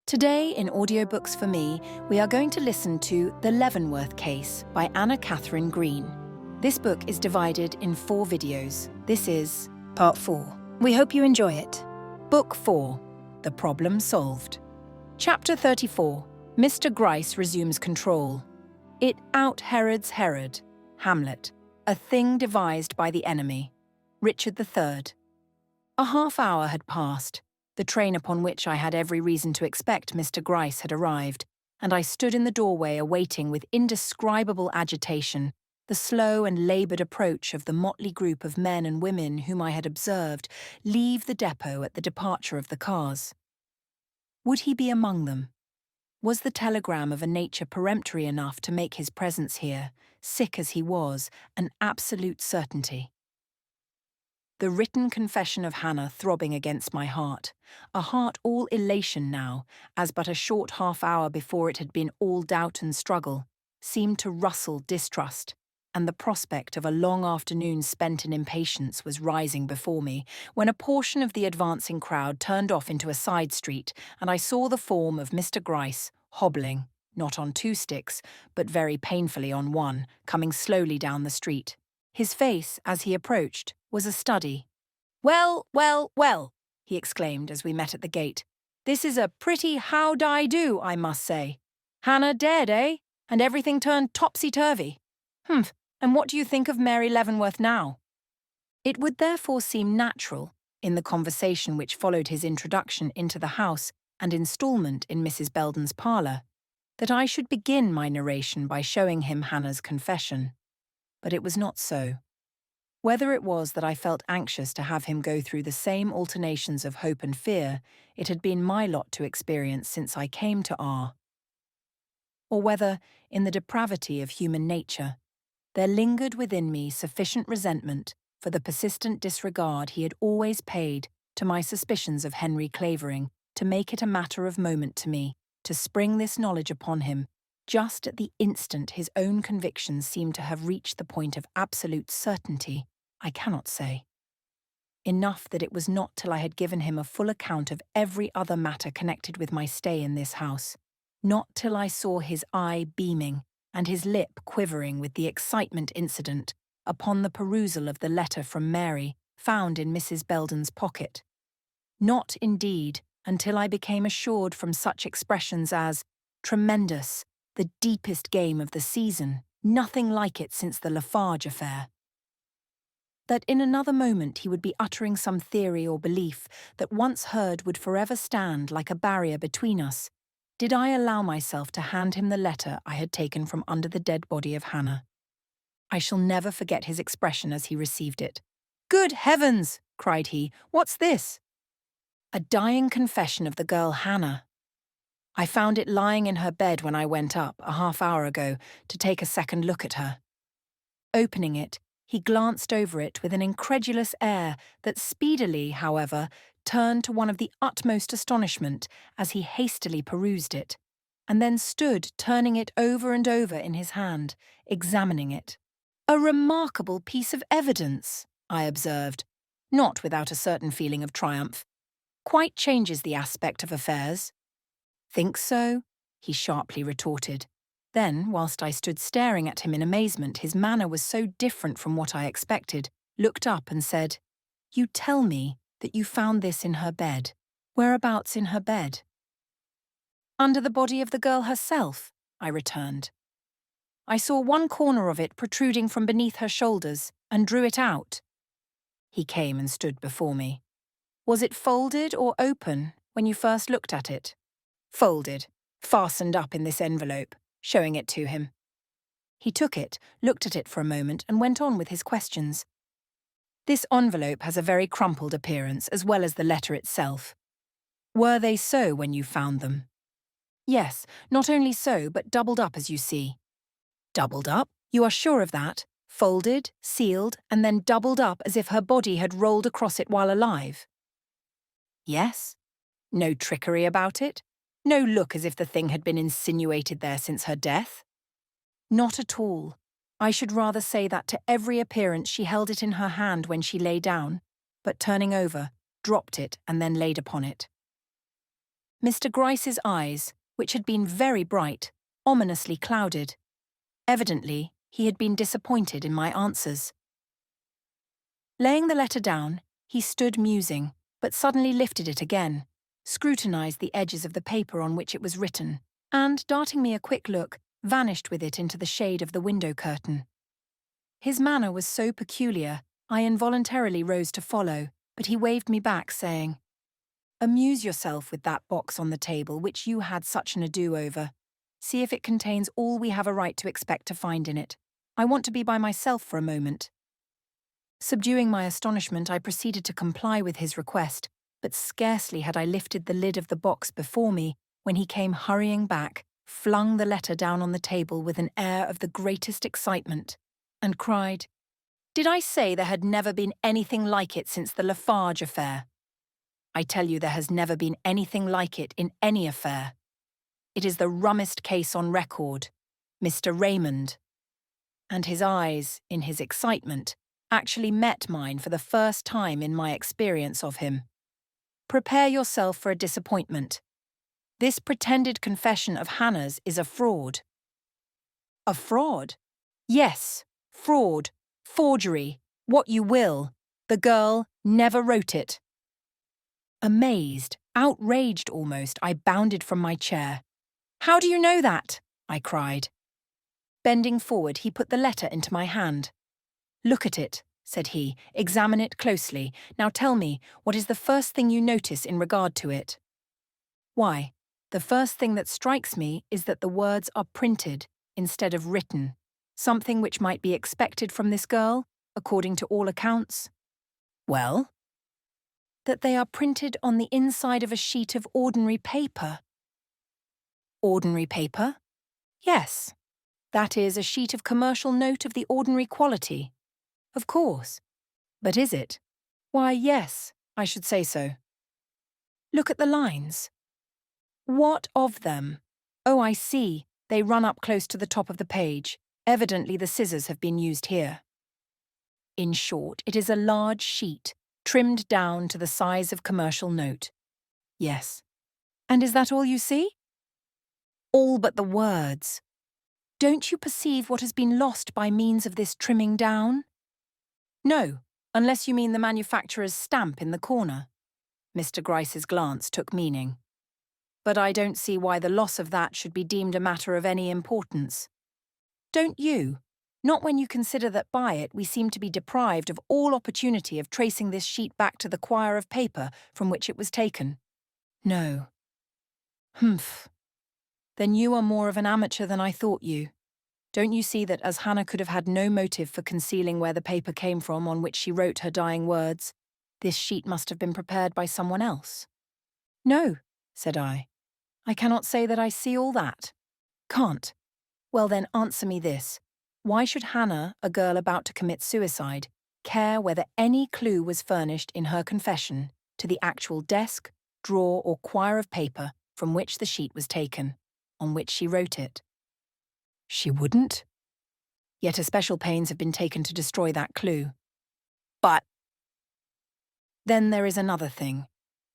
Today in Audiobooks for Me, we are going to listen to The Leavenworth Case by Katharine Green. This book is divided in 4 videos. This is Part 4. We hope you enjoy it. Book 4, The Problem Solved. Chapter 34, Mr. Gryce resumes control. It out-Herods Herod. Hamlet, a thing devised by the enemy. Richard III. A half hour had passed. The train upon which I had every reason to expect Mr. Gryce had arrived, and I stood in the doorway awaiting with indescribable agitation the slow and laboured approach of the motley group of men and women whom I had observed leave the depot at the departure of the cars. Would he be among them? Was the telegram of a nature peremptory enough to make his presence here, sick as he was, an absolute certainty? The written confession of Hannah throbbing against my heart, a heart all elation now, as but a short half-hour before it had been all doubt and struggle, seemed to rustle distrust, and the prospect of a long afternoon spent in impatience was rising before me, when a portion of the advancing crowd turned off into a side street, and I saw the form of Mr. Gryce, hobbling, not on 2 sticks, but very painfully on 1, coming slowly down the street. His face, as he approached, was a study. "Well, well, well," he exclaimed as we met at the gate. "This is a pretty how-di-do, I must say. Hannah dead, eh? And everything turned topsy-turvy. Humph, and what do you think of Mary Leavenworth now?" It would therefore seem natural, in the conversation which followed his introduction into the house and instalment in Mrs. Belden's parlour, that I should begin my narration by showing him Hannah's confession. But it was not so. Whether it was that I felt anxious to have him go through the same alternations of hope and fear it had been my lot to experience since I came to R, or whether, in the depravity of human nature, there lingered within me sufficient resentment for the persistent disregard he had always paid to my suspicions of Henry Clavering to make it a matter of moment to me to spring this knowledge upon him just at the instant his own convictions seemed to have reached the point of absolute certainty, I cannot say. Enough that it was not till I had given him a full account of every other matter connected with my stay in this house, not till I saw his eye beaming and his lip quivering with the excitement incident upon the perusal of the letter from Mary found in Mrs. Belden's pocket. Not, indeed, until I became assured from such expressions as "tremendous," "the deepest game of the season," "nothing like it since the Lafarge affair," that in another moment he would be uttering some theory or belief that once heard would forever stand like a barrier between us, did I allow myself to hand him the letter I had taken from under the dead body of Hannah. I shall never forget his expression as he received it. "Good heavens!" cried he. "What's this?" "A dying confession of the girl Hannah. I found it lying in her bed when I went up, a half hour ago, to take a second look at her." Opening it, he glanced over it with an incredulous air that speedily, however, turned to one of the utmost astonishment as he hastily perused it, and then stood turning it over and over in his hand, examining it. "A remarkable piece of evidence," I observed, not without a certain feeling of triumph. "Quite changes the aspect of affairs." "Think so?" he sharply retorted. Then, whilst I stood staring at him in amazement, his manner was so different from what I expected, looked up and said, "You tell me that you found this in her bed. Whereabouts in her bed?" "Under the body of the girl herself," I returned. "I saw one corner of it protruding from beneath her shoulders and drew it out." He came and stood before me. "Was it folded or open when you first looked at it?" "Folded, fastened up in this envelope," showing it to him. He took it, looked at it for a moment, and went on with his questions. "This envelope has a very crumpled appearance, as well as the letter itself. Were they so when you found them?" "Yes, not only so, but doubled up as you see." "Doubled up? You are sure of that? Folded, sealed, and then doubled up as if her body had rolled across it while alive?" "Yes." "No trickery about it? No look as if the thing had been insinuated there since her death?" "Not at all. I should rather say that to every appearance she held it in her hand when she lay down, but turning over, dropped it and then laid upon it." Mr. Gryce's eyes, which had been very bright, ominously clouded. Evidently, he had been disappointed in my answers. Laying the letter down, he stood musing, but suddenly lifted it again, scrutinized the edges of the paper on which it was written, and, darting me a quick look, vanished with it into the shade of the window curtain. His manner was so peculiar, I involuntarily rose to follow, but he waved me back, saying, "Amuse yourself with that box on the table which you had such an ado over. See if it contains all we have a right to expect to find in it. I want to be by myself for a moment." Subduing my astonishment, I proceeded to comply with his request, but scarcely had I lifted the lid of the box before me when he came hurrying back, flung the letter down on the table with an air of the greatest excitement, and cried, "Did I say there had never been anything like it since the Lafarge affair? I tell you there has never been anything like it in any affair. It is the rummest case on record. Mr. Raymond." And his eyes, in his excitement, actually met mine for the first time in my experience of him. Prepare yourself for a disappointment. This pretended confession of Hannah's is a fraud. A fraud? Yes, fraud, forgery, what you will. The girl never wrote it. Amazed, outraged almost, I bounded from my chair. "How do you know that?" I cried. Bending forward, he put the letter into my hand. "Look at it," said he. "Examine it closely. Now tell me, what is the first thing you notice in regard to it?" "Why, the first thing that strikes me is that the words are printed instead of written, something which might be expected from this girl, according to all accounts." "Well?" "That they are printed on the inside of a sheet of ordinary paper." "Ordinary paper?" "Yes. That is, a sheet of commercial note of the ordinary quality." "Of course. But is it?" "Why, yes, I should say so." "Look at the lines." "What of them?" "Oh, I see. They run up close to the top of the page. Evidently the scissors have been used here." "In short, it is a large sheet, trimmed down to the size of commercial note." "Yes." "And is that all you see?" "All but the words." "Don't you perceive what has been lost by means of this trimming down?" "No, unless you mean the manufacturer's stamp in the corner." Mr. Gryce's glance took meaning. "But I don't see why the loss of that should be deemed a matter of any importance." "Don't you? Not when you consider that by it we seem to be deprived of all opportunity of tracing this sheet back to the quire of paper from which it was taken." "No." "Humph. Then you are more of an amateur than I thought you. Don't you see that as Hannah could have had no motive for concealing where the paper came from on which she wrote her dying words, this sheet must have been prepared by someone else?" "No," said I. "I cannot say that I see all that." "Can't? Well then, answer me this. Why should Hannah, a girl about to commit suicide, care whether any clue was furnished in her confession to the actual desk, drawer, or quire of paper from which the sheet was taken, on which she wrote it?" "She wouldn't." "Yet especial pains have been taken to destroy that clue." "But—" "Then there is another thing.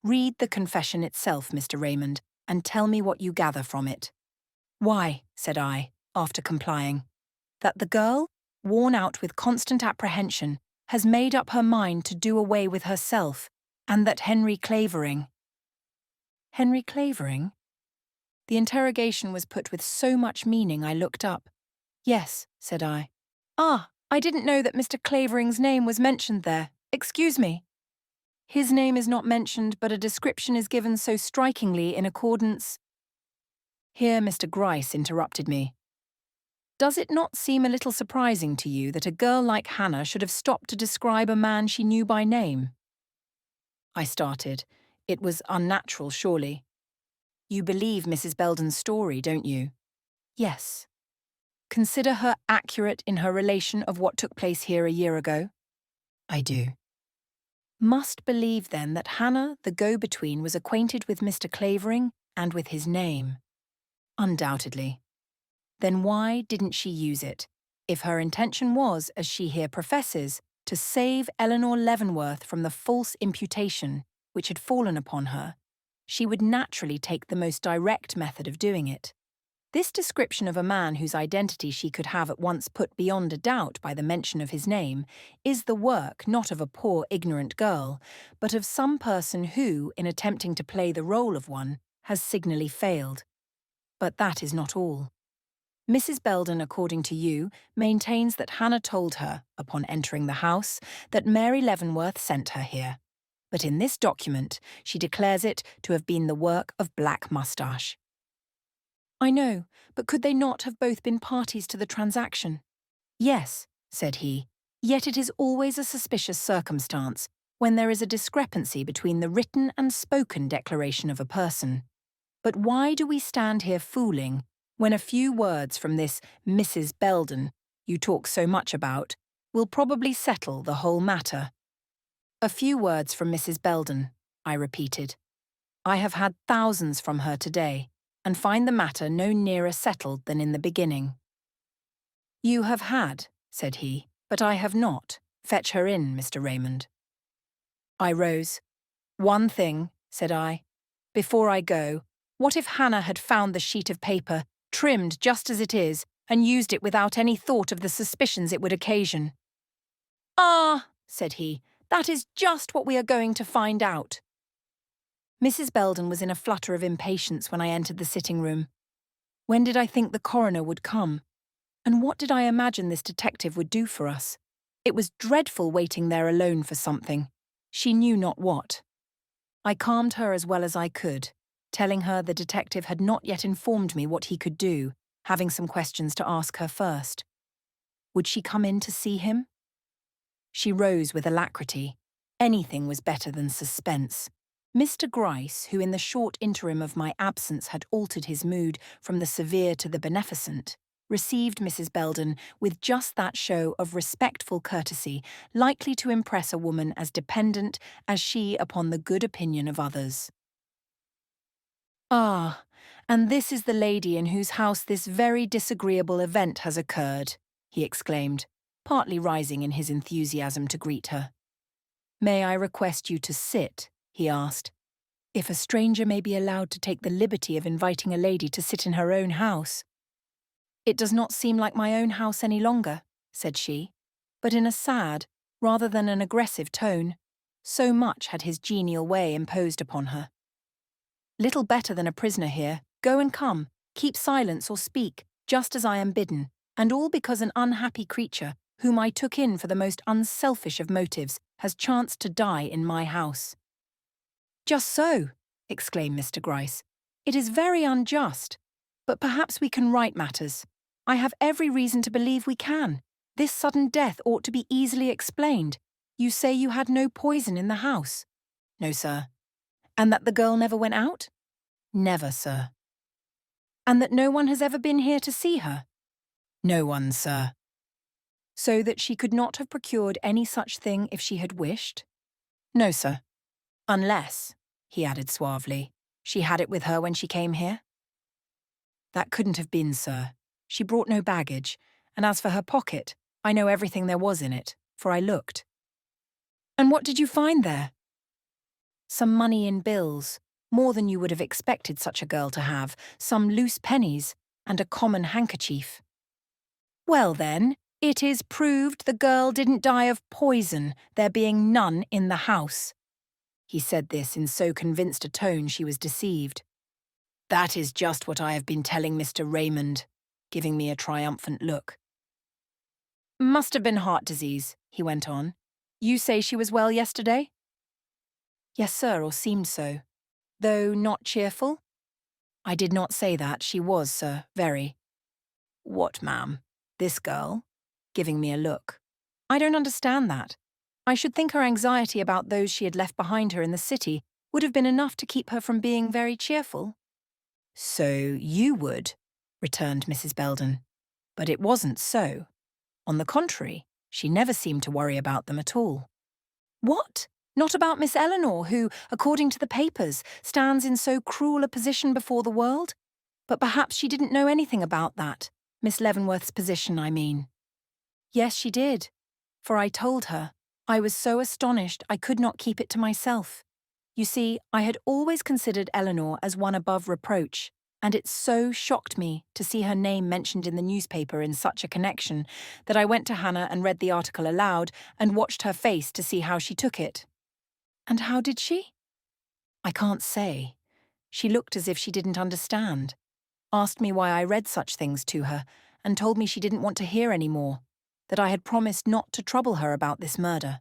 Read the confession itself, Mr. Raymond, and tell me what you gather from it." "Why," said I, after complying, "that the girl, worn out with constant apprehension, has made up her mind to do away with herself, and that Henry Clavering—" "Henry Clavering?" The interrogation was put with so much meaning I looked up. "Yes," said I. "Ah, I didn't know that Mr. Clavering's name was mentioned there. Excuse me." "His name is not mentioned, but a description is given so strikingly in accordance—" Here Mr. Gryce interrupted me. "Does it not seem a little surprising to you that a girl like Hannah should have stopped to describe a man she knew by name?" I started. It was unnatural, surely. "You believe Mrs. Belden's story, don't you?" "Yes." "Consider her accurate in her relation of what took place here a year ago?" "I do." "Must believe, then, that Hannah, the go-between, was acquainted with Mr. Clavering and with his name?" "Undoubtedly." "Then why didn't she use it, if her intention was, as she here professes, to save Eleanor Leavenworth from the false imputation which had fallen upon her? she would naturally take the most direct method of doing it. This description of a man whose identity she could have at once put beyond a doubt by the mention of his name is the work not of a poor ignorant girl, but of some person who, in attempting to play the role of one, has signally failed. But that is not all. Mrs. Belden, according to you, maintains that Hannah told her, upon entering the house, that Mary Leavenworth sent her here. But in this document, she declares it to have been the work of Black Moustache. I know, but could they not have both been parties to the transaction? Yes, said he, yet it is always a suspicious circumstance when there is a discrepancy between the written and spoken declaration of a person. But why do we stand here fooling when a few words from this Mrs. Belden, you talk so much about, will probably settle the whole matter? A few words from Mrs. Belden, I repeated. I have had thousands from her today, and find the matter no nearer settled than in the beginning. You have had, said he, but I have not. Fetch her in, Mr. Raymond. I rose. One thing, said I. Before I go, what if Hannah had found the sheet of paper, trimmed just as it is, and used it without any thought of the suspicions it would occasion? Ah, said he, that is just what we are going to find out. Mrs. Belden was in a flutter of impatience when I entered the sitting-room. When did I think the coroner would come? And what did I imagine this detective would do for us? It was dreadful waiting there alone for something. She knew not what. I calmed her as well as I could, telling her the detective had not yet informed me what he could do, having some questions to ask her first. Would she come in to see him? She rose with alacrity. Anything was better than suspense. Mr. Gryce, who in the short interim of my absence had altered his mood from the severe to the beneficent, received Mrs. Belden with just that show of respectful courtesy likely to impress a woman as dependent as she upon the good opinion of others. Ah, and this is the lady in whose house this very disagreeable event has occurred, he exclaimed, partly rising in his enthusiasm to greet her. May I request you to sit? He asked. If a stranger may be allowed to take the liberty of inviting a lady to sit in her own house. It does not seem like my own house any longer, said she, but in a sad, rather than an aggressive tone. So much had his genial way imposed upon her. Little better than a prisoner here. Go and come, keep silence or speak, just as I am bidden, and all because an unhappy creature, whom I took in for the most unselfish of motives, has chanced to die in my house. Just so, exclaimed Mr. Gryce. It is very unjust, but perhaps we can right matters. I have every reason to believe we can. This sudden death ought to be easily explained. You say you had no poison in the house? No, sir. And that the girl never went out? Never, sir. And that no one has ever been here to see her? No one, sir. So that she could not have procured any such thing if she had wished? No, sir. Unless, he added suavely, she had it with her when she came here? That couldn't have been, sir. She brought no baggage, and as for her pocket, I know everything there was in it, for I looked. And what did you find there? Some money in bills, more than you would have expected such a girl to have, some loose pennies, and a common handkerchief. Well then, it is proved the girl didn't die of poison, there being none in the house. He said this in so convinced a tone she was deceived. That is just what I have been telling Mr. Raymond, giving me a triumphant look. Must have been heart disease, he went on. You say she was well yesterday? Yes, sir, or seemed so. Though not cheerful? I did not say that. She was, sir, very. What, ma'am? This girl? Giving me a look. I don't understand that. I should think her anxiety about those she had left behind her in the city would have been enough to keep her from being very cheerful. So you would, returned Mrs. Belden. But it wasn't so. On the contrary, she never seemed to worry about them at all. What? Not about Miss Eleanor, who, according to the papers, stands in so cruel a position before the world? But perhaps she didn't know anything about that. Miss Leavenworth's position, I mean. Yes, she did. For I told her. I was so astonished I could not keep it to myself. You see, I had always considered Eleanor as one above reproach, and it so shocked me to see her name mentioned in the newspaper in such a connection that I went to Hannah and read the article aloud and watched her face to see how she took it. And how did she? I can't say. She looked as if she didn't understand, asked me why I read such things to her, and told me she didn't want to hear any more, that I had promised not to trouble her about this murder,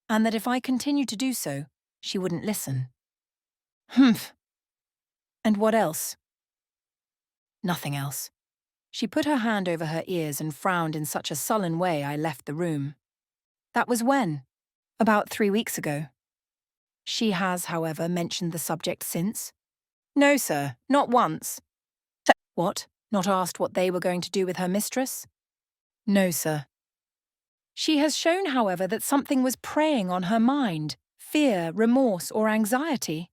and that if I continued to do so, she wouldn't listen. Humph. And what else? Nothing else. She put her hand over her ears and frowned in such a sullen way I left the room. That was when? About 3 weeks ago. She has, however, mentioned the subject since? No, sir, not once. What? Not asked what they were going to do with her mistress? No, sir. She has shown, however, that something was preying on her mind, fear, remorse, or anxiety.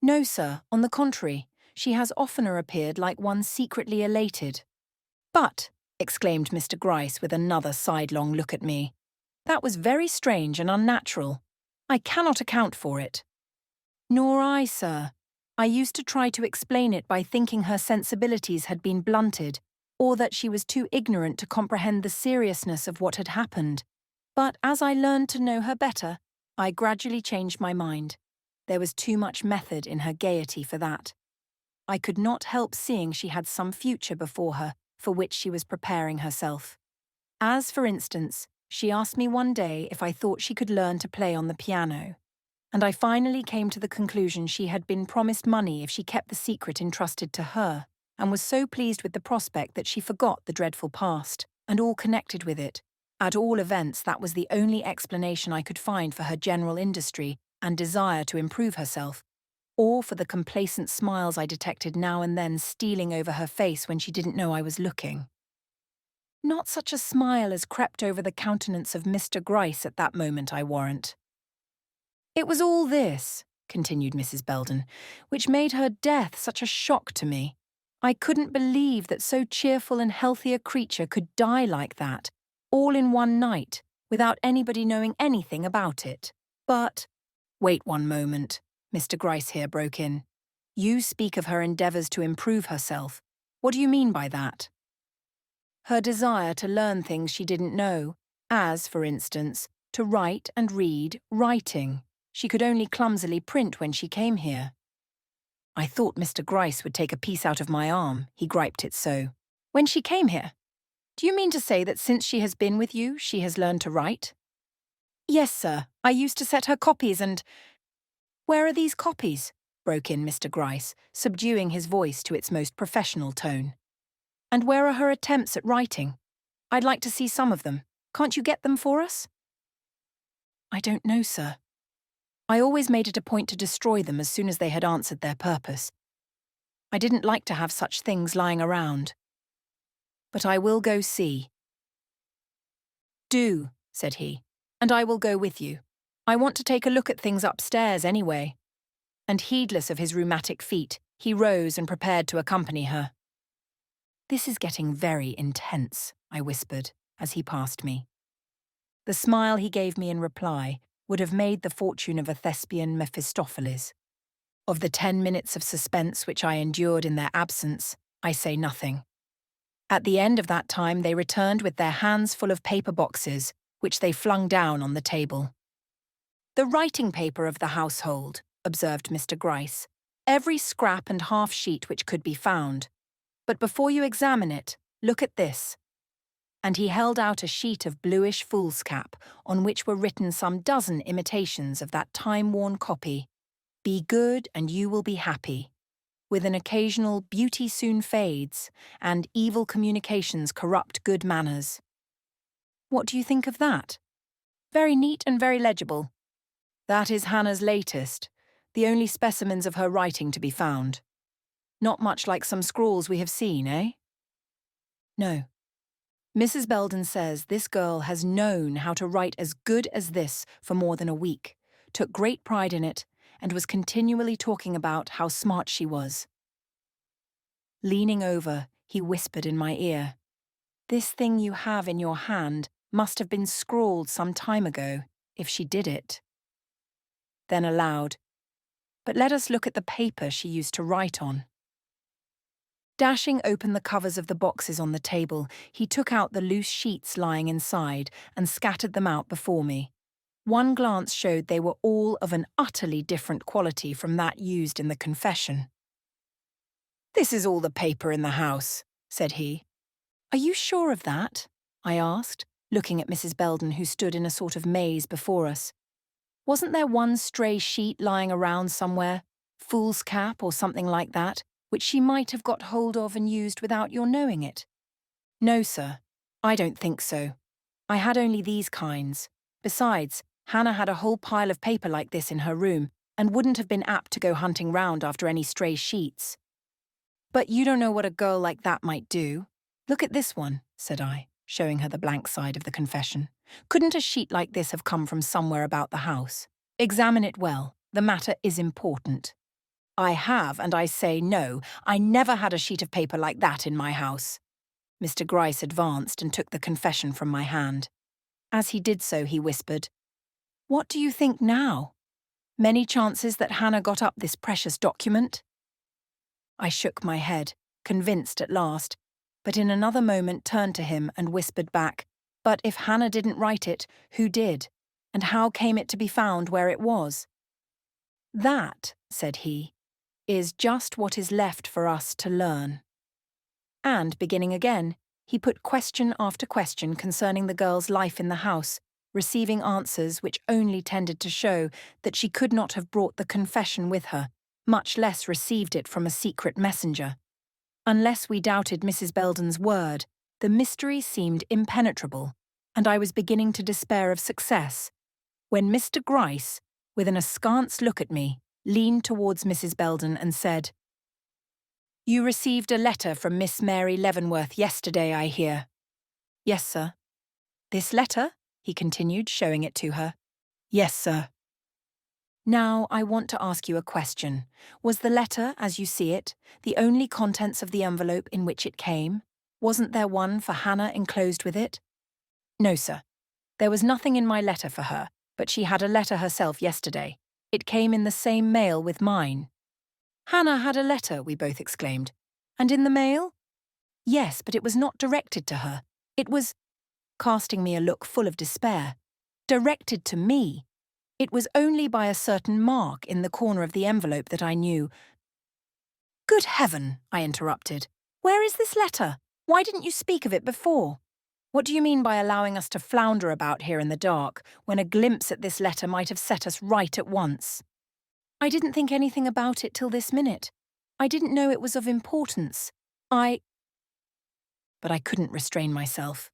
No, sir, on the contrary, she has oftener appeared like one secretly elated. But, exclaimed Mr. Gryce with another sidelong look at me, that was very strange and unnatural. I cannot account for it. Nor I, sir. I used to try to explain it by thinking her sensibilities had been blunted, or that she was too ignorant to comprehend the seriousness of what had happened. But as I learned to know her better, I gradually changed my mind. There was too much method in her gaiety for that. I could not help seeing she had some future before her for which she was preparing herself. As, for instance, she asked me one day if I thought she could learn to play on the piano, and I finally came to the conclusion she had been promised money if she kept the secret entrusted to her, and was so pleased with the prospect that she forgot the dreadful past, and all connected with it. At all events, that was the only explanation I could find for her general industry and desire to improve herself, or for the complacent smiles I detected now and then stealing over her face when she didn't know I was looking. Not such a smile as crept over the countenance of Mr. Gryce at that moment, I warrant. It was all this, continued Mrs. Belden, which made her death such a shock to me. I couldn't believe that so cheerful and healthy a creature could die like that, all in one night, without anybody knowing anything about it. But, wait one moment, Mr. Gryce here broke in. You speak of her endeavours to improve herself. What do you mean by that? Her desire to learn things she didn't know, as, for instance, to write and read writing. She could only clumsily print when she came here. I thought Mr. Gryce would take a piece out of my arm, he griped it so. When she came here? Do you mean to say that since she has been with you, she has learned to write? Yes, sir. I used to set her copies and— Where are these copies? Broke in Mr. Gryce, subduing his voice to its most professional tone. And where are her attempts at writing? I'd like to see some of them. Can't you get them for us? I don't know, sir. I always made it a point to destroy them as soon as they had answered their purpose. I didn't like to have such things lying around. But I will go see. Do, said he, and I will go with you. I want to take a look at things upstairs anyway. And heedless of his rheumatic feet, he rose and prepared to accompany her. This is getting very intense, I whispered, as he passed me. The smile he gave me in reply would have made the fortune of a thespian Mephistopheles. Of the 10 minutes of suspense which I endured in their absence, I say nothing. At the end of that time they returned with their hands full of paper boxes, which they flung down on the table. The writing paper of the household, observed Mr. Gryce, every scrap and half sheet which could be found. But before you examine it, look at this. And he held out a sheet of bluish foolscap on which were written some dozen imitations of that time-worn copy, "Be good and you will be happy," with an occasional "Beauty soon fades," and "Evil communications corrupt good manners." What do you think of that? Very neat and very legible. That is Hannah's latest, the only specimens of her writing to be found. Not much like some scrawls we have seen, eh? No. Mrs. Belden says this girl has known how to write as good as this for more than a week, took great pride in it, and was continually talking about how smart she was. Leaning over, he whispered in my ear, "This thing you have in your hand must have been scrawled some time ago, if she did it." Then aloud, But let us look at the paper she used to write on. Dashing open the covers of the boxes on the table, he took out the loose sheets lying inside and scattered them out before me. One glance showed they were all of an utterly different quality from that used in the confession. "This is all the paper in the house," said he. "Are you sure of that?" I asked, looking at Mrs. Belden, who stood in a sort of maze before us. Wasn't there one stray sheet lying around somewhere, foolscap or something like that, which she might have got hold of and used without your knowing it? "No, sir. I don't think so. I had only these kinds. Besides, Hannah had a whole pile of paper like this in her room and wouldn't have been apt to go hunting round after any stray sheets." "But you don't know what a girl like that might do. Look at this one," said I, showing her the blank side of the confession. "Couldn't a sheet like this have come from somewhere about the house? Examine it well. The matter is important." "I have, and I say no. I never had a sheet of paper like that in my house." Mr. Gryce advanced and took the confession from my hand. As he did so, he whispered, "What do you think now? Many chances that Hannah got up this precious document?" I shook my head, convinced at last, but in another moment turned to him and whispered back, "But if Hannah didn't write it, who did? And how came it to be found where it was?" "That," said he, "is just what is left for us to learn." And, beginning again, he put question after question concerning the girl's life in the house, receiving answers which only tended to show that she could not have brought the confession with her, much less received it from a secret messenger. Unless we doubted Mrs. Belden's word, the mystery seemed impenetrable, and I was beginning to despair of success, when Mr. Gryce, with an askance look at me, leaned towards Mrs. Belden and said, "You received a letter from Miss Mary Leavenworth yesterday, I hear." "Yes, sir." "This letter?" he continued, showing it to her. "Yes, sir." "Now, I want to ask you a question. Was the letter, as you see it, the only contents of the envelope in which it came? Wasn't there one for Hannah enclosed with it?" "No, sir. There was nothing in my letter for her, but she had a letter herself yesterday. It came in the same mail with mine." "Hannah had a letter," we both exclaimed. "And in the mail?" "Yes, but it was not directed to her. It was," casting me a look full of despair, "directed to me. It was only by a certain mark in the corner of the envelope that I knew—" "Good heaven," I interrupted. "Where is this letter? Why didn't you speak of it before? What do you mean by allowing us to flounder about here in the dark, when a glimpse at this letter might have set us right at once?" "I didn't think anything about it till this minute. I didn't know it was of importance. But I couldn't restrain myself.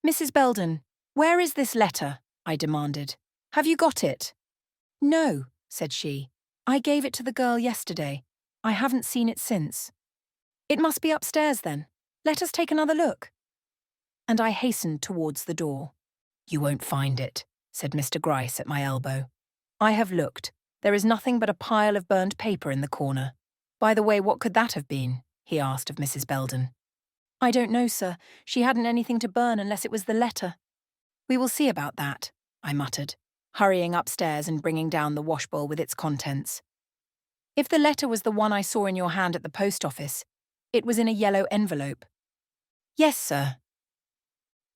"Mrs. Belden, where is this letter?" I demanded. "Have you got it?" "No," said she. "I gave it to the girl yesterday. I haven't seen it since." "It must be upstairs then. Let us take another look." And I hastened towards the door. "You won't find it," said Mr. Gryce at my elbow. "I have looked. There is nothing but a pile of burned paper in the corner. By the way, what could that have been?" he asked of Mrs. Belden. "I don't know, sir. She hadn't anything to burn unless it was the letter." "We will see about that," I muttered, hurrying upstairs and bringing down the washbowl with its contents. "If the letter was the one I saw in your hand at the post office, it was in a yellow envelope." "Yes, sir."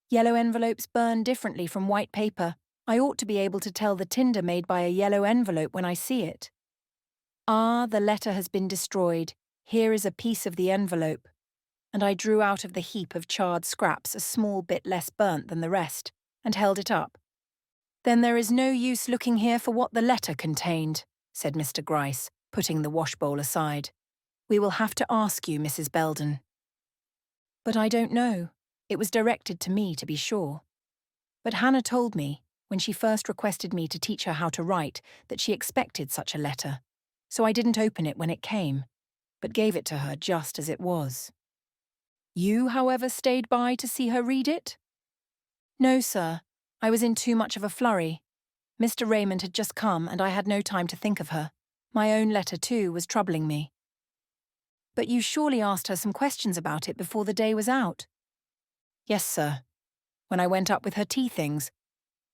"Yellow envelopes burn differently from white paper. I ought to be able to tell the tinder made by a yellow envelope when I see it." "Ah, the letter has been destroyed. Here is a piece of the envelope." And I drew out of the heap of charred scraps a small bit less burnt than the rest, and held it up. "Then there is no use looking here for what the letter contained," said Mr. Gryce, putting the washbowl aside. "We will have to ask you, Mrs. Belden." "But I don't know. It was directed to me, to be sure. But Hannah told me, when she first requested me to teach her how to write, that she expected such a letter. So I didn't open it when it came, but gave it to her just as it was." "You, however, stayed by to see her read it?" "No, sir. I was in too much of a flurry. Mr. Raymond had just come, and I had no time to think of her. My own letter, too, was troubling me." "But you surely asked her some questions about it before the day was out?" "Yes, sir, when I went up with her tea things,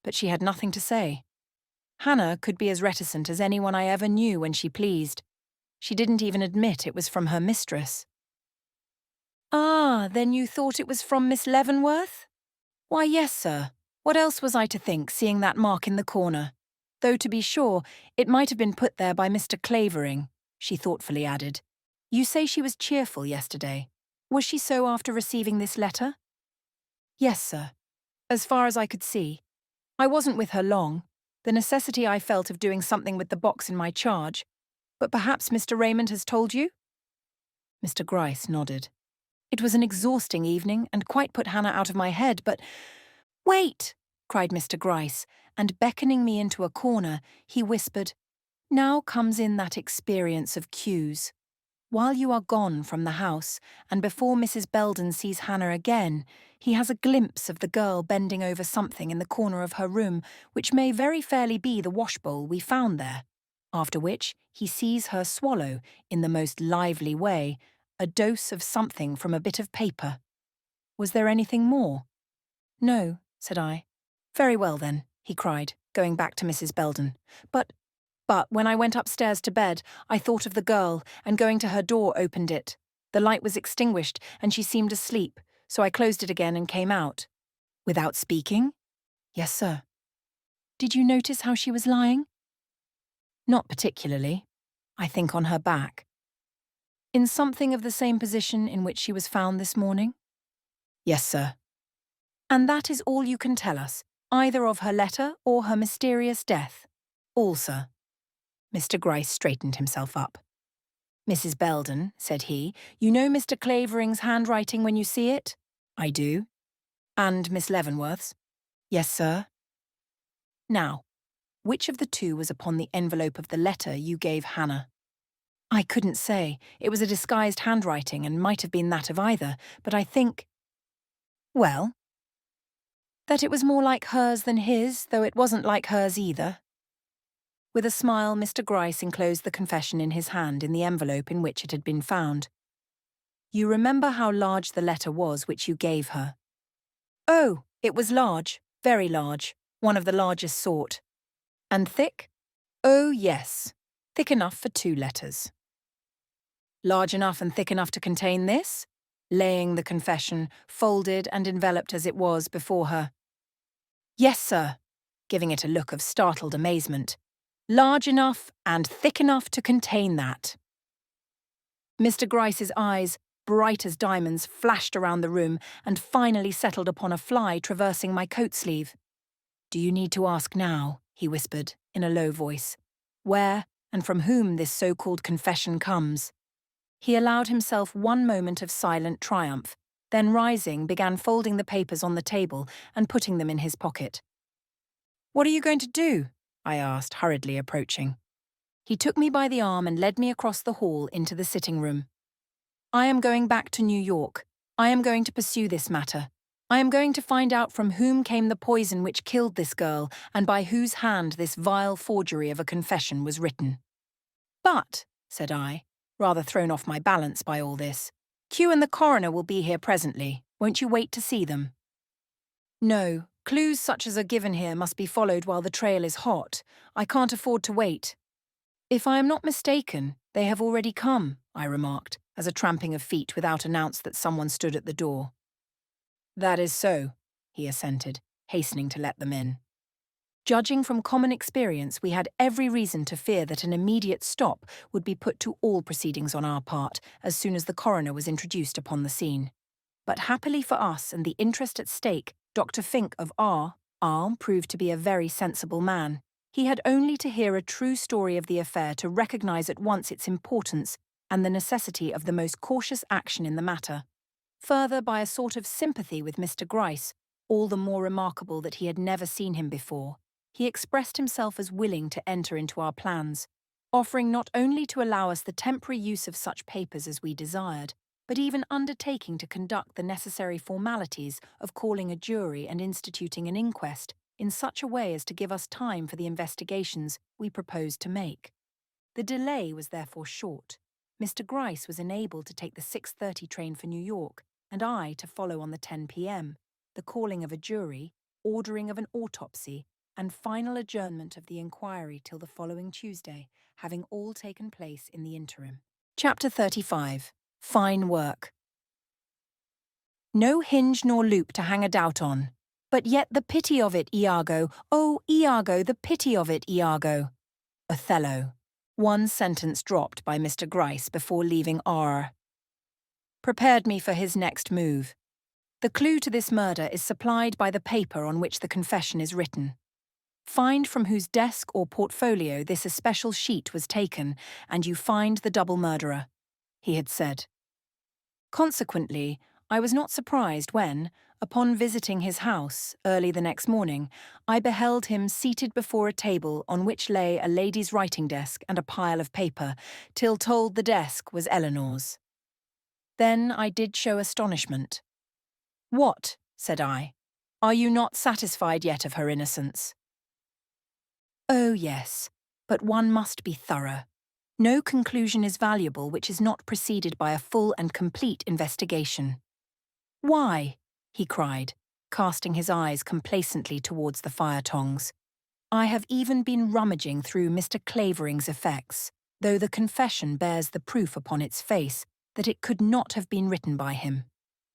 but she had nothing to say." Hannah could be as reticent as anyone I ever knew when she pleased. She didn't even admit it was from her mistress. "Ah, then you thought it was from Miss Leavenworth?" "Why, yes, sir. What else was I to think, seeing that mark in the corner? Though, to be sure, it might have been put there by Mr. Clavering," she thoughtfully added. "You say she was cheerful yesterday. Was she so after receiving this letter?" "Yes, sir. As far as I could see. I wasn't with her long. The necessity I felt of doing something with the box in my charge. But perhaps Mr. Raymond has told you?" Mr. Gryce nodded. "It was an exhausting evening and quite put Hannah out of my head, but—" "Wait!" cried Mr. Gryce, and beckoning me into a corner, he whispered, "Now comes in that experience of cues. While you are gone from the house, and before Mrs. Belden sees Hannah again, he has a glimpse of the girl bending over something in the corner of her room, which may very fairly be the washbowl we found there, after which he sees her swallow, in the most lively way, a dose of something from a bit of paper. Was there anything more?" "No," said I. "Very well, then," he cried, going back to Mrs. Belden. But when I went upstairs to bed, I thought of the girl, and going to her door opened it. The light was extinguished, and she seemed asleep, so I closed it again and came out." "Without speaking?" "Yes, sir." "Did you notice how she was lying?" "Not particularly. I think on her back." "In something of the same position in which she was found this morning?" "Yes, sir." "And that is all you can tell us, either of her letter or her mysterious death?" "All, sir." Mr. Gryce straightened himself up. "Mrs. Belden," said he, "you know Mr. Clavering's handwriting when you see it?" "I do." "And Miss Leavenworth's?" "Yes, sir." "Now, which of the two was upon the envelope of the letter you gave Hannah?" "I couldn't say. It was a disguised handwriting and might have been that of either, but I think—" "Well?" "That it was more like hers than his, though it wasn't like hers either." With a smile, Mr. Gryce enclosed the confession in his hand in the envelope in which it had been found. "You remember how large the letter was which you gave her?" "Oh, it was large, very large, one of the largest sort." "And thick?" "Oh, yes, thick enough for 2 letters." "Large enough and thick enough to contain this?" laying the confession, folded and enveloped as it was, before her. "Yes, sir," giving it a look of startled amazement. "Large enough and thick enough to contain that." Mr. Gryce's eyes, bright as diamonds, flashed around the room and finally settled upon a fly traversing my coat sleeve. "Do you need to ask now," he whispered, in a low voice, "where and from whom this so-called confession comes?" He allowed himself one moment of silent triumph, then rising, began folding the papers on the table and putting them in his pocket. "What are you going to do?" I asked, hurriedly approaching. He took me by the arm and led me across the hall into the sitting room. "I am going back to New York. I am going to pursue this matter. I am going to find out from whom came the poison which killed this girl and by whose hand this vile forgery of a confession was written." "But," said I, rather thrown off my balance by all this, "Q and the coroner will be here presently. Won't you wait to see them?" "No. Clues such as are given here must be followed while the trail is hot. I can't afford to wait." "If I am not mistaken, they have already come," I remarked, as a tramping of feet without announced that someone stood at the door. "That is so," he assented, hastening to let them in. Judging from common experience, we had every reason to fear that an immediate stop would be put to all proceedings on our part as soon as the coroner was introduced upon the scene. But happily for us and the interest at stake, Dr. Fink of R proved to be a very sensible man. He had only to hear a true story of the affair to recognise at once its importance and the necessity of the most cautious action in the matter. Further, by a sort of sympathy with Mr. Gryce, all the more remarkable that he had never seen him before, he expressed himself as willing to enter into our plans, offering not only to allow us the temporary use of such papers as we desired, but even undertaking to conduct the necessary formalities of calling a jury and instituting an inquest in such a way as to give us time for the investigations we proposed to make. The delay was therefore short. Mr. Gryce was enabled to take the 6:30 train for New York, and I to follow on the 10 p.m., the calling of a jury, ordering of an autopsy, and final adjournment of the inquiry till the following Tuesday, having all taken place in the interim. Chapter 35. Fine Work. No hinge nor loop to hang a doubt on. But yet the pity of it, Iago, oh, Iago, the pity of it, Iago. Othello. One sentence dropped by Mr. Gryce before leaving R. Prepared me for his next move. The clue to this murder is supplied by the paper on which the confession is written. Find from whose desk or portfolio this especial sheet was taken, and you find the double murderer, he had said. Consequently, I was not surprised when, upon visiting his house early the next morning, I beheld him seated before a table on which lay a lady's writing desk and a pile of paper, till told the desk was Eleanor's. Then I did show astonishment. "What," said I, "are you not satisfied yet of her innocence?" "Oh, yes, but one must be thorough. No conclusion is valuable which is not preceded by a full and complete investigation." "Why?" he cried, casting his eyes complacently towards the fire-tongs. "I have even been rummaging through Mr. Clavering's effects, though the confession bears the proof upon its face that it could not have been written by him.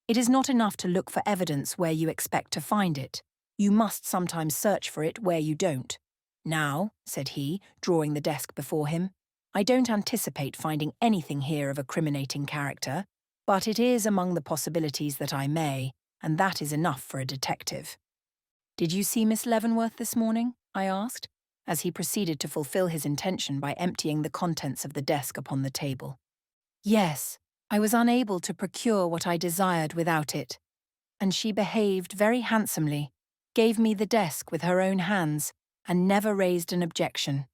It is not enough to look for evidence where you expect to find it. You must sometimes search for it where you don't. Now," said he, drawing the desk before him, "I don't anticipate finding anything here of a criminating character, but it is among the possibilities that I may, and that is enough for a detective." "Did you see Miss Leavenworth this morning?" I asked, as he proceeded to fulfill his intention by emptying the contents of the desk upon the table. "Yes, I was unable to procure what I desired without it, and she behaved very handsomely, gave me the desk with her own hands, and never raised an objection.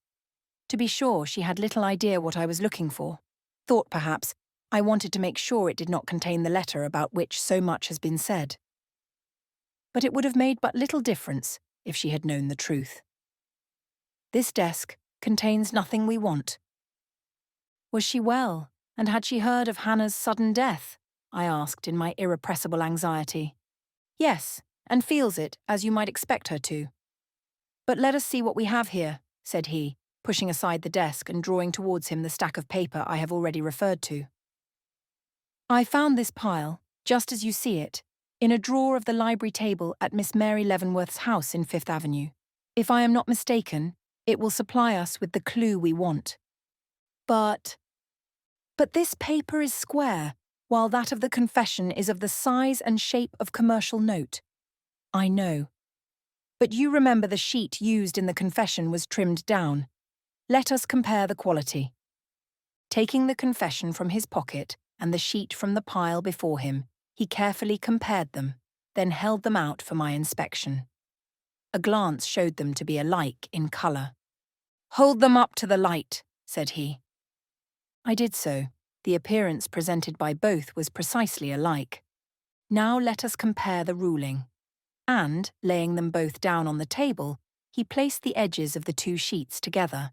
To be sure, she had little idea what I was looking for. Thought, perhaps, I wanted to make sure it did not contain the letter about which so much has been said. But it would have made but little difference if she had known the truth. This desk contains nothing we want." "Was she well, and had she heard of Hannah's sudden death?" I asked in my irrepressible anxiety. "Yes, and feels it, as you might expect her to." "But let us see what we have here," said he, pushing aside the desk and drawing towards him the stack of paper I have already referred to. "I found this pile, just as you see it, in a drawer of the library table at Miss Mary Leavenworth's house in Fifth Avenue. If I am not mistaken, it will supply us with the clue we want." But this paper is square, while that of the confession is of the size and shape of commercial note." "I know. But you remember the sheet used in the confession was trimmed down. Let us compare the quality." Taking the confession from his pocket and the sheet from the pile before him, he carefully compared them, then held them out for my inspection. A glance showed them to be alike in colour. "Hold them up to the light," said he. I did so. The appearance presented by both was precisely alike. "Now let us compare the ruling." And, laying them both down on the table, he placed the edges of the two sheets together.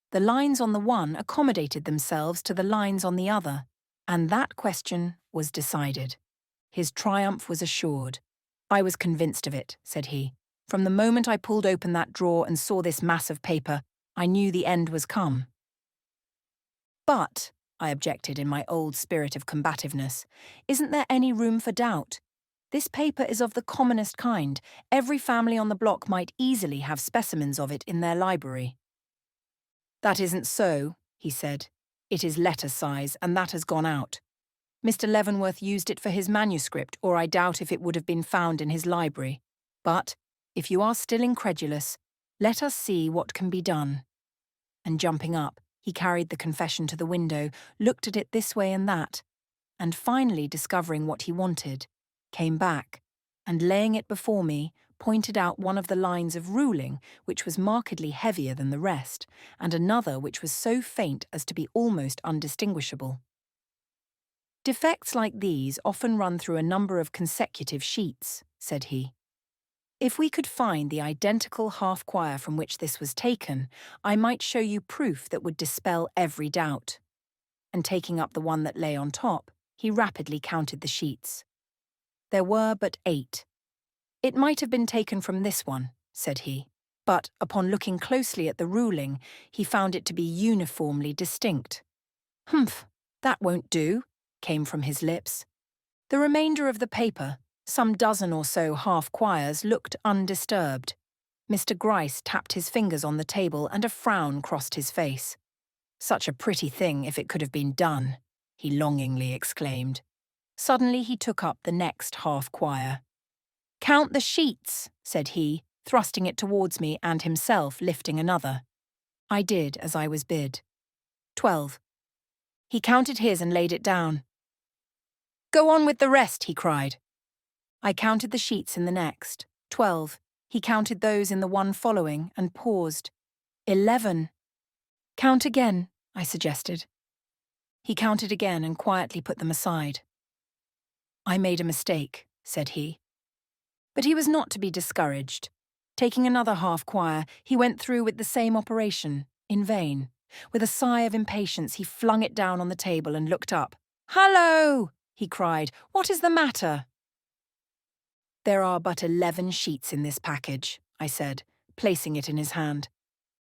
The lines on the one accommodated themselves to the lines on the other, and that question was decided. His triumph was assured. "I was convinced of it," said he. "From the moment I pulled open that drawer and saw this mass of paper, I knew the end was come." "But," I objected in my old spirit of combativeness, "isn't there any room for doubt? This paper is of the commonest kind. Every family on the block might easily have specimens of it in their library." "That isn't so," he said. "It is letter size, and that has gone out. Mr. Leavenworth used it for his manuscript, or I doubt if it would have been found in his library. But, if you are still incredulous, let us see what can be done." And jumping up, he carried the confession to the window, looked at it this way and that, and finally discovering what he wanted, came back, and laying it before me, pointed out one of the lines of ruling which was markedly heavier than the rest, and another which was so faint as to be almost undistinguishable. "Defects like these often run through a number of consecutive sheets," said he. "If we could find the identical half-quire from which this was taken, I might show you proof that would dispel every doubt." And taking up the one that lay on top, he rapidly counted the sheets. There were but 8. "It might have been taken from this one," said he, but upon looking closely at the ruling, he found it to be uniformly distinct. "Humph, that won't do," came from his lips. The remainder of the paper, some dozen or so half-quires, looked undisturbed. Mr. Gryce tapped his fingers on the table and a frown crossed his face. "Such a pretty thing if it could have been done," he longingly exclaimed. Suddenly he took up the next half-quire. "Count the sheets," said he, thrusting it towards me and himself lifting another. I did as I was bid. 12. He counted his and laid it down. "Go on with the rest," he cried. I counted the sheets in the next. 12. He counted those in the one following and paused. 11. "Count again," I suggested. He counted again and quietly put them aside. "I made a mistake," said he. But he was not to be discouraged. Taking another half-quire, he went through with the same operation, in vain. With a sigh of impatience, he flung it down on the table and looked up. "Hallo!" he cried. "What is the matter?" "There are but 11 sheets in this package," I said, placing it in his hand.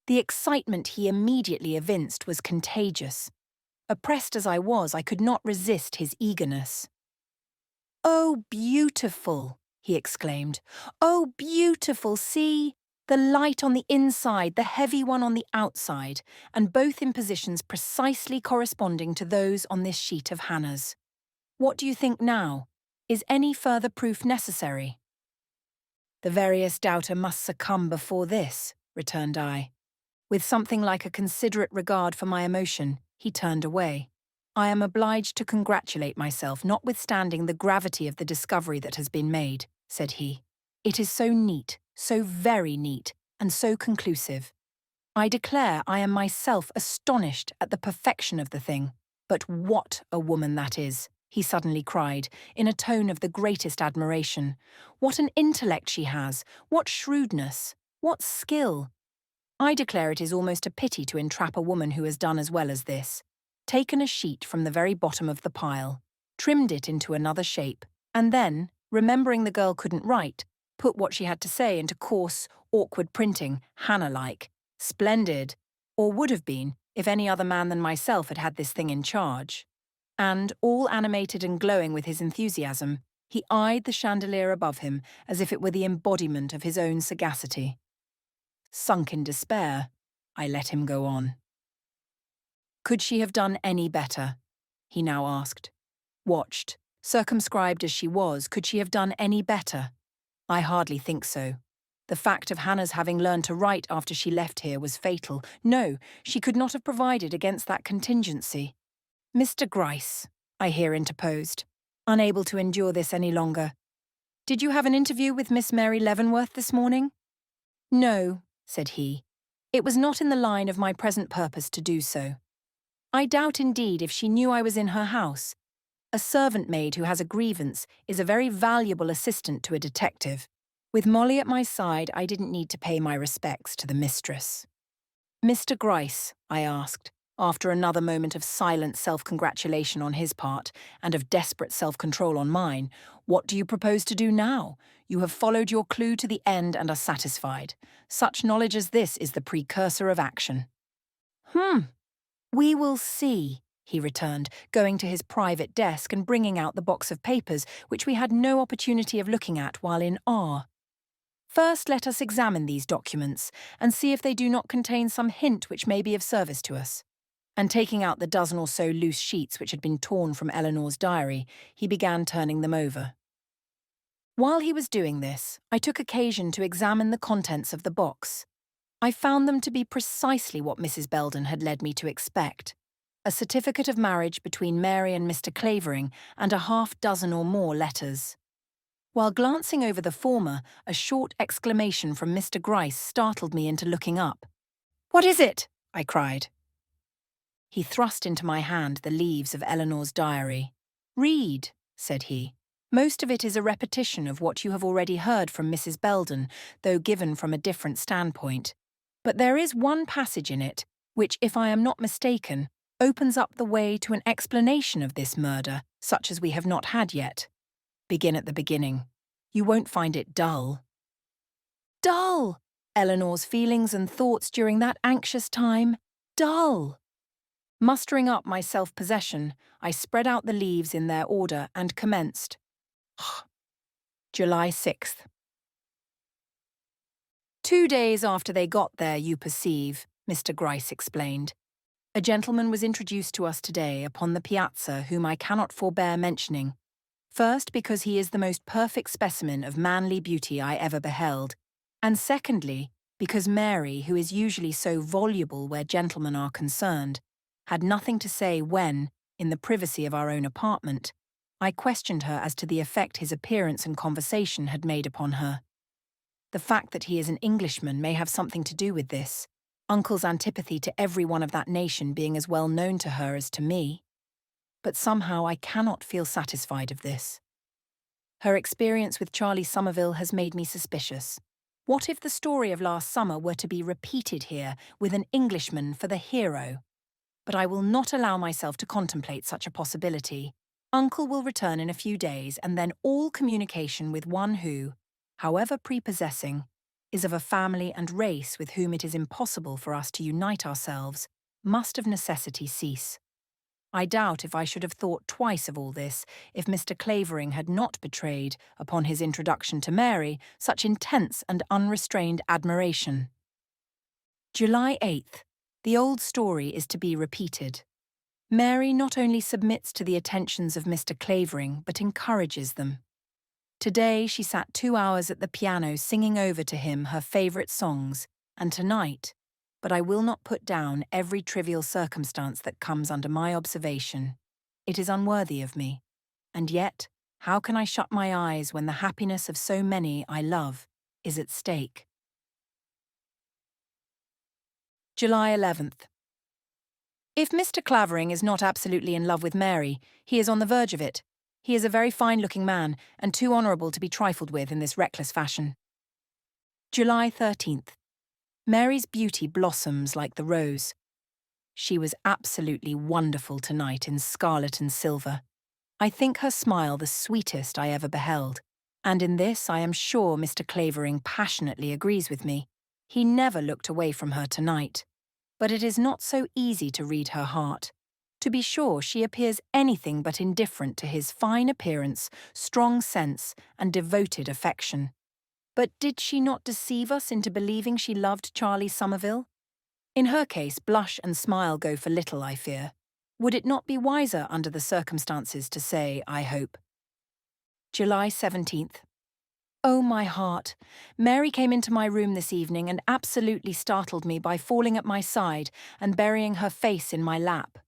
The excitement he immediately evinced was contagious. Oppressed as I was, I could not resist his eagerness. "Oh, beautiful!" he exclaimed. "Oh, beautiful! See! The light on the inside, the heavy one on the outside, and both in positions precisely corresponding to those on this sheet of Hannah's. What do you think now? Is any further proof necessary?" "The veriest doubter must succumb before this," returned I. With something like a considerate regard for my emotion, he turned away. "I am obliged to congratulate myself, notwithstanding the gravity of the discovery that has been made," said he. "It is so neat, so very neat, and so conclusive. I declare I am myself astonished at the perfection of the thing. But what a woman that is!" he suddenly cried, in a tone of the greatest admiration. "What an intellect she has! What shrewdness! What skill! I declare it is almost a pity to entrap a woman who has done as well as this. Taken a sheet from the very bottom of the pile, trimmed it into another shape, and then, remembering the girl couldn't write, put what she had to say into coarse, awkward printing, Hannah-like. Splendid! Or would have been, if any other man than myself had had this thing in charge." And, all animated and glowing with his enthusiasm, he eyed the chandelier above him as if it were the embodiment of his own sagacity. Sunk in despair, I let him go on. "Could she have done any better?" he now asked. "Watched, circumscribed as she was, could she have done any better? I hardly think so. The fact of Hannah's having learned to write after she left here was fatal. No, she could not have provided against that contingency." "Mr. Gryce," I here interposed, unable to endure this any longer, "did you have an interview with Miss Mary Leavenworth this morning?" "No," said he. "It was not in the line of my present purpose to do so. I doubt indeed if she knew I was in her house. A servant maid who has a grievance is a very valuable assistant to a detective. With Molly at my side, I didn't need to pay my respects to the mistress." "Mr. Gryce," I asked, after another moment of silent self-congratulation on his part and of desperate self-control on mine, "what do you propose to do now? You have followed your clue to the end and are satisfied. Such knowledge as this is the precursor of action." "We will see," he returned, going to his private desk and bringing out the box of papers which we had no opportunity of looking at while in R. "First let us examine these documents and see if they do not contain some hint which may be of service to us." And taking out the dozen or so loose sheets which had been torn from Eleanor's diary, he began turning them over. While he was doing this, I took occasion to examine the contents of the box. I found them to be precisely what Mrs. Belden had led me to expect: a certificate of marriage between Mary and Mr. Clavering and a half-dozen or more letters. While glancing over the former, a short exclamation from Mr. Gryce startled me into looking up. "What is it?" I cried. He thrust into my hand the leaves of Eleanor's diary. "Read," said he. "Most of it is a repetition of what you have already heard from Mrs. Belden, though given from a different standpoint. But there is one passage in it which, if I am not mistaken, opens up the way to an explanation of this murder, such as we have not had yet. Begin at the beginning. You won't find it dull." "Dull!" Eleanor's feelings and thoughts during that anxious time? Dull. Mustering up my self-possession, I spread out the leaves in their order and commenced. July 6th. 2 days after they got there, you perceive, Mr. Gryce explained. A gentleman was introduced to us today upon the piazza whom I cannot forbear mentioning. First, because he is the most perfect specimen of manly beauty I ever beheld, and secondly, because Mary, who is usually so voluble where gentlemen are concerned, had nothing to say when, in the privacy of our own apartment, I questioned her as to the effect his appearance and conversation had made upon her. The fact that he is an Englishman may have something to do with this, Uncle's antipathy to every one of that nation being as well known to her as to me. But somehow I cannot feel satisfied of this. Her experience with Charlie Somerville has made me suspicious. What if the story of last summer were to be repeated here with an Englishman for the hero? But I will not allow myself to contemplate such a possibility. Uncle will return in a few days, and then all communication with one who, however prepossessing, is of a family and race with whom it is impossible for us to unite ourselves, must of necessity cease. I doubt if I should have thought twice of all this if Mr. Clavering had not betrayed, upon his introduction to Mary, such intense and unrestrained admiration. July 8th. The old story is to be repeated. Mary not only submits to the attentions of Mr. Clavering, but encourages them. Today she sat 2 hours at the piano singing over to him her favourite songs, and tonight, but I will not put down every trivial circumstance that comes under my observation. It is unworthy of me. And yet, how can I shut my eyes when the happiness of so many I love is at stake? July 11th. If Mr. Clavering is not absolutely in love with Mary, he is on the verge of it. He is a very fine-looking man, and too honourable to be trifled with in this reckless fashion. July 13th. Mary's beauty blossoms like the rose. She was absolutely wonderful tonight in scarlet and silver. I think her smile the sweetest I ever beheld, and in this I am sure Mr. Clavering passionately agrees with me. He never looked away from her tonight. But it is not so easy to read her heart. To be sure, she appears anything but indifferent to his fine appearance, strong sense, and devoted affection. But did she not deceive us into believing she loved Charlie Somerville? In her case, blush and smile go for little, I fear. Would it not be wiser under the circumstances to say, I hope? July 17th. Oh, my heart! Mary came into my room this evening and absolutely startled me by falling at my side and burying her face in my lap.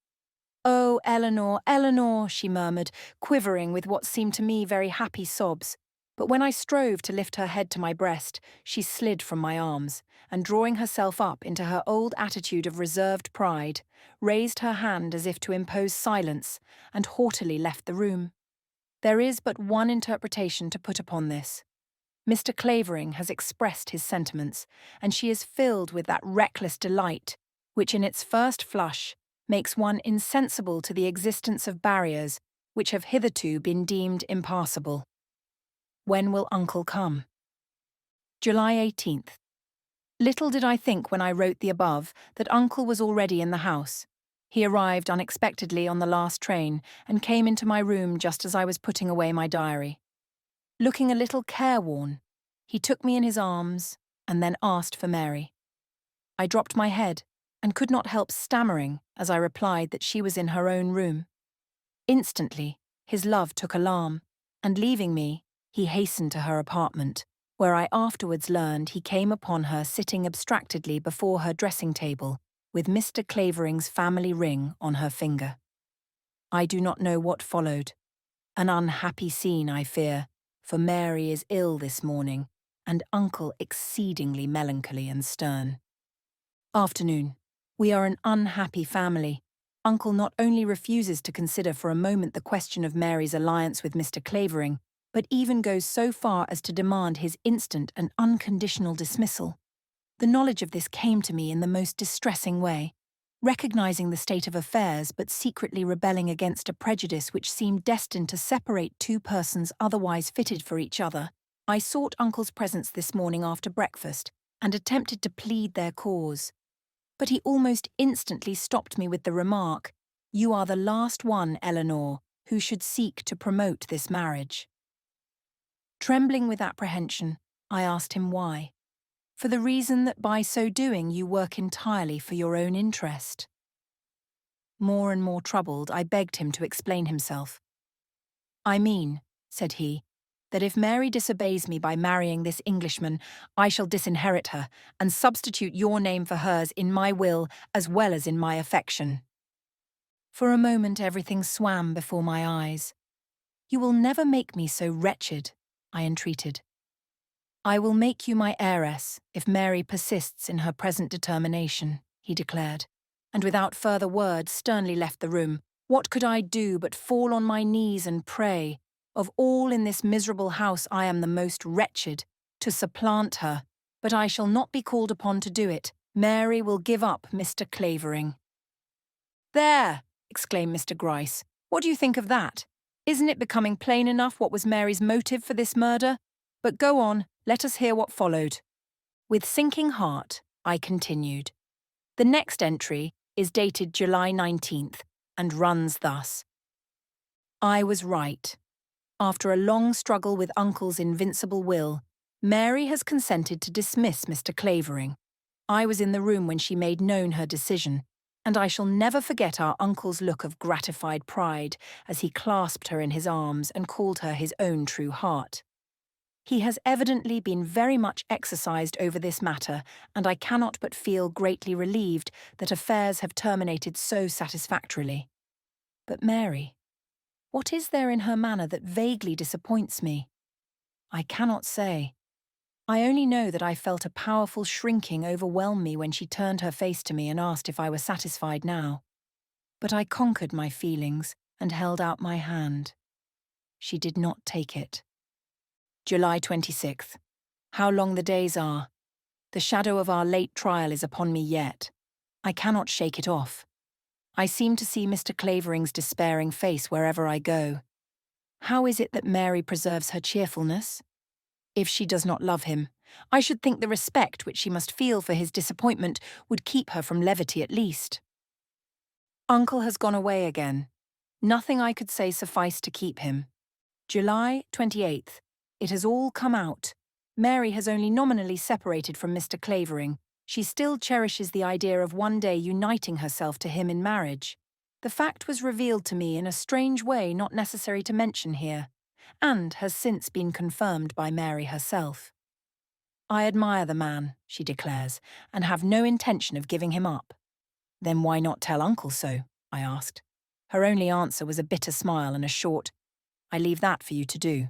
"Oh, Eleanor, Eleanor," she murmured, quivering with what seemed to me very happy sobs. But when I strove to lift her head to my breast, she slid from my arms, and drawing herself up into her old attitude of reserved pride, raised her hand as if to impose silence, and haughtily left the room. There is but one interpretation to put upon this. Mr. Clavering has expressed his sentiments, and she is filled with that reckless delight, which in its first flush makes one insensible to the existence of barriers which have hitherto been deemed impassable. When will Uncle come? July 18th. Little did I think when I wrote the above that Uncle was already in the house. He arrived unexpectedly on the last train and came into my room just as I was putting away my diary. Looking a little careworn, he took me in his arms and then asked for Mary. I dropped my head and could not help stammering as I replied that she was in her own room. Instantly, his love took alarm, and leaving me, he hastened to her apartment, where I afterwards learned he came upon her sitting abstractedly before her dressing table with Mr. Clavering's family ring on her finger. I do not know what followed. An unhappy scene, I fear, for Mary is ill this morning, and Uncle exceedingly melancholy and stern. Afternoon. We are an unhappy family. Uncle not only refuses to consider for a moment the question of Mary's alliance with Mr. Clavering, but even goes so far as to demand his instant and unconditional dismissal. The knowledge of this came to me in the most distressing way. Recognizing the state of affairs but secretly rebelling against a prejudice which seemed destined to separate two persons otherwise fitted for each other, I sought Uncle's presence this morning after breakfast, and attempted to plead their cause. But he almost instantly stopped me with the remark, "You are the last one, Eleanor, who should seek to promote this marriage." Trembling with apprehension, I asked him why. "For the reason that by so doing you work entirely for your own interest." More and more troubled, I begged him to explain himself. "I mean," said he, "that if Mary disobeys me by marrying this Englishman, I shall disinherit her and substitute your name for hers in my will as well as in my affection." For a moment everything swam before my eyes. "You will never make me so wretched," I entreated. "I will make you my heiress if Mary persists in her present determination," he declared, and without further word sternly left the room. What could I do but fall on my knees and pray, "Of all in this miserable house I am the most wretched, to supplant her, but I shall not be called upon to do it. Mary will give up Mr. Clavering." "There!" exclaimed Mr. Gryce. "What do you think of that? Isn't it becoming plain enough what was Mary's motive for this murder? But go on, let us hear what followed." With sinking heart, I continued. The next entry is dated July 19th and runs thus. "I was right. After a long struggle with Uncle's invincible will, Mary has consented to dismiss Mr. Clavering. I was in the room when she made known her decision, and I shall never forget our uncle's look of gratified pride as he clasped her in his arms and called her his own true heart. He has evidently been very much exercised over this matter, and I cannot but feel greatly relieved that affairs have terminated so satisfactorily. But Mary, what is there in her manner that vaguely disappoints me? I cannot say. I only know that I felt a powerful shrinking overwhelm me when she turned her face to me and asked if I were satisfied now. But I conquered my feelings and held out my hand. She did not take it. July 26th. How long the days are. The shadow of our late trial is upon me yet. I cannot shake it off. I seem to see Mr. Clavering's despairing face wherever I go. How is it that Mary preserves her cheerfulness? If she does not love him, I should think the respect which she must feel for his disappointment would keep her from levity at least. Uncle has gone away again. Nothing I could say sufficed to keep him. July 28th. It has all come out. Mary has only nominally separated from Mr. Clavering. She still cherishes the idea of one day uniting herself to him in marriage. The fact was revealed to me in a strange way not necessary to mention here, and has since been confirmed by Mary herself. "I admire the man," she declares, "and have no intention of giving him up." "Then why not tell Uncle so?" I asked. Her only answer was a bitter smile and a short, "I leave that for you to do."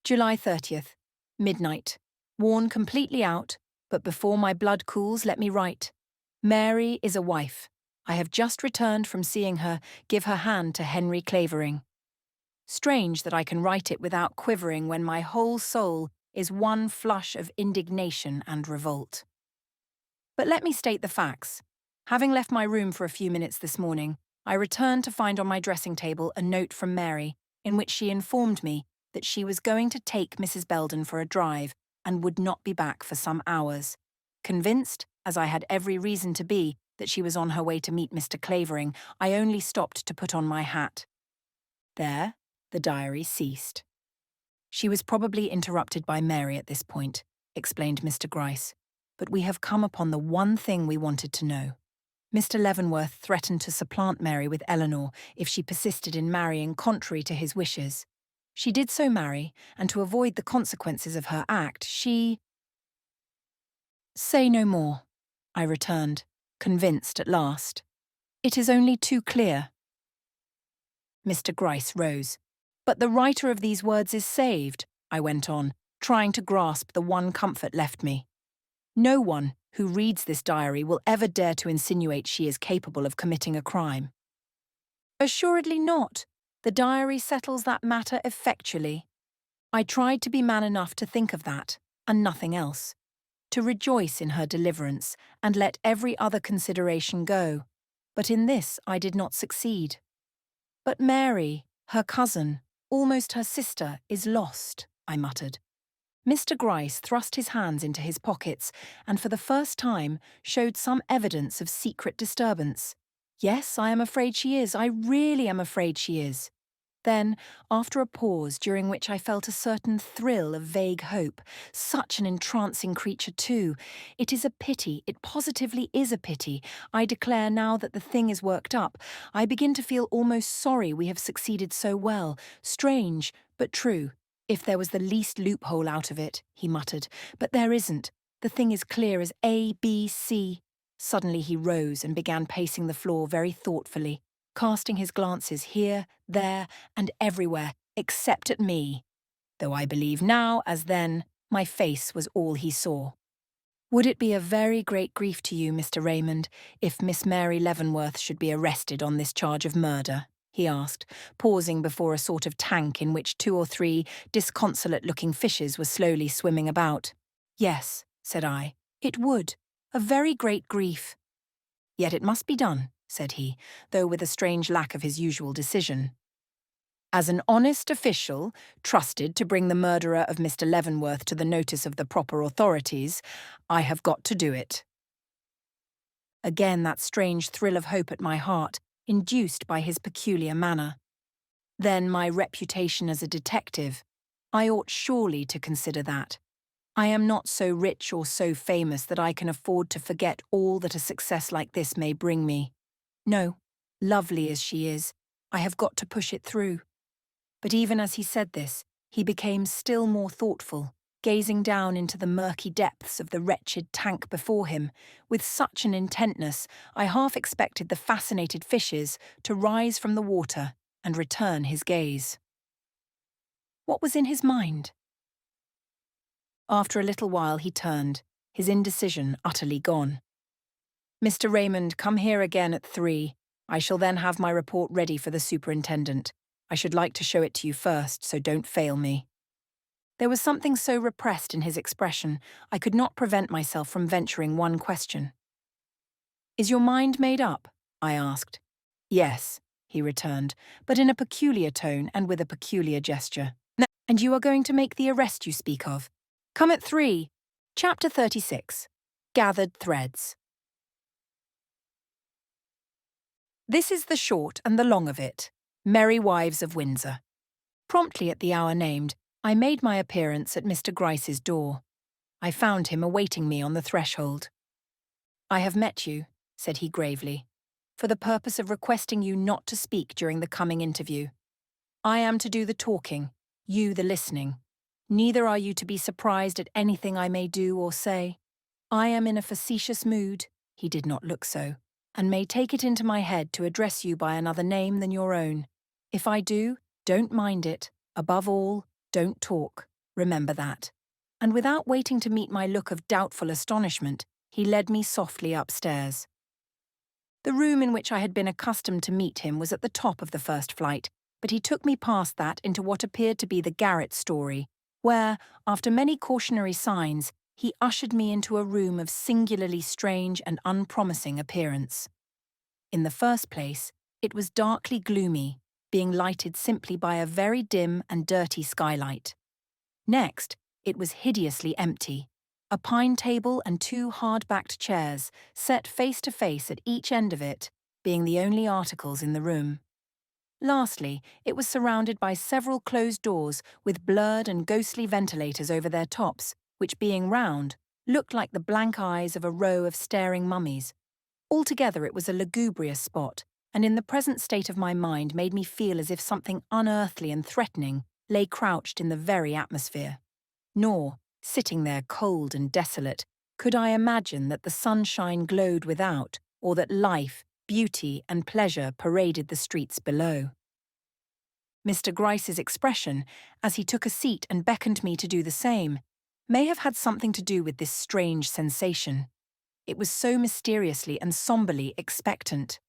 July 30th, midnight. Worn completely out, but before my blood cools, let me write. Mary is a wife. I have just returned from seeing her give her hand to Henry Clavering. Strange that I can write it without quivering when my whole soul is one flush of indignation and revolt. But let me state the facts. Having left my room for a few minutes this morning, I returned to find on my dressing table a note from Mary, in which she informed me that she was going to take Mrs. Belden for a drive and would not be back for some hours. Convinced, as I had every reason to be, that she was on her way to meet Mr. Clavering, I only stopped to put on my hat. There, the diary ceased. "She was probably interrupted by Mary at this point," explained Mr. Gryce, "but we have come upon the one thing we wanted to know. Mr. Leavenworth threatened to supplant Mary with Eleanor if she persisted in marrying contrary to his wishes. She did so marry, and to avoid the consequences of her act, she—" "Say no more," I returned, convinced at last. "It is only too clear." Mr. Gryce rose. "But the writer of these words is saved," I went on, trying to grasp the one comfort left me. "No one who reads this diary will ever dare to insinuate she is capable of committing a crime." "Assuredly not. The diary settles that matter effectually. I tried to be man enough to think of that, and nothing else. To rejoice in her deliverance, and let every other consideration go. But in this I did not succeed. But Mary, her cousin, almost her sister, is lost," I muttered. Mr. Gryce thrust his hands into his pockets and for the first time showed some evidence of secret disturbance. Yes, I am afraid she is. I really am afraid she is. Then, after a pause during which I felt a certain thrill of vague hope, such an entrancing creature too. It is a pity, it positively is a pity. I declare now that the thing is worked up. I begin to feel almost sorry we have succeeded so well. Strange, but true. If there was the least loophole out of it, he muttered. But there isn't. The thing is clear as A, B, C. Suddenly he rose and began pacing the floor very thoughtfully, casting his glances here, there, and everywhere, except at me, though I believe now, as then, my face was all he saw. Would it be a very great grief to you, Mr. Raymond, if Miss Mary Leavenworth should be arrested on this charge of murder? He asked, pausing before a sort of tank in which 2 or 3 disconsolate-looking fishes were slowly swimming about. Yes, said I, it would. A very great grief. Yet it must be done, said he, though with a strange lack of his usual decision. As an honest official, trusted to bring the murderer of Mr. Leavenworth to the notice of the proper authorities, I have got to do it. Again that strange thrill of hope at my heart, induced by his peculiar manner. Then my reputation as a detective. I ought surely to consider that. I am not so rich or so famous that I can afford to forget all that a success like this may bring me. No, lovely as she is, I have got to push it through. But even as he said this, he became still more thoughtful, gazing down into the murky depths of the wretched tank before him, with such an intentness I half expected the fascinated fishes to rise from the water and return his gaze. What was in his mind? After a little while he turned, his indecision utterly gone. Mr. Raymond, come here again at 3. I shall then have my report ready for the superintendent. I should like to show it to you first, so don't fail me. There was something so repressed in his expression, I could not prevent myself from venturing one question. Is your mind made up? I asked. Yes, he returned, but in a peculiar tone and with a peculiar gesture. And you are going to make the arrest you speak of? Come at 3. Chapter 36. Gathered Threads. This is the short and the long of it. Merry Wives of Windsor. Promptly at the hour named, I made my appearance at Mr. Gryce's door. I found him awaiting me on the threshold. I have met you, said he gravely, for the purpose of requesting you not to speak during the coming interview. I am to do the talking, you the listening. Neither are you to be surprised at anything I may do or say. I am in a facetious mood, he did not look so, and may take it into my head to address you by another name than your own. If I do, don't mind it. Above all, don't talk. Remember that. And without waiting to meet my look of doubtful astonishment, he led me softly upstairs. The room in which I had been accustomed to meet him was at the top of the first flight, but he took me past that into what appeared to be the garret story, where, after many cautionary signs, he ushered me into a room of singularly strange and unpromising appearance. In the first place, it was darkly gloomy, being lighted simply by a very dim and dirty skylight. Next, it was hideously empty. A pine table and 2 hard-backed chairs, set face to face at each end of it, being the only articles in the room. Lastly, it was surrounded by several closed doors with blurred and ghostly ventilators over their tops, which, being round, looked like the blank eyes of a row of staring mummies. Altogether it was a lugubrious spot, and in the present state of my mind made me feel as if something unearthly and threatening lay crouched in the very atmosphere. Nor, sitting there cold and desolate, could I imagine that the sunshine glowed without, or that life, beauty, and pleasure paraded the streets below. Mr. Gryce's expression, as he took a seat and beckoned me to do the same, may have had something to do with this strange sensation. It was so mysteriously and somberly expectant.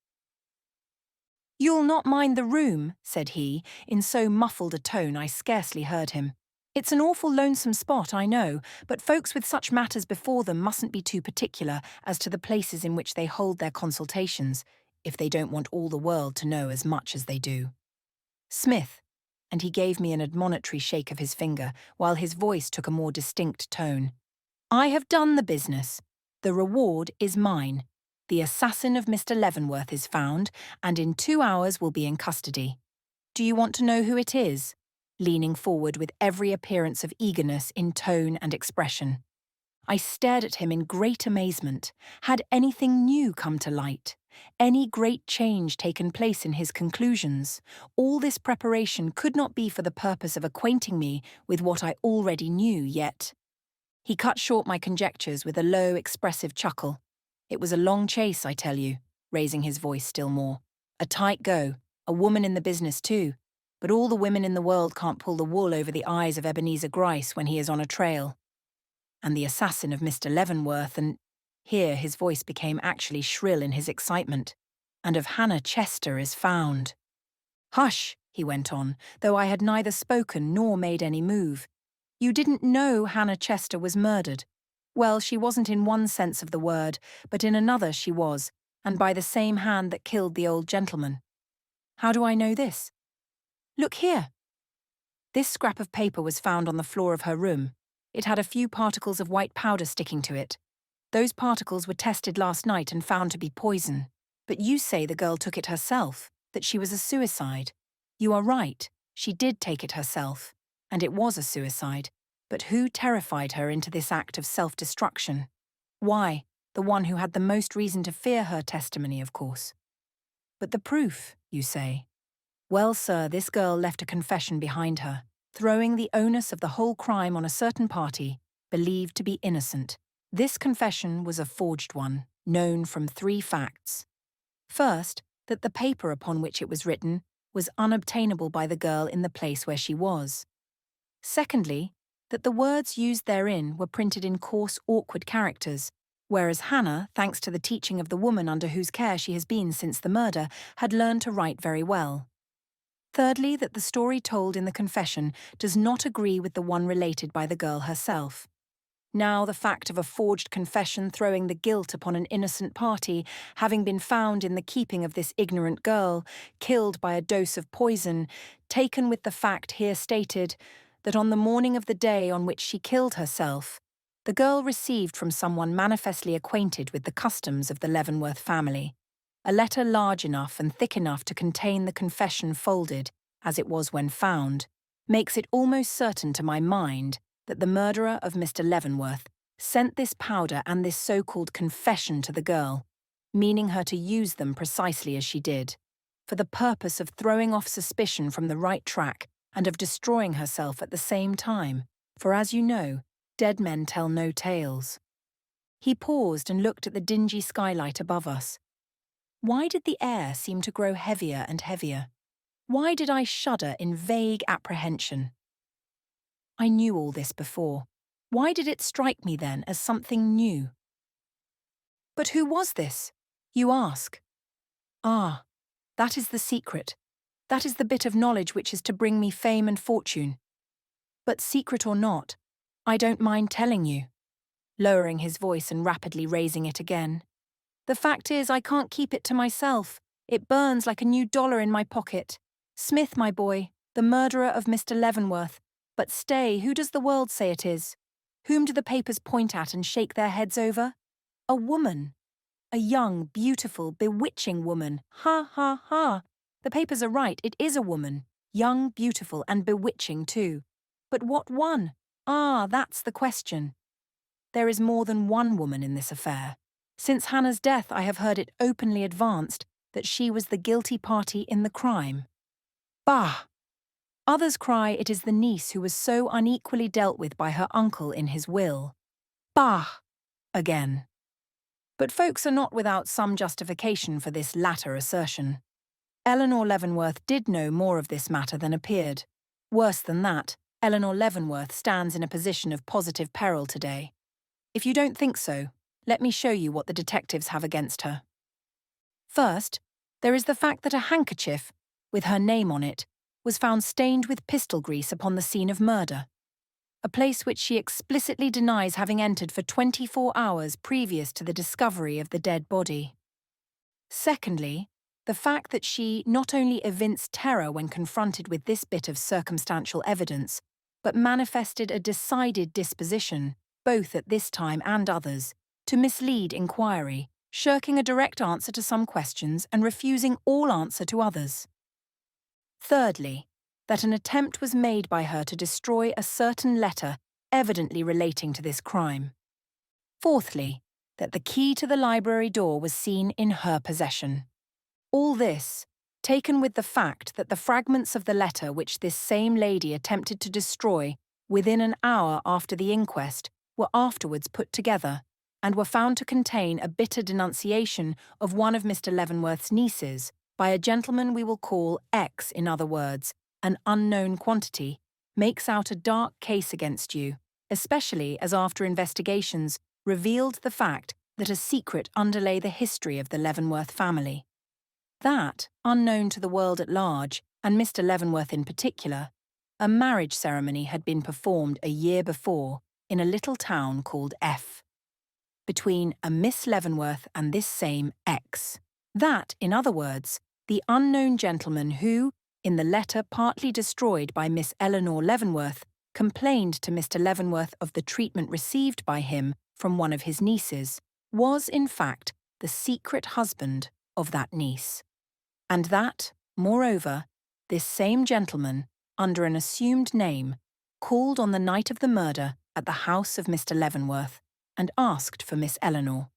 "You'll not mind the room," said he, in so muffled a tone I scarcely heard him. "It's an awful lonesome spot, I know, but folks with such matters before them mustn't be too particular as to the places in which they hold their consultations, if they don't want all the world to know as much as they do. Smith," and he gave me an admonitory shake of his finger, while his voice took a more distinct tone. "I have done the business. The reward is mine. The assassin of Mr. Leavenworth is found, and in 2 hours will be in custody. Do you want to know who it is?" Leaning forward with every appearance of eagerness in tone and expression. I stared at him in great amazement. Had anything new come to light? Any great change taken place in his conclusions? All this preparation could not be for the purpose of acquainting me with what I already knew yet. He cut short my conjectures with a low, expressive chuckle. "It was a long chase, I tell you," raising his voice still more. "A tight go, a woman in the business too, but all the women in the world can't pull the wool over the eyes of Ebenezer Gryce when he is on a trail. And the assassin of Mr. Leavenworth and—" here his voice became actually shrill in his excitement, "and of Hannah Chester is found." "Hush," he went on, though I had neither spoken nor made any move. "You didn't know Hannah Chester was murdered. Well, she wasn't in one sense of the word, but in another she was, and by the same hand that killed the old gentleman. How do I know this? Look here." This scrap of paper was found on the floor of her room. It had a few particles of white powder sticking to it. Those particles were tested last night and found to be poison. But you say the girl took it herself, that she was a suicide. You are right, she did take it herself, and it was a suicide. But who terrified her into this act of self-destruction? Why, the one who had the most reason to fear her testimony, of course. But the proof, you say? Well, sir, this girl left a confession behind her, throwing the onus of the whole crime on a certain party, believed to be innocent. This confession was a forged one, known from 3 facts. First, that the paper upon which it was written was unobtainable by the girl in the place where she was. Secondly, that the words used therein were printed in coarse, awkward characters, whereas Hannah, thanks to the teaching of the woman under whose care she has been since the murder, had learned to write very well. Thirdly, that the story told in the confession does not agree with the one related by the girl herself. Now, the fact of a forged confession throwing the guilt upon an innocent party, having been found in the keeping of this ignorant girl, killed by a dose of poison, taken with the fact here stated, that on the morning of the day on which she killed herself, the girl received from someone manifestly acquainted with the customs of the Leavenworth family a letter large enough and thick enough to contain the confession folded, as it was when found, makes it almost certain to my mind that the murderer of Mr. Leavenworth sent this powder and this so-called confession to the girl, meaning her to use them precisely as she did, for the purpose of throwing off suspicion from the right track and of destroying herself at the same time, for as you know, dead men tell no tales. He paused and looked at the dingy skylight above us. Why did the air seem to grow heavier and heavier? Why did I shudder in vague apprehension? I knew all this before. Why did it strike me then as something new? But who was this? You ask. Ah, that is the secret. That is the bit of knowledge which is to bring me fame and fortune. But secret or not, I don't mind telling you. Lowering his voice and rapidly raising it again. The fact is, I can't keep it to myself. It burns like a new dollar in my pocket. Smith, my boy, the murderer of Mr. Leavenworth. But stay, who does the world say it is? Whom do the papers point at and shake their heads over? A woman. A young, beautiful, bewitching woman. Ha, ha, ha. The papers are right, it is a woman. Young, beautiful, and bewitching too. But what one? Ah, that's the question. There is more than one woman in this affair. Since Hannah's death, I have heard it openly advanced that she was the guilty party in the crime. Bah! Others cry it is the niece who was so unequally dealt with by her uncle in his will. Bah! Again. But folks are not without some justification for this latter assertion. Eleanor Leavenworth did know more of this matter than appeared. Worse than that, Eleanor Leavenworth stands in a position of positive peril today. If you don't think so, let me show you what the detectives have against her. First, there is the fact that a handkerchief, with her name on it, was found stained with pistol grease upon the scene of murder, a place which she explicitly denies having entered for 24 hours previous to the discovery of the dead body. Secondly, the fact that she not only evinced terror when confronted with this bit of circumstantial evidence, but manifested a decided disposition, both at this time and others, to mislead inquiry, shirking a direct answer to some questions and refusing all answer to others. Thirdly, that an attempt was made by her to destroy a certain letter evidently relating to this crime. Fourthly, that the key to the library door was seen in her possession. All this, taken with the fact that the fragments of the letter which this same lady attempted to destroy within an hour after the inquest were afterwards put together, and were found to contain a bitter denunciation of one of Mr. Leavenworth's nieces by a gentleman we will call X, in other words, an unknown quantity, makes out a dark case against you, especially as after investigations revealed the fact that a secret underlay the history of the Leavenworth family. That, unknown to the world at large, and Mr. Leavenworth in particular, a marriage ceremony had been performed a year before in a little town called F, between a Miss Leavenworth and this same X. That, in other words, the unknown gentleman who, in the letter partly destroyed by Miss Eleanor Leavenworth, complained to Mr. Leavenworth of the treatment received by him from one of his nieces, was, in fact, the secret husband of that niece. And that, moreover, this same gentleman, under an assumed name, called on the night of the murder at the house of Mr. Leavenworth and asked for Miss Eleanor.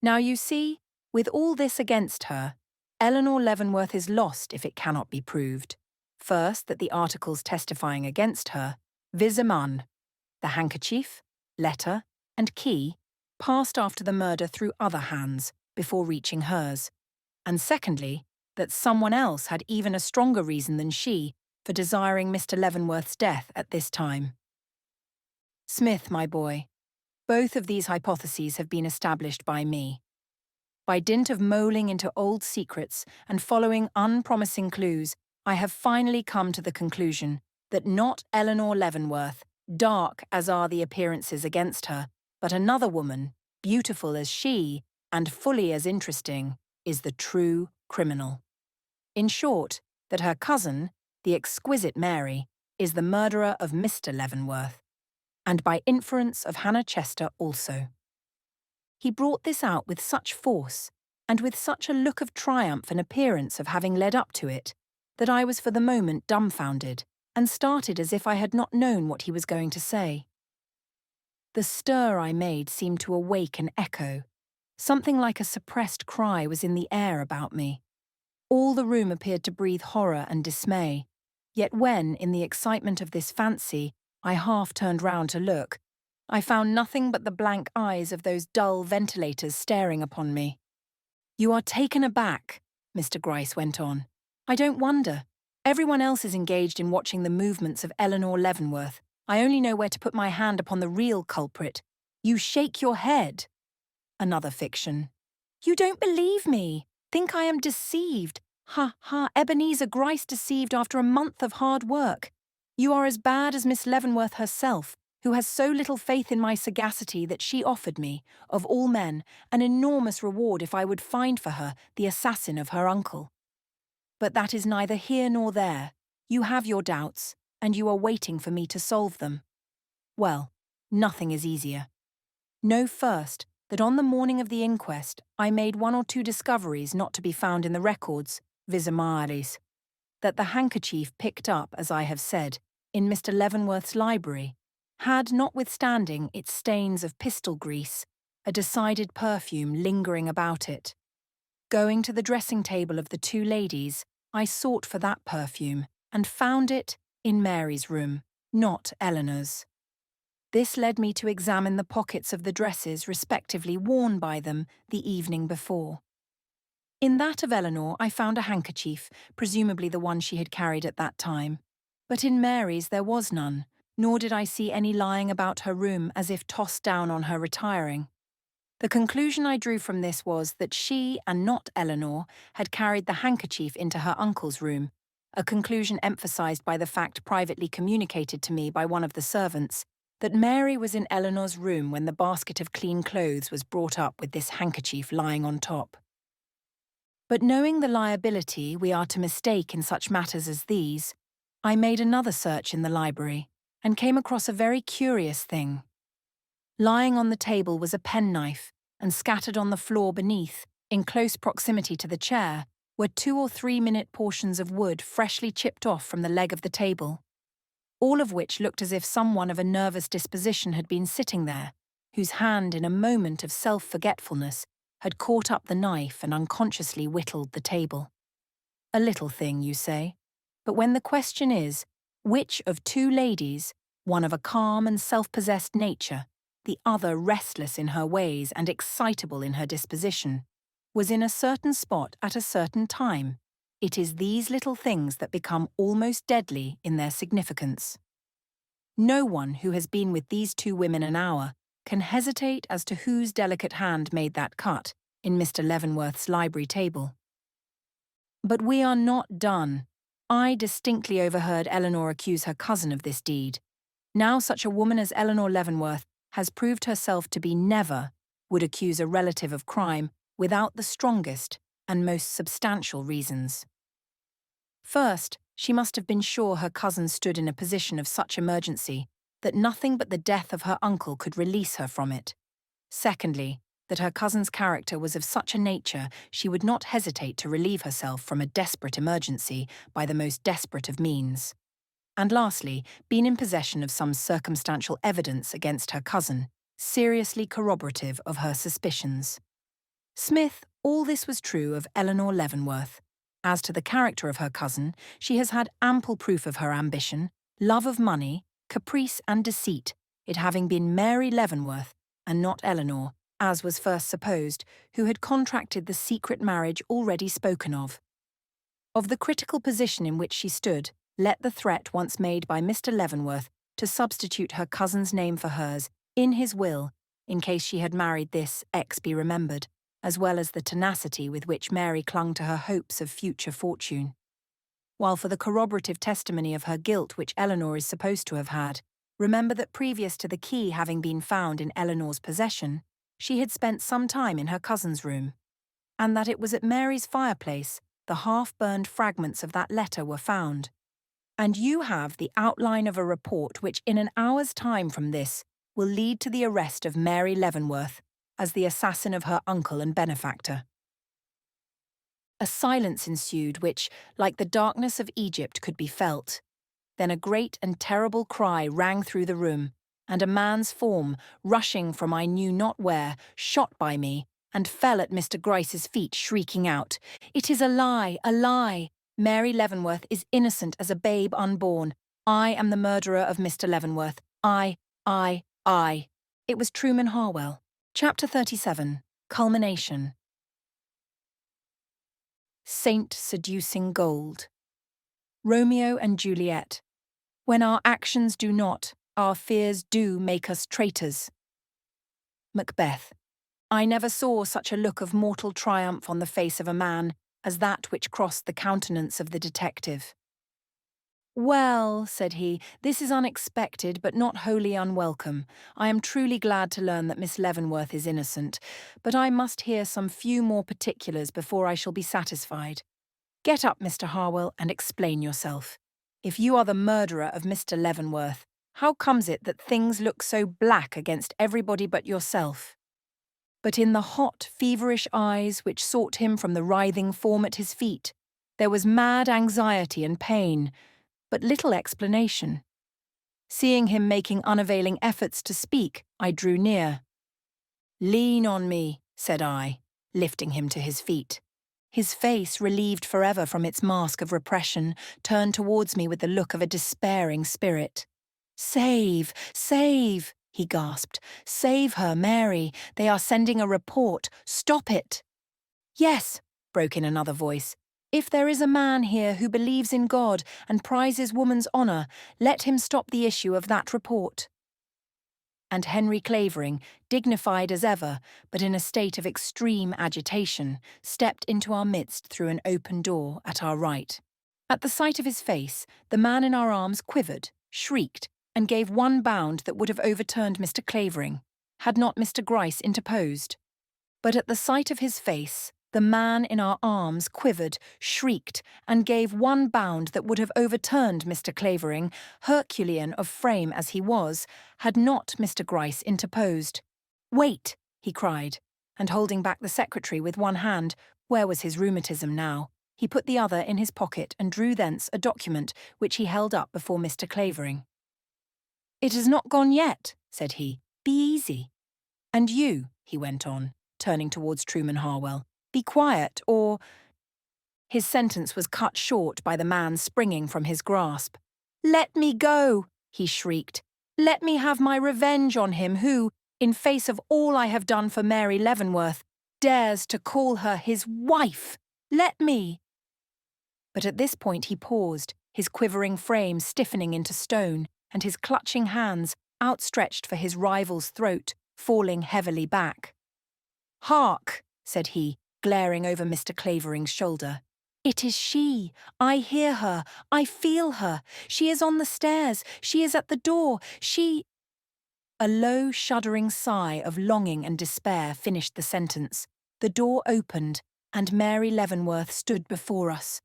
Now you see, with all this against her, Eleanor Leavenworth is lost if it cannot be proved. First, that the articles testifying against her, vis a man, the handkerchief, letter, and key, passed after the murder through other hands before reaching hers, and secondly, that someone else had even a stronger reason than she for desiring Mr. Leavenworth's death at this time. Smith, my boy, both of these hypotheses have been established by me. By dint of moling into old secrets and following unpromising clues, I have finally come to the conclusion that not Eleanor Leavenworth, dark as are the appearances against her, but another woman, beautiful as she, and fully as interesting, is the true criminal. In short, that her cousin, the exquisite Mary, is the murderer of Mr. Leavenworth, and by inference of Hannah Chester also. He brought this out with such force, and with such a look of triumph and appearance of having led up to it, that I was for the moment dumbfounded, and started as if I had not known what he was going to say. The stir I made seemed to awake an echo. Something like a suppressed cry was in the air about me. All the room appeared to breathe horror and dismay, yet when, in the excitement of this fancy, I half turned round to look, I found nothing but the blank eyes of those dull ventilators staring upon me. "You are taken aback," Mr. Gryce went on. "I don't wonder. Everyone else is engaged in watching the movements of Eleanor Leavenworth. I only know where to put my hand upon the real culprit. You shake your head." Another fiction. "You don't believe me. Think I am deceived. Ha, ha, Ebenezer Gryce deceived after a month of hard work. You are as bad as Miss Leavenworth herself, who has so little faith in my sagacity that she offered me, of all men, an enormous reward if I would find for her the assassin of her uncle. But that is neither here nor there. You have your doubts, and you are waiting for me to solve them. Well, nothing is easier. Know first that on the morning of the inquest I made one or two discoveries not to be found in the records, vis a maris, that the handkerchief picked up, as I have said, in Mr. Leavenworth's library, had, notwithstanding its stains of pistol grease, a decided perfume lingering about it. Going to the dressing-table of the two ladies, I sought for that perfume, and found it in Mary's room, not Eleanor's. This led me to examine the pockets of the dresses respectively worn by them the evening before. In that of Eleanor I found a handkerchief, presumably the one she had carried at that time, but in Mary's there was none, nor did I see any lying about her room as if tossed down on her retiring. The conclusion I drew from this was that she, and not Eleanor, had carried the handkerchief into her uncle's room, a conclusion emphasised by the fact privately communicated to me by one of the servants, that Mary was in Eleanor's room when the basket of clean clothes was brought up with this handkerchief lying on top. But knowing the liability we are to mistake in such matters as these, I made another search in the library and came across a very curious thing. Lying on the table was a penknife, and scattered on the floor beneath, in close proximity to the chair, were 2 or 3 minute portions of wood freshly chipped off from the leg of the table, all of which looked as if someone of a nervous disposition had been sitting there, whose hand in a moment of self-forgetfulness had caught up the knife and unconsciously whittled the table. A little thing, you say, but when the question is, which of two ladies, one of a calm and self-possessed nature, the other restless in her ways and excitable in her disposition, was in a certain spot at a certain time, it is these little things that become almost deadly in their significance. No one who has been with these two women an hour can hesitate as to whose delicate hand made that cut in Mr. Leavenworth's library table. But we are not done. I distinctly overheard Eleanor accuse her cousin of this deed. Now such a woman as Eleanor Leavenworth has proved herself to be never would accuse a relative of crime without the strongest and most substantial reasons. First, she must have been sure her cousin stood in a position of such emergency that nothing but the death of her uncle could release her from it. Secondly, that her cousin's character was of such a nature she would not hesitate to relieve herself from a desperate emergency by the most desperate of means. And lastly, been in possession of some circumstantial evidence against her cousin, seriously corroborative of her suspicions. Smith, all this was true of Eleanor Leavenworth. As to the character of her cousin, she has had ample proof of her ambition, love of money, caprice and deceit, it having been Mary Leavenworth, and not Eleanor, as was first supposed, who had contracted the secret marriage already spoken of. Of the critical position in which she stood, let the threat once made by Mr. Leavenworth to substitute her cousin's name for hers in his will, in case she had married this X be remembered, as well as the tenacity with which Mary clung to her hopes of future fortune. While for the corroborative testimony of her guilt which Eleanor is supposed to have had, remember that previous to the key having been found in Eleanor's possession, she had spent some time in her cousin's room, and that it was at Mary's fireplace the half-burned fragments of that letter were found. And you have the outline of a report which in an hour's time from this will lead to the arrest of Mary Leavenworth as the assassin of her uncle and benefactor. A silence ensued which, like the darkness of Egypt, could be felt. Then a great and terrible cry rang through the room, and a man's form, rushing from I knew not where, shot by me, and fell at Mr. Gryce's feet, shrieking out, "It is a lie, a lie! Mary Leavenworth is innocent as a babe unborn. I am the murderer of Mr. Leavenworth. I. It was Truman Harwell. Chapter 37. Culmination. Saint seducing gold. Romeo and Juliet. When our actions do not, our fears do make us traitors. Macbeth. I never saw such a look of mortal triumph on the face of a man as that which crossed the countenance of the detective. "Well," said he, "this is unexpected but not wholly unwelcome. I am truly glad to learn that Miss Leavenworth is innocent, but I must hear some few more particulars before I shall be satisfied. Get up, Mr. Harwell, and explain yourself. If you are the murderer of Mr. Leavenworth, how comes it that things look so black against everybody but yourself?" But in the hot, feverish eyes which sought him from the writhing form at his feet, there was mad anxiety and pain, but little explanation. Seeing him making unavailing efforts to speak, I drew near. "Lean on me," said I, lifting him to his feet. His face, relieved forever from its mask of repression, turned towards me with the look of a despairing spirit. "Save! Save!" he gasped. "Save her, Mary! They are sending a report! Stop it!" "Yes," broke in another voice. "If there is a man here who believes in God and prizes woman's honour, let him stop the issue of that report." And Henry Clavering, dignified as ever, but in a state of extreme agitation, stepped into our midst through an open door at our right. At the sight of his face, the man in our arms quivered, shrieked, and gave one bound that would have overturned Mr. Clavering, had not Mr. Gryce interposed. But at the sight of his face, The man in our arms quivered, shrieked, and gave one bound that would have overturned Mr. Clavering, Herculean of frame as he was, had not Mr. Gryce interposed. "Wait!" he cried, and holding back the secretary with one hand, where was his rheumatism now, he put the other in his pocket and drew thence a document which he held up before Mr. Clavering. "It has not gone yet," said he. "Be easy. And you," he went on, turning towards Truman Harwell, "be quiet, or—" His sentence was cut short by the man springing from his grasp. "Let me go!" he shrieked. "Let me have my revenge on him who, in face of all I have done for Mary Leavenworth, dares to call her his wife! Let me—" But at this point he paused, his quivering frame stiffening into stone, and his clutching hands, outstretched for his rival's throat, falling heavily back. "Hark!" said he, glaring over Mr. Clavering's shoulder. "It is she! I hear her! I feel her! She is on the stairs! She is at the door! She—" A low, shuddering sigh of longing and despair finished the sentence. The door opened, and Mary Leavenworth stood before us.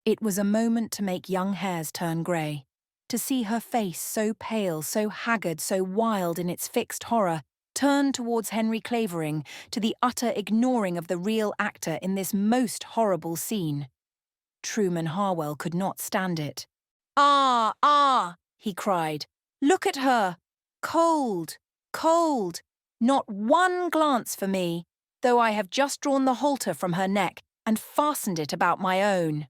It was a moment to make young hairs turn grey. To see her face, so pale, so haggard, so wild in its fixed horror, turned towards Henry Clavering, to the utter ignoring of the real actor in this most horrible scene. Truman Harwell could not stand it. "Ah, ah!" he cried. "Look at her! Cold, cold! Not one glance for me, though I have just drawn the halter from her neck and fastened it about my own."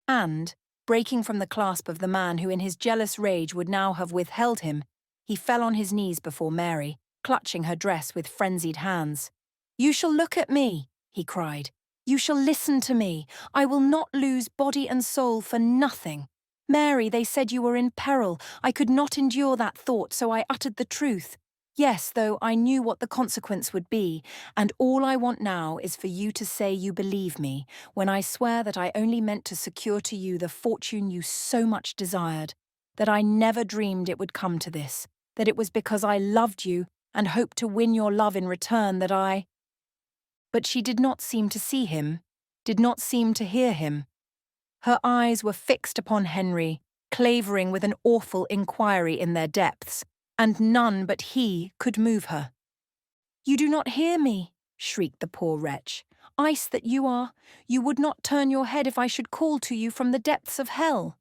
And, breaking from the clasp of the man who in his jealous rage would now have withheld him, he fell on his knees before Mary, clutching her dress with frenzied hands. "You shall look at me," he cried. "You shall listen to me. I will not lose body and soul for nothing. Mary, they said you were in peril. I could not endure that thought, so I uttered the truth. Yes, though I knew what the consequence would be, and all I want now is for you to say you believe me, when I swear that I only meant to secure to you the fortune you so much desired, that I never dreamed it would come to this, that it was because I loved you and hoped to win your love in return that I—" But she did not seem to see him, did not seem to hear him. Her eyes were fixed upon Henry, Clavering with an awful inquiry in their depths, and none but he could move her. "You do not hear me," shrieked the poor wretch. "Ice that you are, you would not turn your head if I should call to you from the depths of hell."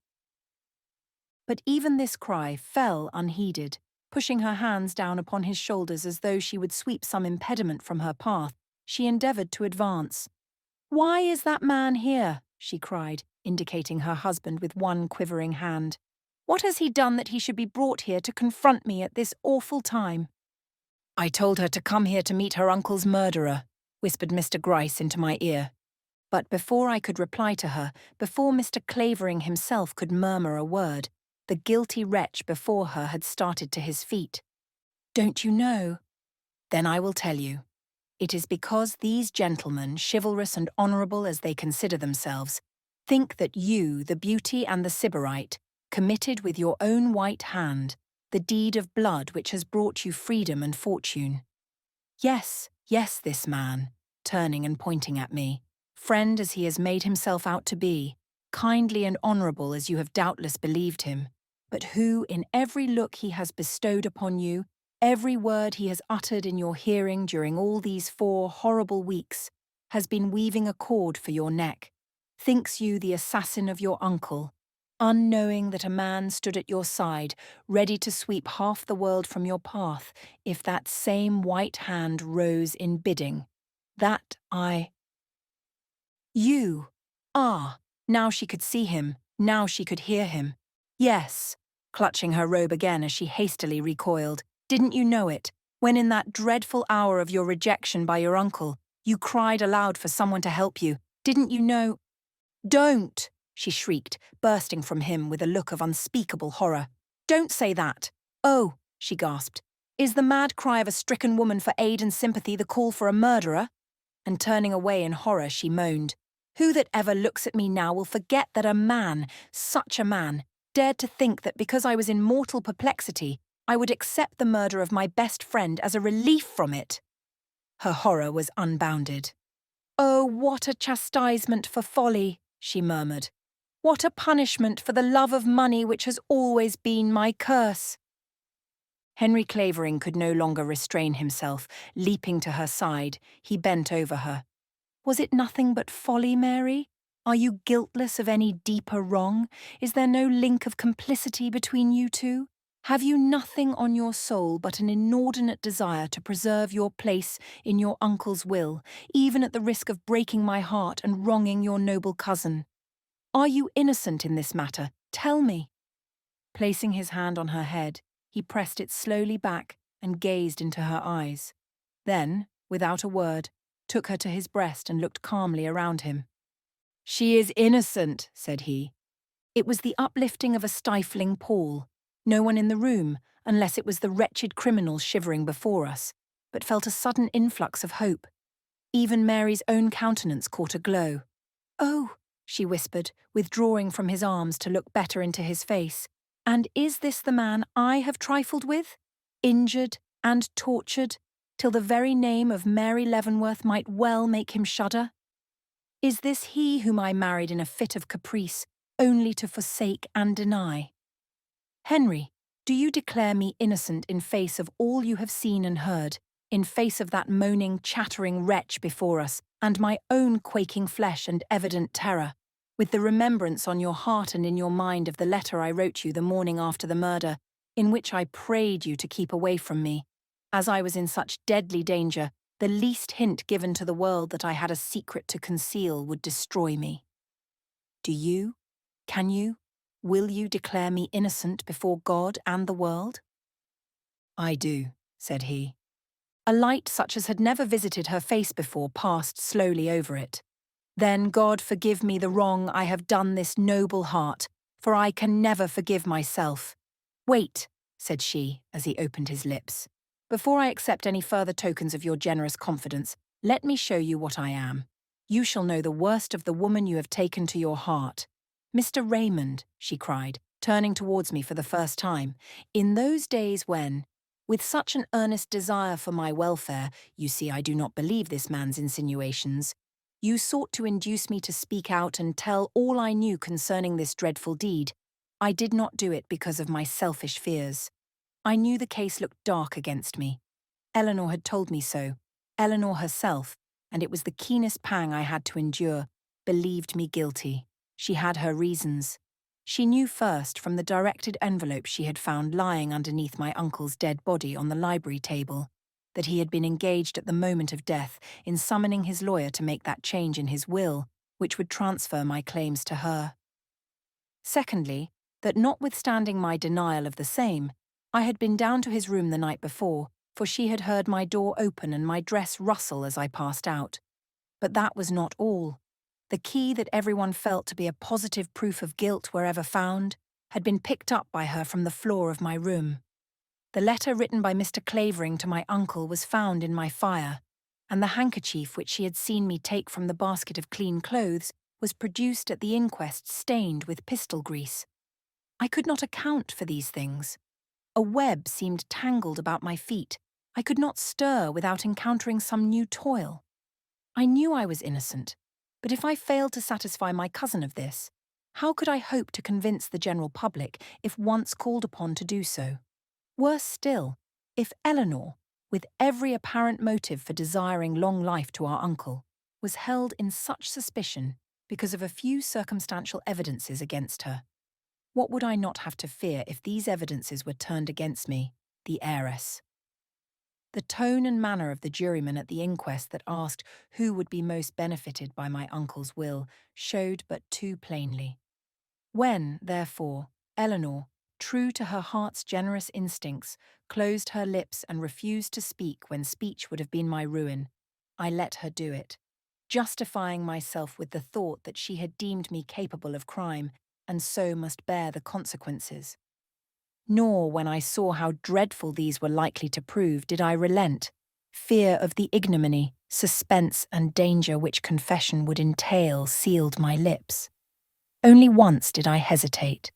But even this cry fell unheeded. Pushing her hands down upon his shoulders as though she would sweep some impediment from her path, she endeavoured to advance. "Why is that man here?" she cried, indicating her husband with one quivering hand. "What has he done that he should be brought here to confront me at this awful time?" "I told her to come here to meet her uncle's murderer," whispered Mr. Gryce into my ear. But before I could reply to her, before Mr. Clavering himself could murmur a word, the guilty wretch before her had started to his feet. "Don't you know?" "Then I will tell you. It is because these gentlemen, chivalrous and honourable as they consider themselves, think that you, the beauty and the sybarite, committed with your own white hand the deed of blood which has brought you freedom and fortune. Yes, yes, this man," turning and pointing at me, "friend as he has made himself out to be, kindly and honourable as you have doubtless believed him, but who, in every look he has bestowed upon you, every word he has uttered in your hearing during all these 4 horrible weeks, has been weaving a cord for your neck, thinks you the assassin of your uncle, unknowing that a man stood at your side, ready to sweep half the world from your path if that same white hand rose in bidding. That I— You! Ah! Now she could see him, now she could hear him. Yes, clutching her robe again as she hastily recoiled. Didn't you know it, when in that dreadful hour of your rejection by your uncle, you cried aloud for someone to help you? Didn't you know— "Don't!" she shrieked, bursting from him with a look of unspeakable horror. "Don't say that! Oh," she gasped, "is the mad cry of a stricken woman for aid and sympathy the call for a murderer?" And turning away in horror, she moaned, "Who that ever looks at me now will forget that a man, such a man, dared to think that because I was in mortal perplexity, I would accept the murder of my best friend as a relief from it?" Her horror was unbounded. "Oh, what a chastisement for folly," she murmured. "What a punishment for the love of money which has always been my curse." Henry Clavering could no longer restrain himself. Leaping to her side, he bent over her. "Was it nothing but folly, Mary? Are you guiltless of any deeper wrong? Is there no link of complicity between you two? Have you nothing on your soul but an inordinate desire to preserve your place in your uncle's will, even at the risk of breaking my heart and wronging your noble cousin? Are you innocent in this matter? Tell me." Placing his hand on her head, he pressed it slowly back and gazed into her eyes. Then, without a word, took her to his breast and looked calmly around him. "She is innocent," said he. It was the uplifting of a stifling pall. No one in the room, unless it was the wretched criminal shivering before us, but felt a sudden influx of hope. Even Mary's own countenance caught a glow. "Oh," she whispered, withdrawing from his arms to look better into his face. "And is this the man I have trifled with? Injured and tortured, till the very name of Mary Leavenworth might well make him shudder? Is this he whom I married in a fit of caprice, only to forsake and deny? Henry, do you declare me innocent in face of all you have seen and heard, in face of that moaning, chattering wretch before us, and my own quaking flesh and evident terror, with the remembrance on your heart and in your mind of the letter I wrote you the morning after the murder, in which I prayed you to keep away from me, as I was in such deadly danger, the least hint given to the world that I had a secret to conceal would destroy me? Do you, can you, will you declare me innocent before God and the world?" "I do," said he. A light such as had never visited her face before passed slowly over it. "Then God forgive me the wrong I have done this noble heart, for I can never forgive myself." "Wait," said she, as he opened his lips. "Before I accept any further tokens of your generous confidence, let me show you what I am. You shall know the worst of the woman you have taken to your heart. Mr. Raymond," she cried, turning towards me for the first time, "in those days when, with such an earnest desire for my welfare, you see I do not believe this man's insinuations, you sought to induce me to speak out and tell all I knew concerning this dreadful deed, I did not do it because of my selfish fears. I knew the case looked dark against me. Eleanor had told me so. Eleanor herself, and it was the keenest pang I had to endure, believed me guilty. She had her reasons. She knew first from the directed envelope she had found lying underneath my uncle's dead body on the library table that he had been engaged at the moment of death in summoning his lawyer to make that change in his will which would transfer my claims to her. Secondly, that notwithstanding my denial of the same, I had been down to his room the night before, for she had heard my door open and my dress rustle as I passed out. But that was not all. The key that everyone felt to be a positive proof of guilt wherever found had been picked up by her from the floor of my room. The letter written by Mr. Clavering to my uncle was found in my fire, and the handkerchief which she had seen me take from the basket of clean clothes was produced at the inquest stained with pistol grease. I could not account for these things. A web seemed tangled about my feet. I could not stir without encountering some new toil. I knew I was innocent, but if I failed to satisfy my cousin of this, how could I hope to convince the general public if once called upon to do so? Worse still, if Eleanor, with every apparent motive for desiring long life to our uncle, was held in such suspicion because of a few circumstantial evidences against her. What would I not have to fear if these evidences were turned against me, the heiress? The tone and manner of the juryman at the inquest that asked who would be most benefited by my uncle's will showed but too plainly. When, therefore, Eleanor, true to her heart's generous instincts, closed her lips and refused to speak when speech would have been my ruin, I let her do it, justifying myself with the thought that she had deemed me capable of crime, and so must bear the consequences. Nor, when I saw how dreadful these were likely to prove, did I relent. Fear of the ignominy, suspense, and danger which confession would entail sealed my lips. Only once did I hesitate.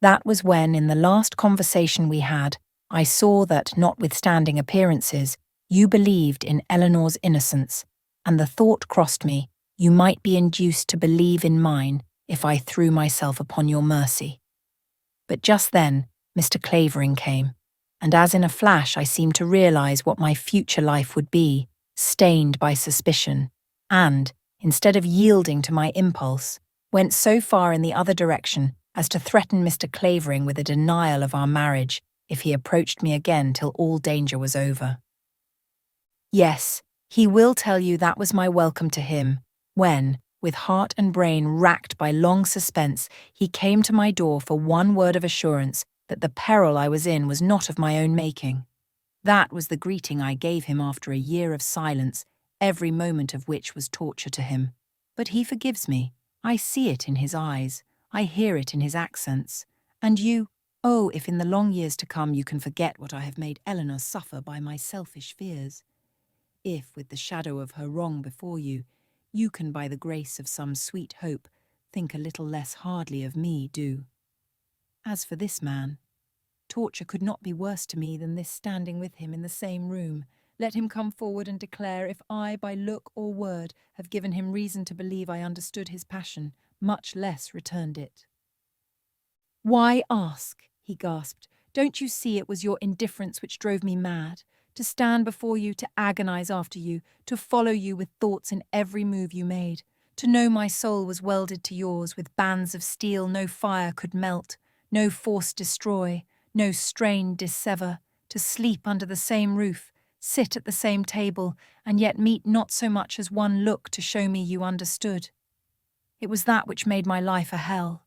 That was when, in the last conversation we had, I saw that, notwithstanding appearances, you believed in Eleanor's innocence, and the thought crossed me, you might be induced to believe in mine if I threw myself upon your mercy. But just then, Mr. Clavering came, and as in a flash I seemed to realise what my future life would be, stained by suspicion, and, instead of yielding to my impulse, went so far in the other direction as to threaten Mr. Clavering with a denial of our marriage if he approached me again till all danger was over. Yes, he will tell you that was my welcome to him, when, with heart and brain racked by long suspense, he came to my door for one word of assurance that the peril I was in was not of my own making. That was the greeting I gave him after a year of silence, every moment of which was torture to him. But he forgives me. I see it in his eyes. I hear it in his accents. And you, oh, if in the long years to come you can forget what I have made Eleanor suffer by my selfish fears. If, with the shadow of her wrong before you, you can by the grace of some sweet hope think a little less hardly of me, do. As for this man, torture could not be worse to me than this standing with him in the same room. Let him come forward and declare if I, by look or word, have given him reason to believe I understood his passion, much less returned it. Why ask? He gasped. Don't you see it was your indifference which drove me mad? To stand before you, to agonize after you, to follow you with thoughts in every move you made, to know my soul was welded to yours with bands of steel no fire could melt, no force destroy, no strain dissever, to sleep under the same roof, sit at the same table, and yet meet not so much as one look to show me you understood. It was that which made my life a hell.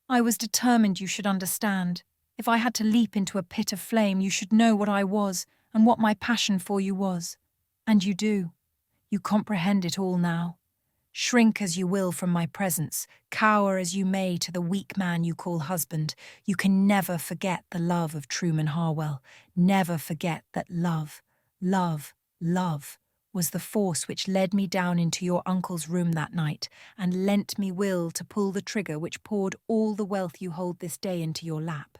I was determined you should understand. If I had to leap into a pit of flame, you should know what I was and what my passion for you was. And you do. You comprehend it all now. Shrink as you will from my presence, cower as you may to the weak man you call husband, you can never forget the love of Truman Harwell, never forget that love was the force which led me down into your uncle's room that night and lent me will to pull the trigger which poured all the wealth you hold this day into your lap.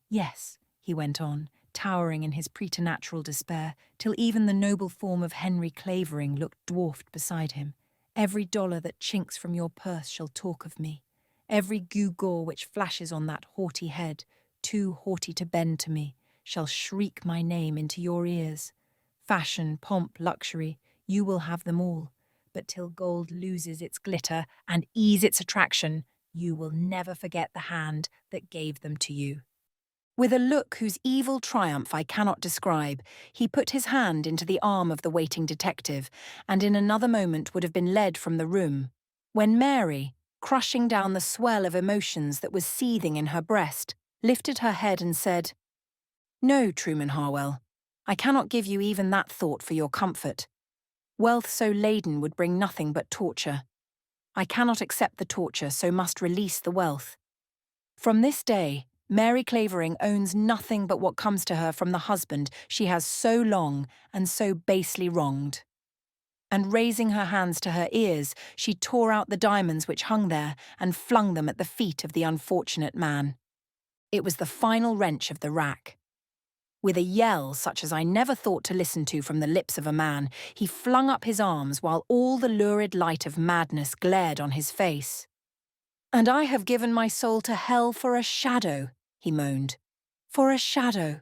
Yes, he went on, towering in his preternatural despair, till even the noble form of Henry Clavering looked dwarfed beside him. Every dollar that chinks from your purse shall talk of me. Every gewgaw which flashes on that haughty head, too haughty to bend to me, shall shriek my name into your ears. Fashion, pomp, luxury, you will have them all. But till gold loses its glitter and ease its attraction, you will never forget the hand that gave them to you. With a look whose evil triumph I cannot describe, he put his hand into the arm of the waiting detective, and in another moment would have been led from the room, when Mary, crushing down the swell of emotions that was seething in her breast, lifted her head and said, "No, Truman Harwell, I cannot give you even that thought for your comfort. Wealth so laden would bring nothing but torture. I cannot accept the torture, so must release the wealth. From this day, Mary Clavering owns nothing but what comes to her from the husband she has so long and so basely wronged." And raising her hands to her ears, she tore out the diamonds which hung there and flung them at the feet of the unfortunate man. It was the final wrench of the rack. With a yell such as I never thought to listen to from the lips of a man, he flung up his arms while all the lurid light of madness glared on his face. "And I have given my soul to hell for a shadow," he moaned. "For a shadow.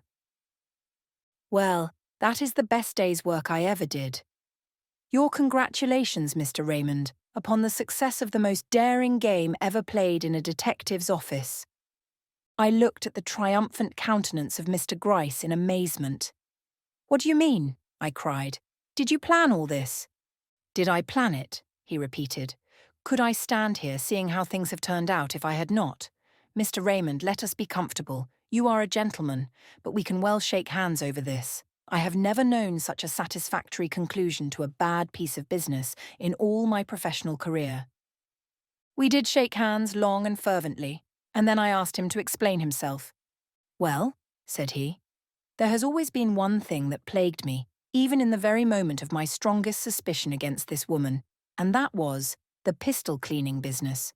Well, that is the best day's work I ever did. Your congratulations, Mr. Raymond, upon the success of the most daring game ever played in a detective's office." I looked at the triumphant countenance of Mr. Gryce in amazement. "What do you mean?" I cried. "Did you plan all this?" "Did I plan it?" he repeated. "Could I stand here seeing how things have turned out if I had not? Mr. Raymond, let us be comfortable. You are a gentleman, but we can well shake hands over this. I have never known such a satisfactory conclusion to a bad piece of business in all my professional career." We did shake hands long and fervently, and then I asked him to explain himself. "Well," said he, "there has always been one thing that plagued me, even in the very moment of my strongest suspicion against this woman, and that was the pistol-cleaning business.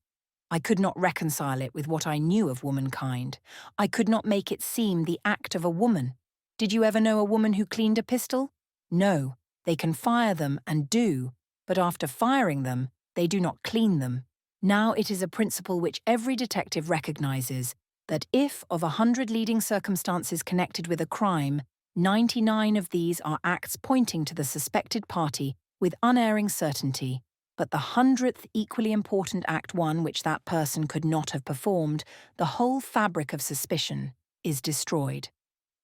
I could not reconcile it with what I knew of womankind. I could not make it seem the act of a woman. Did you ever know a woman who cleaned a pistol? No, they can fire them and do, but after firing them, they do not clean them. Now it is a principle which every detective recognizes, that if of 100 leading circumstances connected with a crime, 99 of these are acts pointing to the suspected party with unerring certainty, but the 100th equally important act, one which that person could not have performed, the whole fabric of suspicion is destroyed.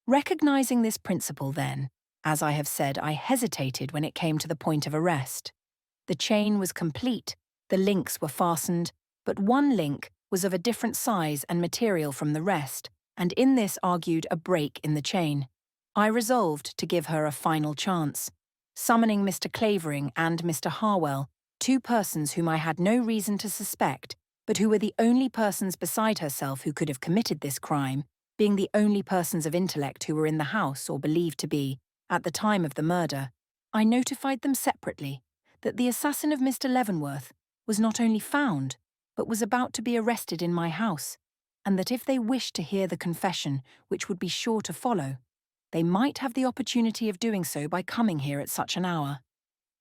Recognizing this principle, then, as I have said, I hesitated when it came to the point of arrest. The chain was complete, the links were fastened, but one link was of a different size and material from the rest, and in this argued a break in the chain. I resolved to give her a final chance. Summoning Mr. Clavering and Mr. Harwell, two persons whom I had no reason to suspect, but who were the only persons beside herself who could have committed this crime, being the only persons of intellect who were in the house or believed to be, at the time of the murder, I notified them separately that the assassin of Mr. Leavenworth was not only found, but was about to be arrested in my house, and that if they wished to hear the confession, which would be sure to follow, they might have the opportunity of doing so by coming here at such an hour.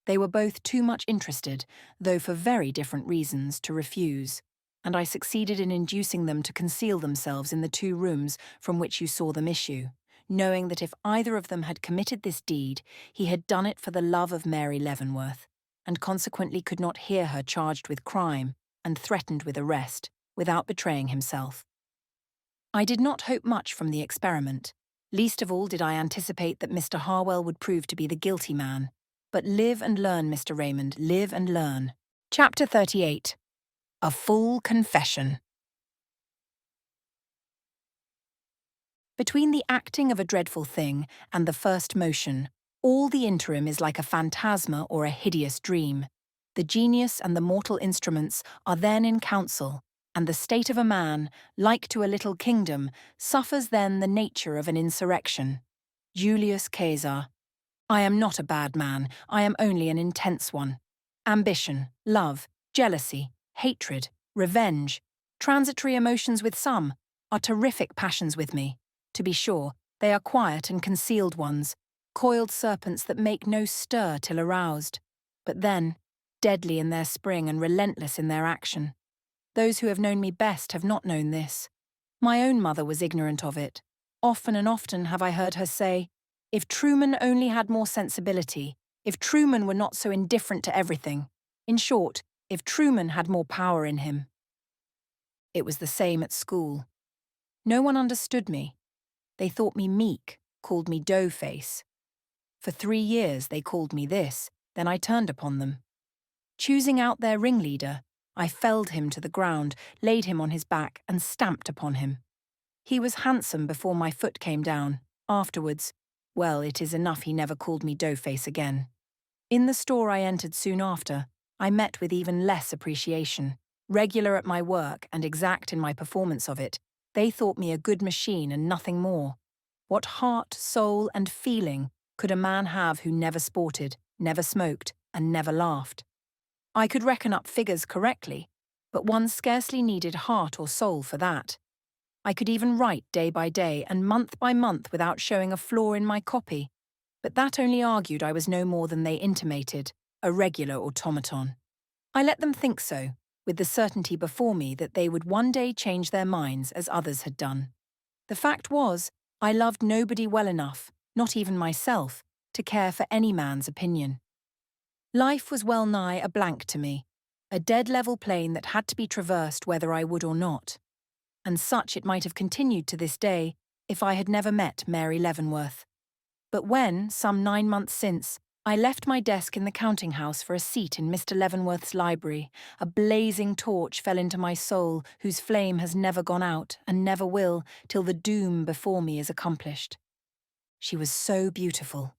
They were both too much interested, though for very different reasons, to refuse, and I succeeded in inducing them to conceal themselves in the 2 rooms from which you saw them issue, knowing that if either of them had committed this deed, he had done it for the love of Mary Leavenworth, and consequently could not hear her charged with crime and threatened with arrest without betraying himself. I did not hope much from the experiment. Least of all did I anticipate that Mr. Harwell would prove to be the guilty man. But live and learn, Mr. Raymond, live and learn. Chapter 38. A Full Confession. Between the acting of a dreadful thing and the first motion, all the interim is like a phantasma or a hideous dream. The genius and the mortal instruments are then in council, and the state of a man, like to a little kingdom, suffers then the nature of an insurrection. Julius Caesar. I am not a bad man, I am only an intense one. Ambition, love, jealousy, hatred, revenge, transitory emotions with some, are terrific passions with me. To be sure, they are quiet and concealed ones, coiled serpents that make no stir till aroused, but then, deadly in their spring and relentless in their action. Those who have known me best have not known this. My own mother was ignorant of it. Often and often have I heard her say, if Truman only had more sensibility, if Truman were not so indifferent to everything, in short, if Truman had more power in him. It was the same at school. No one understood me. They thought me meek, called me dough-face. For 3 years they called me this, then I turned upon them. Choosing out their ringleader, I felled him to the ground, laid him on his back, and stamped upon him. He was handsome before my foot came down. Afterwards, well, it is enough he never called me dough-face again. In the store I entered soon after, I met with even less appreciation. Regular at my work and exact in my performance of it, they thought me a good machine and nothing more. What heart, soul, and feeling could a man have who never sported, never smoked, and never laughed? I could reckon up figures correctly, but one scarcely needed heart or soul for that. I could even write day by day and month by month without showing a flaw in my copy, but that only argued I was no more than they intimated, a regular automaton. I let them think so, with the certainty before me that they would one day change their minds as others had done. The fact was, I loved nobody well enough, not even myself, to care for any man's opinion. Life was well nigh a blank to me, a dead level plain that had to be traversed whether I would or not. And such it might have continued to this day if I had never met Mary Leavenworth. But when, some 9 months since, I left my desk in the counting-house for a seat in Mr. Leavenworth's library, a blazing torch fell into my soul whose flame has never gone out and never will till the doom before me is accomplished. She was so beautiful.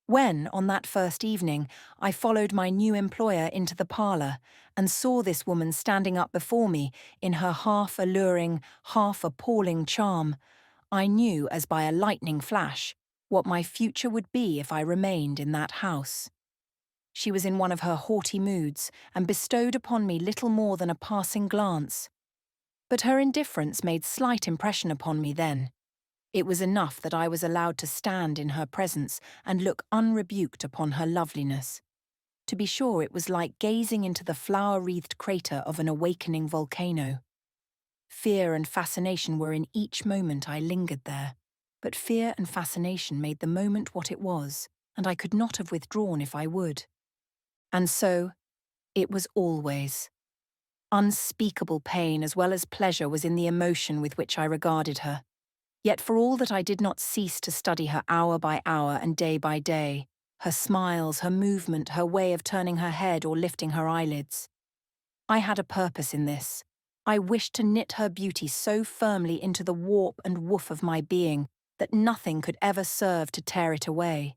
When, on that first evening, I followed my new employer into the parlour and saw this woman standing up before me in her half-alluring, half-appalling charm, I knew as by a lightning flash what my future would be if I remained in that house. She was in one of her haughty moods and bestowed upon me little more than a passing glance. But her indifference made slight impression upon me then. It was enough that I was allowed to stand in her presence and look unrebuked upon her loveliness. To be sure, it was like gazing into the flower-wreathed crater of an awakening volcano. Fear and fascination were in each moment I lingered there, but fear and fascination made the moment what it was, and I could not have withdrawn if I would. And so, it was always. Unspeakable pain as well as pleasure was in the emotion with which I regarded her. Yet for all that I did not cease to study her hour by hour and day by day, her smiles, her movement, her way of turning her head or lifting her eyelids. I had a purpose in this. I wished to knit her beauty so firmly into the warp and woof of my being that nothing could ever serve to tear it away.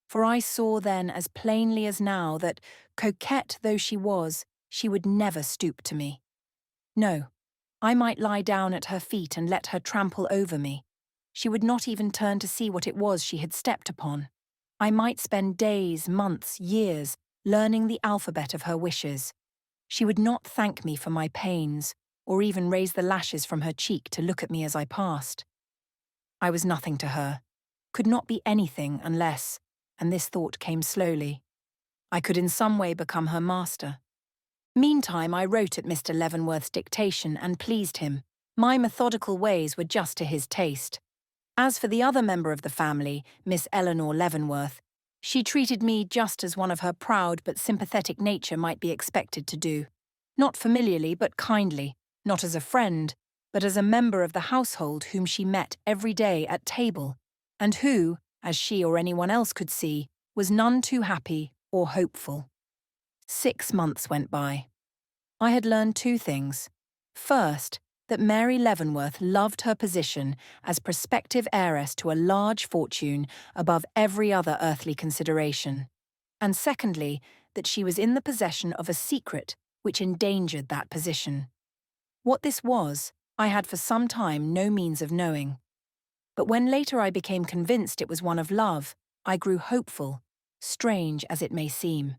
For I saw then as plainly as now that, coquette though she was, she would never stoop to me. No, I might lie down at her feet and let her trample over me. She would not even turn to see what it was she had stepped upon. I might spend days, months, years, learning the alphabet of her wishes. She would not thank me for my pains, or even raise the lashes from her cheek to look at me as I passed. I was nothing to her, could not be anything unless, and this thought came slowly, I could in some way become her master. Meantime, I wrote at Mr. Leavenworth's dictation and pleased him. My methodical ways were just to his taste. As for the other member of the family, Miss Eleanor Leavenworth, she treated me just as one of her proud but sympathetic nature might be expected to do. Not familiarly, but kindly, not as a friend, but as a member of the household whom she met every day at table, and who, as she or anyone else could see, was none too happy or hopeful. 6 months went by. I had learned 2 things. First, that Mary Leavenworth loved her position as prospective heiress to a large fortune above every other earthly consideration. And secondly, that she was in the possession of a secret which endangered that position. What this was, I had for some time no means of knowing. But when later I became convinced it was one of love, I grew hopeful, strange as it may seem.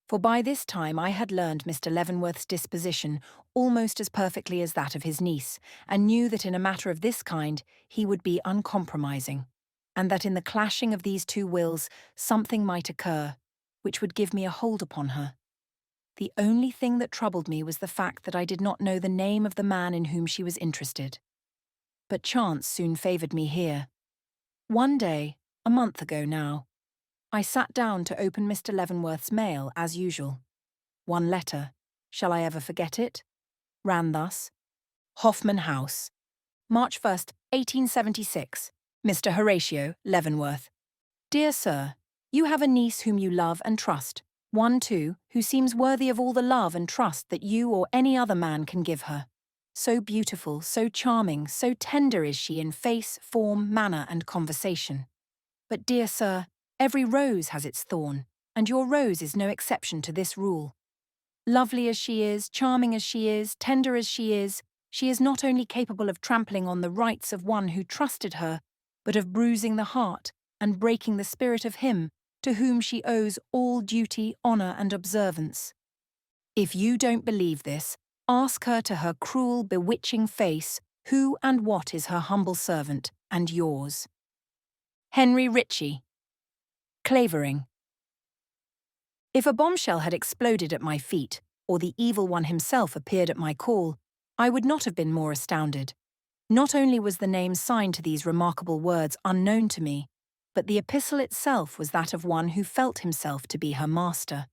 For by this time I had learned Mr. Leavenworth's disposition almost as perfectly as that of his niece, and knew that in a matter of this kind he would be uncompromising, and that in the clashing of these 2 wills something might occur, which would give me a hold upon her. The only thing that troubled me was the fact that I did not know the name of the man in whom she was interested. But chance soon favoured me here. One day, a month ago now, I sat down to open Mr. Leavenworth's mail as usual. One letter, shall I ever forget it? Ran thus: Hoffman House, March 1st, 1876. Mr. Horatio Leavenworth. Dear Sir, you have a niece whom you love and trust, one, too, who seems worthy of all the love and trust that you or any other man can give her. So beautiful, so charming, so tender is she in face, form, manner, and conversation. But, dear sir, every rose has its thorn, and your rose is no exception to this rule. Lovely as she is, charming as she is, tender as she is not only capable of trampling on the rights of one who trusted her, but of bruising the heart and breaking the spirit of him to whom she owes all duty, honour, and observance. If you don't believe this, ask her to her cruel, bewitching face who and what is her humble servant and yours. Henry Ritchie. Clavering. If a bombshell had exploded at my feet, or the evil one himself appeared at my call, I would not have been more astounded. Not only was the name signed to these remarkable words unknown to me, but the epistle itself was that of one who felt himself to be her master.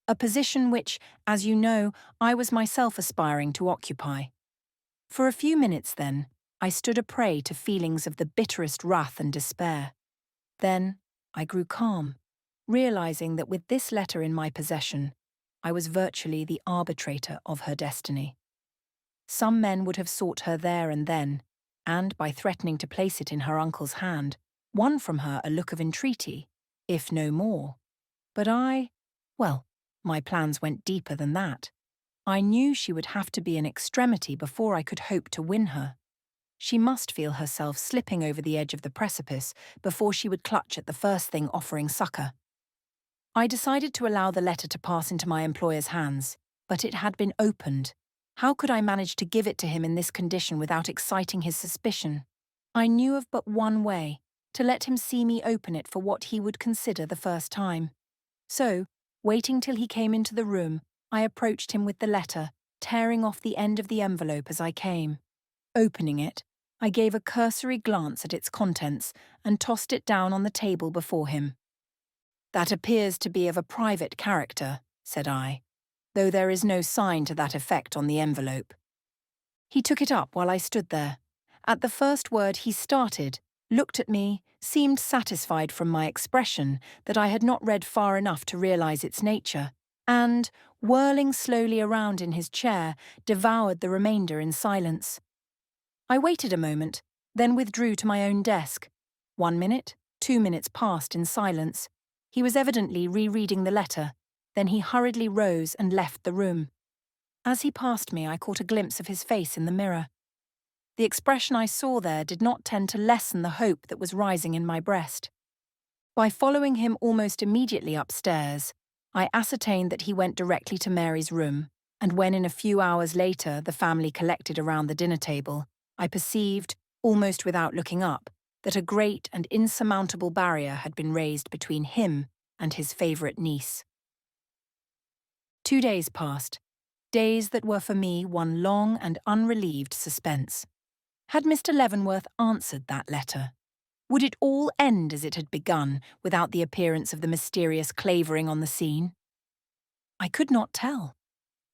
A position which, as you know, I was myself aspiring to occupy. For a few minutes, then, I stood a prey to feelings of the bitterest wrath and despair. Then I grew calm, realizing that with this letter in my possession, I was virtually the arbitrator of her destiny. Some men would have sought her there and then, and, by threatening to place it in her uncle's hand, won from her a look of entreaty, if no more. But well, my plans went deeper than that. I knew she would have to be in extremity before I could hope to win her. She must feel herself slipping over the edge of the precipice before she would clutch at the first thing offering succour. I decided to allow the letter to pass into my employer's hands, but it had been opened. How could I manage to give it to him in this condition without exciting his suspicion? I knew of but one way, to let him see me open it for what he would consider the first time. So, Waiting till he came into the room, I approached him with the letter, tearing off the end of the envelope as I came. Opening it, I gave a cursory glance at its contents and tossed it down on the table before him. "That appears to be of a private character," said I, "though there is no sign to that effect on the envelope." He took it up while I stood there. At the first word he started, looked at me, seemed satisfied from my expression that I had not read far enough to realize its nature, and, whirling slowly around in his chair, devoured the remainder in silence. I waited a moment, then withdrew to my own desk. 1 minute, 2 minutes passed in silence. He was evidently rereading the letter. Then he hurriedly rose and left the room. As he passed me, I caught a glimpse of his face in the mirror. The expression I saw there did not tend to lessen the hope that was rising in my breast. By following him almost immediately upstairs, I ascertained that he went directly to Mary's room, and when in a few hours later the family collected around the dinner table, I perceived, almost without looking up, that a great and insurmountable barrier had been raised between him and his favourite niece. 2 days passed, days that were for me one long and unrelieved suspense. Had Mr. Leavenworth answered that letter? Would it all end as it had begun, without the appearance of the mysterious Clavering on the scene? I could not tell.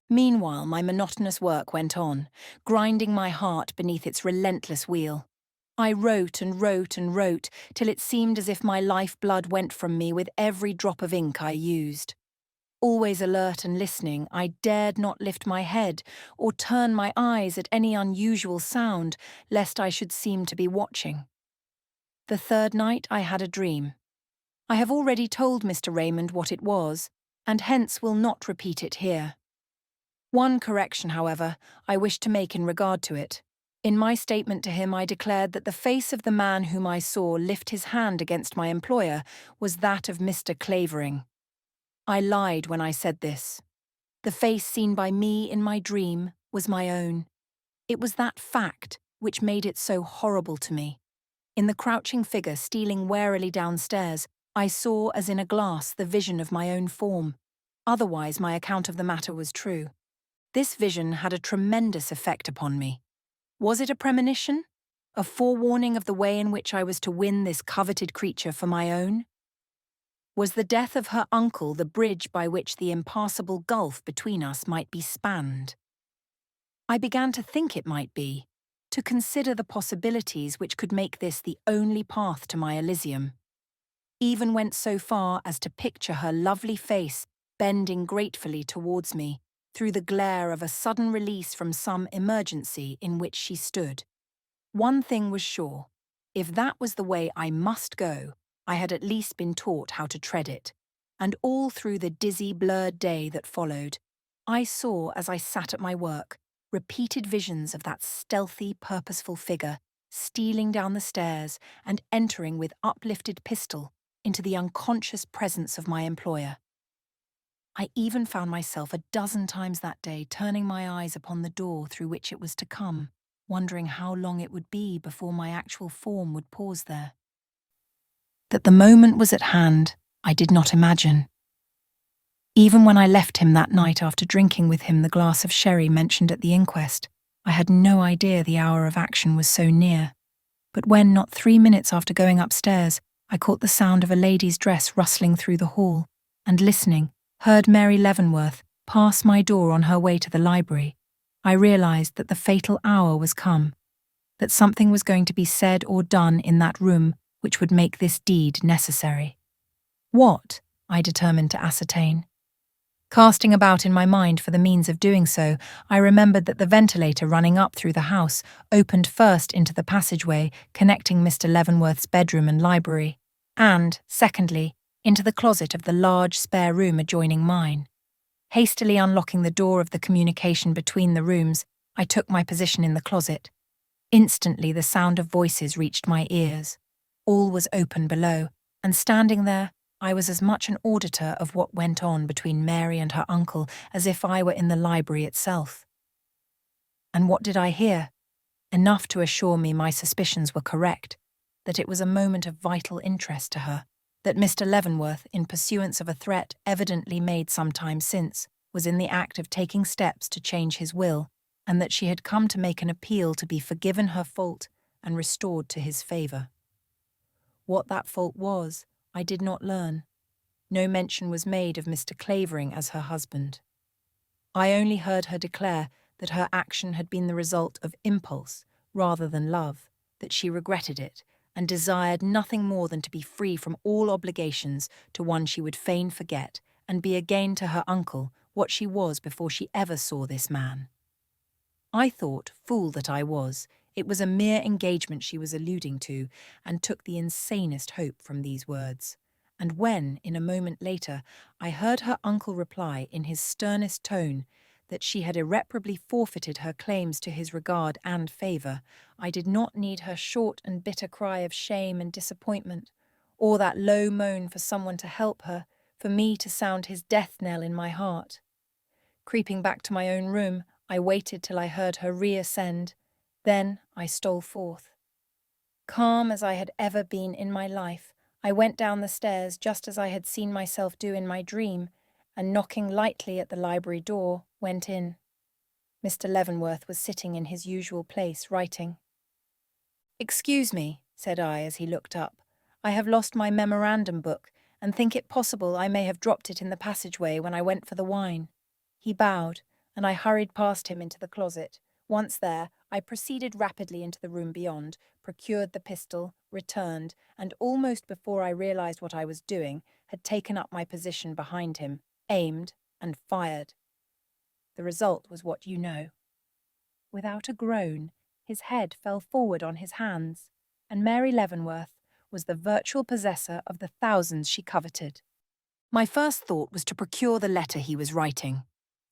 Meanwhile, my monotonous work went on, grinding my heart beneath its relentless wheel. I wrote and wrote and wrote, till it seemed as if my lifeblood went from me with every drop of ink I used. Always alert and listening, I dared not lift my head or turn my eyes at any unusual sound, lest I should seem to be watching. The third night I had a dream. I have already told Mr. Raymond what it was, and hence will not repeat it here. One correction, however, I wish to make in regard to it. In my statement to him I declared that the face of the man whom I saw lift his hand against my employer was that of Mr. Clavering. I lied when I said this. The face seen by me in my dream was my own. It was that fact which made it so horrible to me. In the crouching figure stealing warily downstairs, I saw as in a glass the vision of my own form. Otherwise my account of the matter was true. This vision had a tremendous effect upon me. Was it a premonition? A forewarning of the way in which I was to win this coveted creature for my own? Was the death of her uncle the bridge by which the impassable gulf between us might be spanned? I began to think it might be, to consider the possibilities which could make this the only path to my Elysium. Even went so far as to picture her lovely face bending gratefully towards me through the glare of a sudden release from some emergency in which she stood. One thing was sure: if that was the way I must go, I had at least been taught how to tread it, and all through the dizzy, blurred day that followed, I saw, as I sat at my work, repeated visions of that stealthy, purposeful figure stealing down the stairs and entering with uplifted pistol into the unconscious presence of my employer. I even found myself a dozen times that day turning my eyes upon the door through which it was to come, wondering how long it would be before my actual form would pause there. That the moment was at hand, I did not imagine. Even when I left him that night after drinking with him the glass of sherry mentioned at the inquest, I had no idea the hour of action was so near. But when, not 3 minutes after going upstairs, I caught the sound of a lady's dress rustling through the hall, and listening, heard Mary Leavenworth pass my door on her way to the library, I realized that the fatal hour was come, that something was going to be said or done in that room which would make this deed necessary. What? I determined to ascertain. Casting about in my mind for the means of doing so, I remembered that the ventilator running up through the house opened first into the passageway connecting Mr. Leavenworth's bedroom and library, and, secondly, into the closet of the large spare room adjoining mine. Hastily unlocking the door of the communication between the rooms, I took my position in the closet. Instantly the sound of voices reached my ears. All was open below, and standing there, I was as much an auditor of what went on between Mary and her uncle as if I were in the library itself. And what did I hear? Enough to assure me my suspicions were correct, that it was a moment of vital interest to her, that Mr. Leavenworth, in pursuance of a threat evidently made some time since, was in the act of taking steps to change his will, and that she had come to make an appeal to be forgiven her fault and restored to his favour. What that fault was, I did not learn. No mention was made of Mr. Clavering as her husband. I only heard her declare that her action had been the result of impulse rather than love, that she regretted it, and desired nothing more than to be free from all obligations to one she would fain forget, and be again to her uncle what she was before she ever saw this man. I thought, fool that I was, it was a mere engagement she was alluding to, and took the insanest hope from these words. And when, in a moment later, I heard her uncle reply in his sternest tone that she had irreparably forfeited her claims to his regard and favour, I did not need her short and bitter cry of shame and disappointment, or that low moan for someone to help her, for me to sound his death knell in my heart. Creeping back to my own room, I waited till I heard her reascend. Then I stole forth. Calm as I had ever been in my life, I went down the stairs just as I had seen myself do in my dream, and knocking lightly at the library door, went in. Mr. Leavenworth was sitting in his usual place, writing. "Excuse me," said I as he looked up. "I have lost my memorandum book, and think it possible I may have dropped it in the passageway when I went for the wine." He bowed, and I hurried past him into the closet. Once there, I proceeded rapidly into the room beyond, procured the pistol, returned, and almost before I realized what I was doing, had taken up my position behind him, aimed, and fired. The result was what you know. Without a groan, his head fell forward on his hands, and Mary Leavenworth was the virtual possessor of the thousands she coveted. My first thought was to procure the letter he was writing.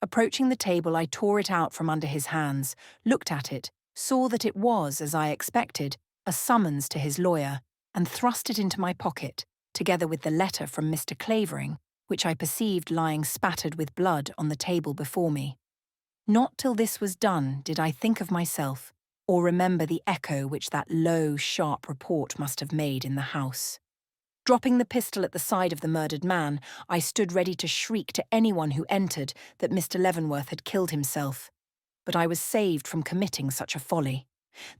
Approaching the table, I tore it out from under his hands, looked at it, saw that it was, as I expected, a summons to his lawyer, and thrust it into my pocket, together with the letter from Mr. Clavering, which I perceived lying spattered with blood on the table before me. Not till this was done did I think of myself, or remember the echo which that low, sharp report must have made in the house. Dropping the pistol at the side of the murdered man, I stood ready to shriek to anyone who entered that Mr. Leavenworth had killed himself. But I was saved from committing such a folly.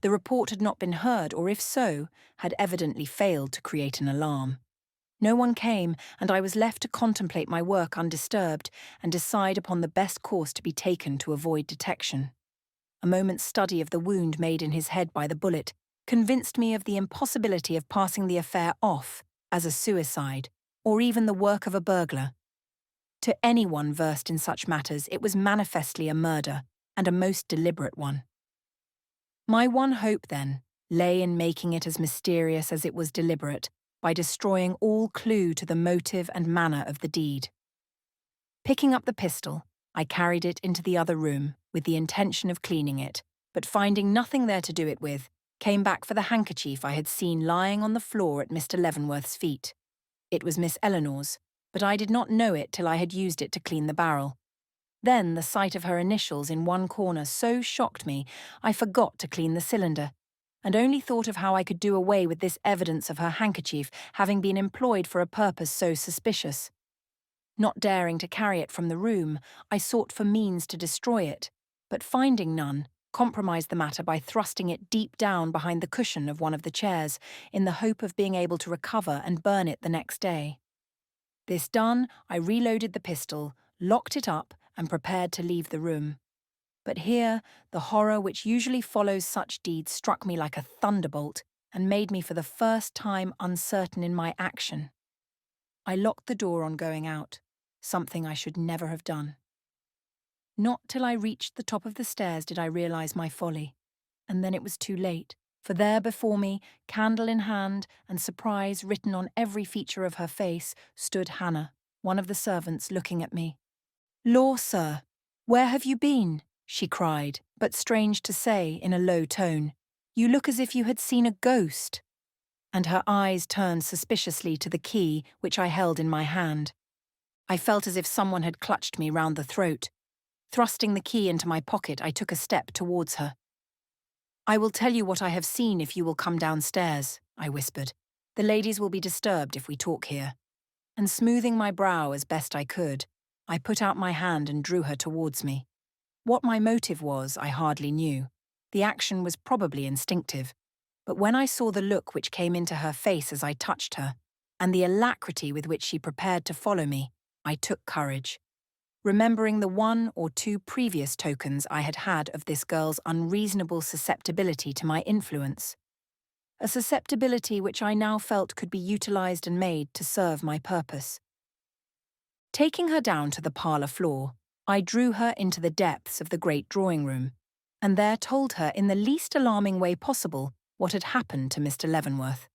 The report had not been heard, or if so, had evidently failed to create an alarm. No one came, and I was left to contemplate my work undisturbed and decide upon the best course to be taken to avoid detection. A moment's study of the wound made in his head by the bullet convinced me of the impossibility of passing the affair off as a suicide, or even the work of a burglar. To anyone versed in such matters, it was manifestly a murder, and a most deliberate one. My one hope, then, lay in making it as mysterious as it was deliberate, by destroying all clue to the motive and manner of the deed. Picking up the pistol, I carried it into the other room with the intention of cleaning it, but finding nothing there to do it with, came back for the handkerchief I had seen lying on the floor at Mr. Leavenworth's feet. It was Miss Eleanor's, but I did not know it till I had used it to clean the barrel. Then the sight of her initials in one corner so shocked me, I forgot to clean the cylinder, and only thought of how I could do away with this evidence of her handkerchief having been employed for a purpose so suspicious. Not daring to carry it from the room, I sought for means to destroy it, but finding none, compromised the matter by thrusting it deep down behind the cushion of one of the chairs, in the hope of being able to recover and burn it the next day. This done, I reloaded the pistol, locked it up, and prepared to leave the room. But here, the horror which usually follows such deeds struck me like a thunderbolt, and made me for the first time uncertain in my action. I locked the door on going out, something I should never have done. Not till I reached the top of the stairs did I realize my folly, and then it was too late, for there before me, candle in hand and surprise written on every feature of her face, stood Hannah, one of the servants, looking at me. "Law, sir, where have you been?" she cried, but strange to say, in a low tone. "You look as if you had seen a ghost." And her eyes turned suspiciously to the key which I held in my hand. I felt as if someone had clutched me round the throat. Thrusting the key into my pocket, I took a step towards her. "I will tell you what I have seen if you will come downstairs," I whispered. The ladies will be disturbed if we talk here. And smoothing my brow as best I could, I put out my hand and drew her towards me. What my motive was, I hardly knew. The action was probably instinctive. But when I saw the look which came into her face as I touched her, and the alacrity with which she prepared to follow me, I took courage. Remembering the 1 or 2 previous tokens I had had of this girl's unreasonable susceptibility to my influence. A susceptibility which I now felt could be utilized and made to serve my purpose. Taking her down to the parlour floor, I drew her into the depths of the great drawing room, and there told her in the least alarming way possible what had happened to Mr. Leavenworth.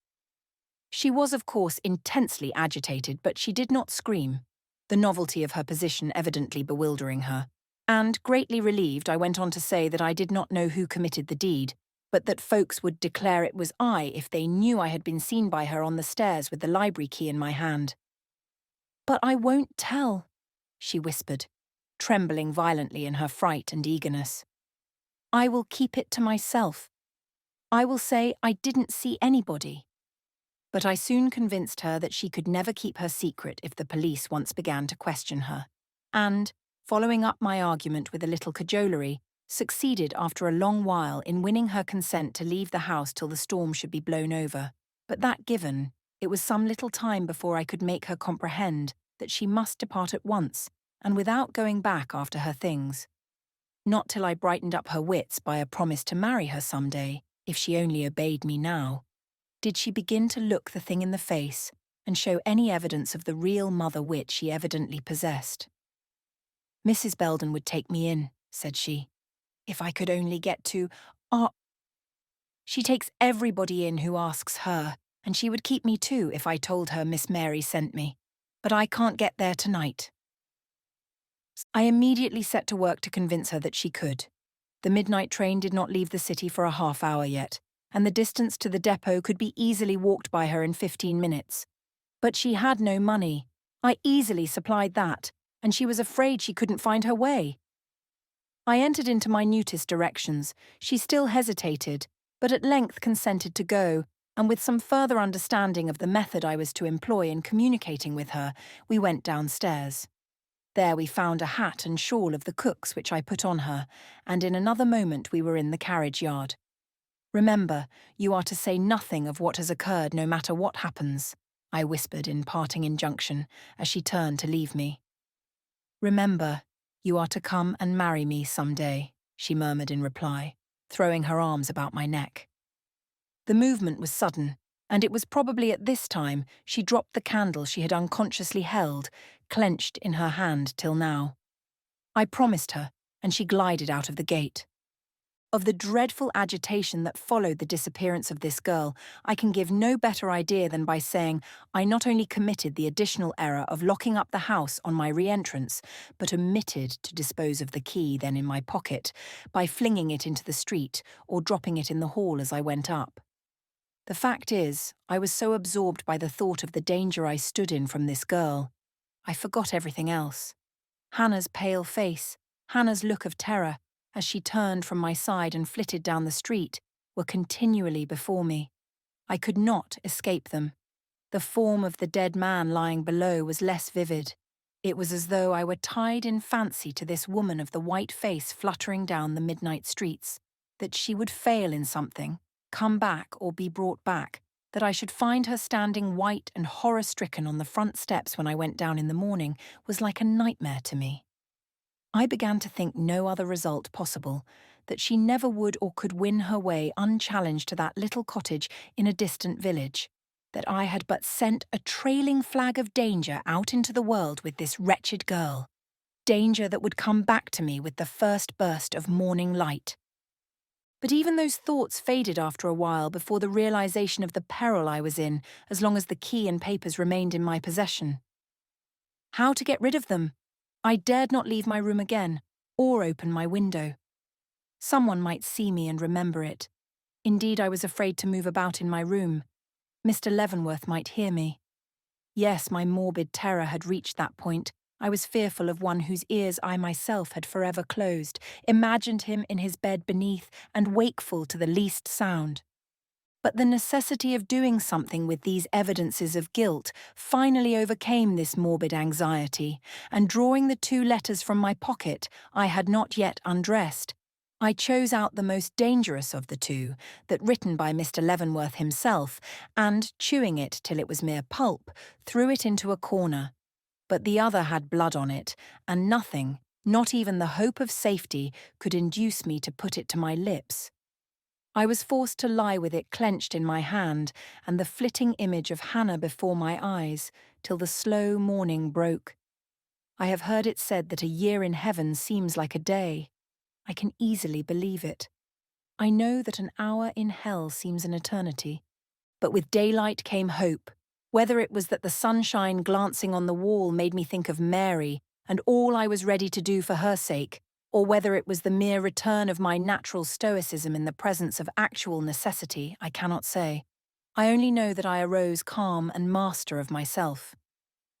She was, of course, intensely agitated, but she did not scream, the novelty of her position evidently bewildering her. And, greatly relieved, I went on to say that I did not know who committed the deed, but that folks would declare it was I if they knew I had been seen by her on the stairs with the library key in my hand. "But I won't tell," she whispered, trembling violently in her fright and eagerness. "I will keep it to myself. I will say I didn't see anybody." But I soon convinced her that she could never keep her secret if the police once began to question her, and, following up my argument with a little cajolery, succeeded after a long while in winning her consent to leave the house till the storm should be blown over. But that given, it was some little time before I could make her comprehend that she must depart at once, and without going back after her things. Not till I brightened up her wits by a promise to marry her some day, if she only obeyed me now, did she begin to look the thing in the face and show any evidence of the real mother wit she evidently possessed. "Mrs. Belden would take me in," said she, "if I could only get to She takes everybody in who asks her, and she would keep me too if I told her Miss Mary sent me. But I can't get there tonight." I immediately set to work to convince her that she could. The midnight train did not leave the city for a half-hour yet, and the distance to the depot could be easily walked by her in 15 minutes. But she had no money. I easily supplied that, and she was afraid she couldn't find her way. I entered into minutest directions. She still hesitated, but at length consented to go, and with some further understanding of the method I was to employ in communicating with her, we went downstairs. There we found a hat and shawl of the cook's which I put on her, and in another moment we were in the carriage yard. "Remember, you are to say nothing of what has occurred no matter what happens," I whispered in parting injunction as she turned to leave me. "Remember, you are to come and marry me some day," she murmured in reply, throwing her arms about my neck. The movement was sudden, and it was probably at this time she dropped the candle she had unconsciously held, clenched in her hand till now. I promised her, and she glided out of the gate. Of the dreadful agitation that followed the disappearance of this girl, I can give no better idea than by saying I not only committed the additional error of locking up the house on my re-entrance, but omitted to dispose of the key then in my pocket by flinging it into the street or dropping it in the hall as I went up. The fact is, I was so absorbed by the thought of the danger I stood in from this girl, I forgot everything else. Hannah's pale face, Hannah's look of terror, as she turned from my side and flitted down the street, were continually before me. I could not escape them. The form of the dead man lying below was less vivid. It was as though I were tied in fancy to this woman of the white face fluttering down the midnight streets, that she would fail in something, come back or be brought back, that I should find her standing white and horror-stricken on the front steps when I went down in the morning was like a nightmare to me. I began to think no other result possible, that she never would or could win her way unchallenged to that little cottage in a distant village, that I had but sent a trailing flag of danger out into the world with this wretched girl, danger that would come back to me with the first burst of morning light. But even those thoughts faded after a while before the realization of the peril I was in as long as the key and papers remained in my possession. How to get rid of them? I dared not leave my room again, or open my window. Someone might see me and remember it. Indeed, I was afraid to move about in my room. Mr. Leavenworth might hear me. Yes, my morbid terror had reached that point. I was fearful of one whose ears I myself had forever closed, imagined him in his bed beneath, and wakeful to the least sound. But the necessity of doing something with these evidences of guilt finally overcame this morbid anxiety, and drawing the 2 letters from my pocket I had not yet undressed, I chose out the most dangerous of the 2, that written by Mr. Leavenworth himself, and, chewing it till it was mere pulp, threw it into a corner. But the other had blood on it, and nothing, not even the hope of safety, could induce me to put it to my lips. I was forced to lie with it clenched in my hand and the flitting image of Hannah before my eyes, till the slow morning broke. I have heard it said that a year in heaven seems like a day. I can easily believe it. I know that an hour in hell seems an eternity. But with daylight came hope, whether it was that the sunshine glancing on the wall made me think of Mary and all I was ready to do for her sake, or whether it was the mere return of my natural stoicism in the presence of actual necessity, I cannot say. I only know that I arose calm and master of myself.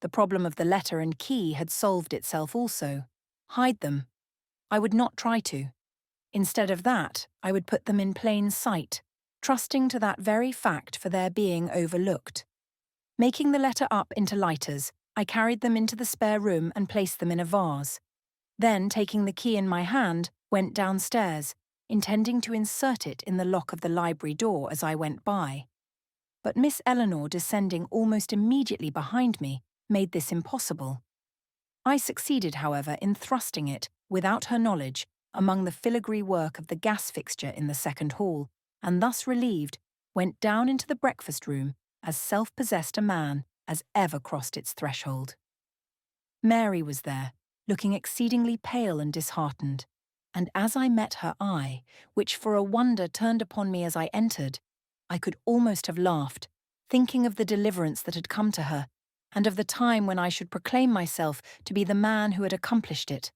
The problem of the letter and key had solved itself also. Hide them. I would not try to. Instead of that, I would put them in plain sight, trusting to that very fact for their being overlooked. Making the letter up into lighters, I carried them into the spare room and placed them in a vase. Then, taking the key in my hand, went downstairs, intending to insert it in the lock of the library door as I went by. But Miss Eleanor, descending almost immediately behind me, made this impossible. I succeeded, however, in thrusting it, without her knowledge, among the filigree work of the gas fixture in the second hall, and thus relieved, went down into the breakfast room as self-possessed a man as ever crossed its threshold. Mary was there, looking exceedingly pale and disheartened, and as I met her eye, which for a wonder turned upon me as I entered, I could almost have laughed, thinking of the deliverance that had come to her, and of the time when I should proclaim myself to be the man who had accomplished it.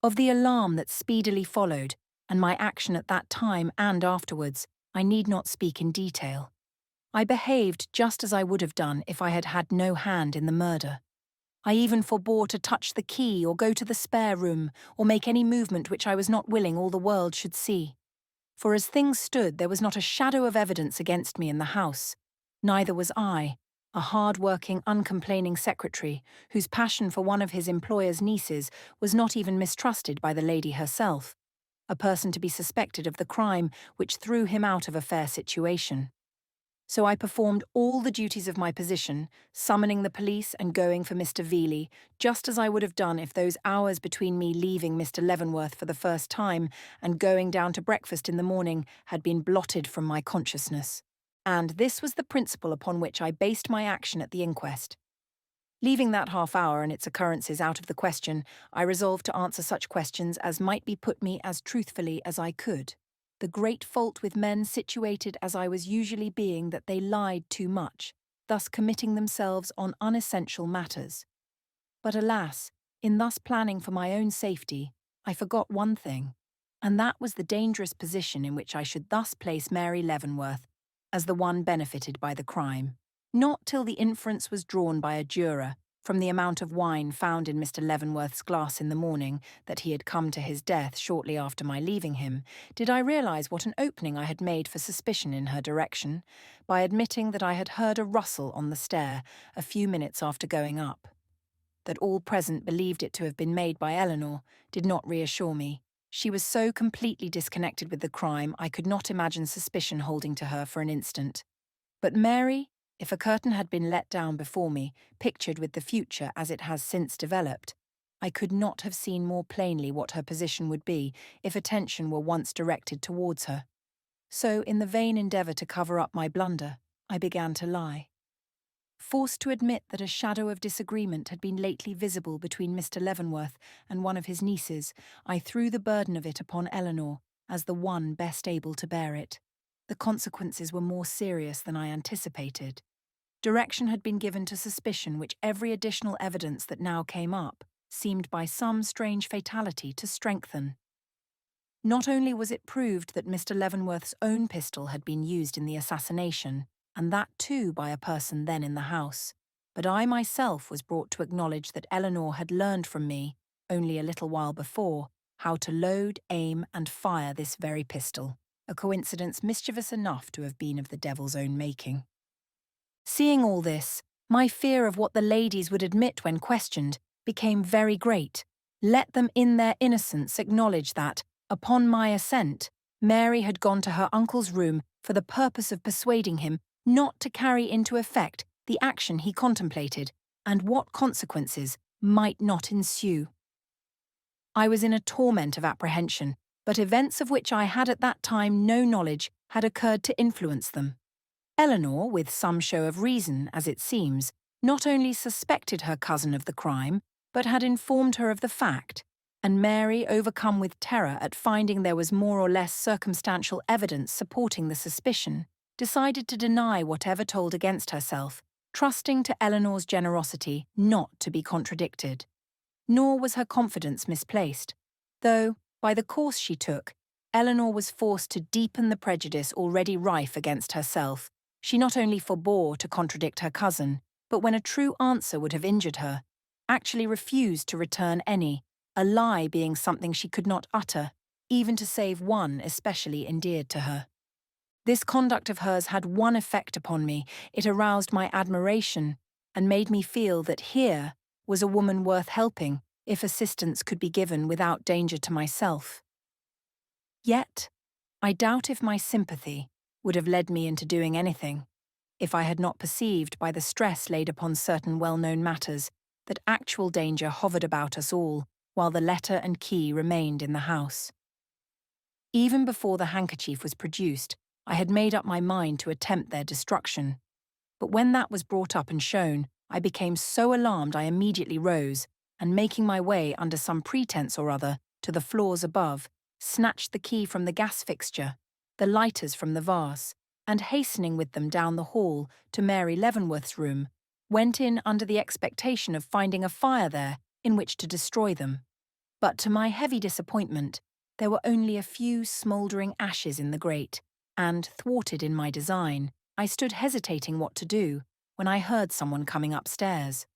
Of the alarm that speedily followed, and my action at that time and afterwards, I need not speak in detail. I behaved just as I would have done if I had had no hand in the murder. I even forbore to touch the key or go to the spare room or make any movement which I was not willing all the world should see. For as things stood, there was not a shadow of evidence against me in the house. Neither was I, a hard-working, uncomplaining secretary, whose passion for one of his employer's nieces was not even mistrusted by the lady herself, a person to be suspected of the crime which threw him out of a fair situation. So I performed all the duties of my position, summoning the police and going for Mr. Veeley, just as I would have done if those hours between me leaving Mr. Leavenworth for the first time and going down to breakfast in the morning had been blotted from my consciousness. And this was the principle upon which I based my action at the inquest. Leaving that half hour and its occurrences out of the question, I resolved to answer such questions as might be put me as truthfully as I could. The great fault with men situated as I was usually being that they lied too much, thus committing themselves on unessential matters. But alas, in thus planning for my own safety, I forgot one thing, and that was the dangerous position in which I should thus place Mary Leavenworth as the one benefited by the crime. Not till the inference was drawn by a juror, from the amount of wine found in Mr. Leavenworth's glass in the morning, that he had come to his death shortly after my leaving him, did I realise what an opening I had made for suspicion in her direction, by admitting that I had heard a rustle on the stair a few minutes after going up. That all present believed it to have been made by Eleanor did not reassure me. She was so completely disconnected with the crime I could not imagine suspicion holding to her for an instant. But Mary, if a curtain had been let down before me, pictured with the future as it has since developed, I could not have seen more plainly what her position would be if attention were once directed towards her. So, in the vain endeavour to cover up my blunder, I began to lie. Forced to admit that a shadow of disagreement had been lately visible between Mr. Leavenworth and one of his nieces, I threw the burden of it upon Eleanor as the one best able to bear it. The consequences were more serious than I anticipated. Direction had been given to suspicion which every additional evidence that now came up seemed by some strange fatality to strengthen. Not only was it proved that Mr. Leavenworth's own pistol had been used in the assassination, and that too by a person then in the house, but I myself was brought to acknowledge that Eleanor had learned from me, only a little while before, how to load, aim, and fire this very pistol. a coincidence mischievous enough to have been of the devil's own making. Seeing all this, my fear of what the ladies would admit when questioned became very great. Let them in their innocence acknowledge that, upon my assent, Mary had gone to her uncle's room for the purpose of persuading him not to carry into effect the action he contemplated, and what consequences might not ensue. I was in a torment of apprehension, but events of which I had at that time no knowledge had occurred to influence them. Eleanor, with some show of reason, as it seems, not only suspected her cousin of the crime, but had informed her of the fact, and Mary, overcome with terror at finding there was more or less circumstantial evidence supporting the suspicion, decided to deny whatever told against herself, trusting to Eleanor's generosity not to be contradicted. Nor was her confidence misplaced, though, by the course she took, Eleanor was forced to deepen the prejudice already rife against herself. She not only forbore to contradict her cousin, but when a true answer would have injured her, actually refused to return any, a lie being something she could not utter, even to save one especially endeared to her. This conduct of hers had one effect upon me. It aroused my admiration and made me feel that here was a woman worth helping if assistance could be given without danger to myself. Yet, I doubt if my sympathy would have led me into doing anything, if I had not perceived by the stress laid upon certain well-known matters that actual danger hovered about us all while the letter and key remained in the house. Even before the handkerchief was produced, I had made up my mind to attempt their destruction. But when that was brought up and shown, I became so alarmed I immediately rose, and making my way under some pretence or other to the floors above, snatched the key from the gas fixture, the lighters from the vase, and hastening with them down the hall to Mary Leavenworth's room, went in under the expectation of finding a fire there in which to destroy them. But to my heavy disappointment, there were only a few smouldering ashes in the grate, and, thwarted in my design, I stood hesitating what to do when I heard someone coming upstairs.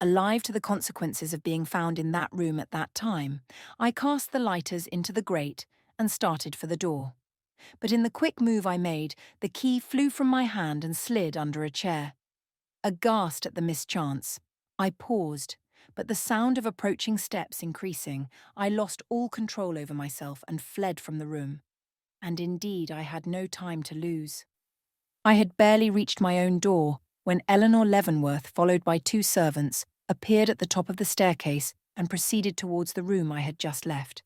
Alive to the consequences of being found in that room at that time, I cast the lighters into the grate and started for the door. But in the quick move I made, the key flew from my hand and slid under a chair. Aghast at the mischance, I paused, but the sound of approaching steps increasing, I lost all control over myself and fled from the room. And indeed I had no time to lose. I had barely reached my own door when Eleanor Leavenworth, followed by 2 servants, appeared at the top of the staircase and proceeded towards the room I had just left.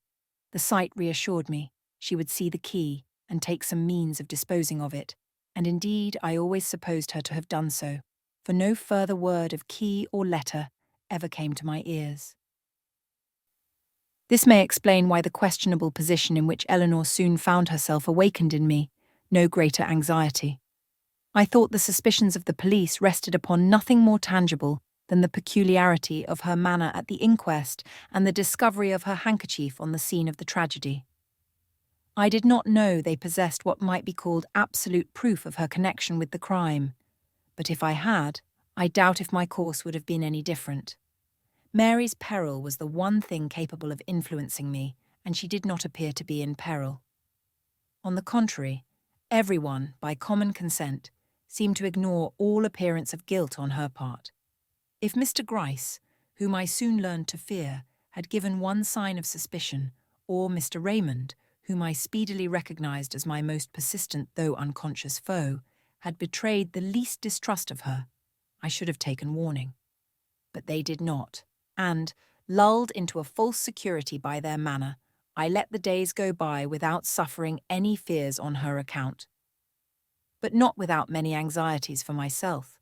The sight reassured me. She would see the key and take some means of disposing of it, and indeed I always supposed her to have done so, for no further word of key or letter ever came to my ears. This may explain why the questionable position in which Eleanor soon found herself awakened in me no greater anxiety. I thought the suspicions of the police rested upon nothing more tangible than the peculiarity of her manner at the inquest and the discovery of her handkerchief on the scene of the tragedy. I did not know they possessed what might be called absolute proof of her connection with the crime, but if I had, I doubt if my course would have been any different. Mary's peril was the one thing capable of influencing me, and she did not appear to be in peril. On the contrary, everyone, by common consent, seemed to ignore all appearance of guilt on her part. If Mr. Gryce, whom I soon learned to fear, had given one sign of suspicion, or Mr. Raymond, whom I speedily recognized as my most persistent though unconscious foe, had betrayed the least distrust of her, I should have taken warning. But they did not, and, lulled into a false security by their manner, I let the days go by without suffering any fears on her account. But not without many anxieties for myself.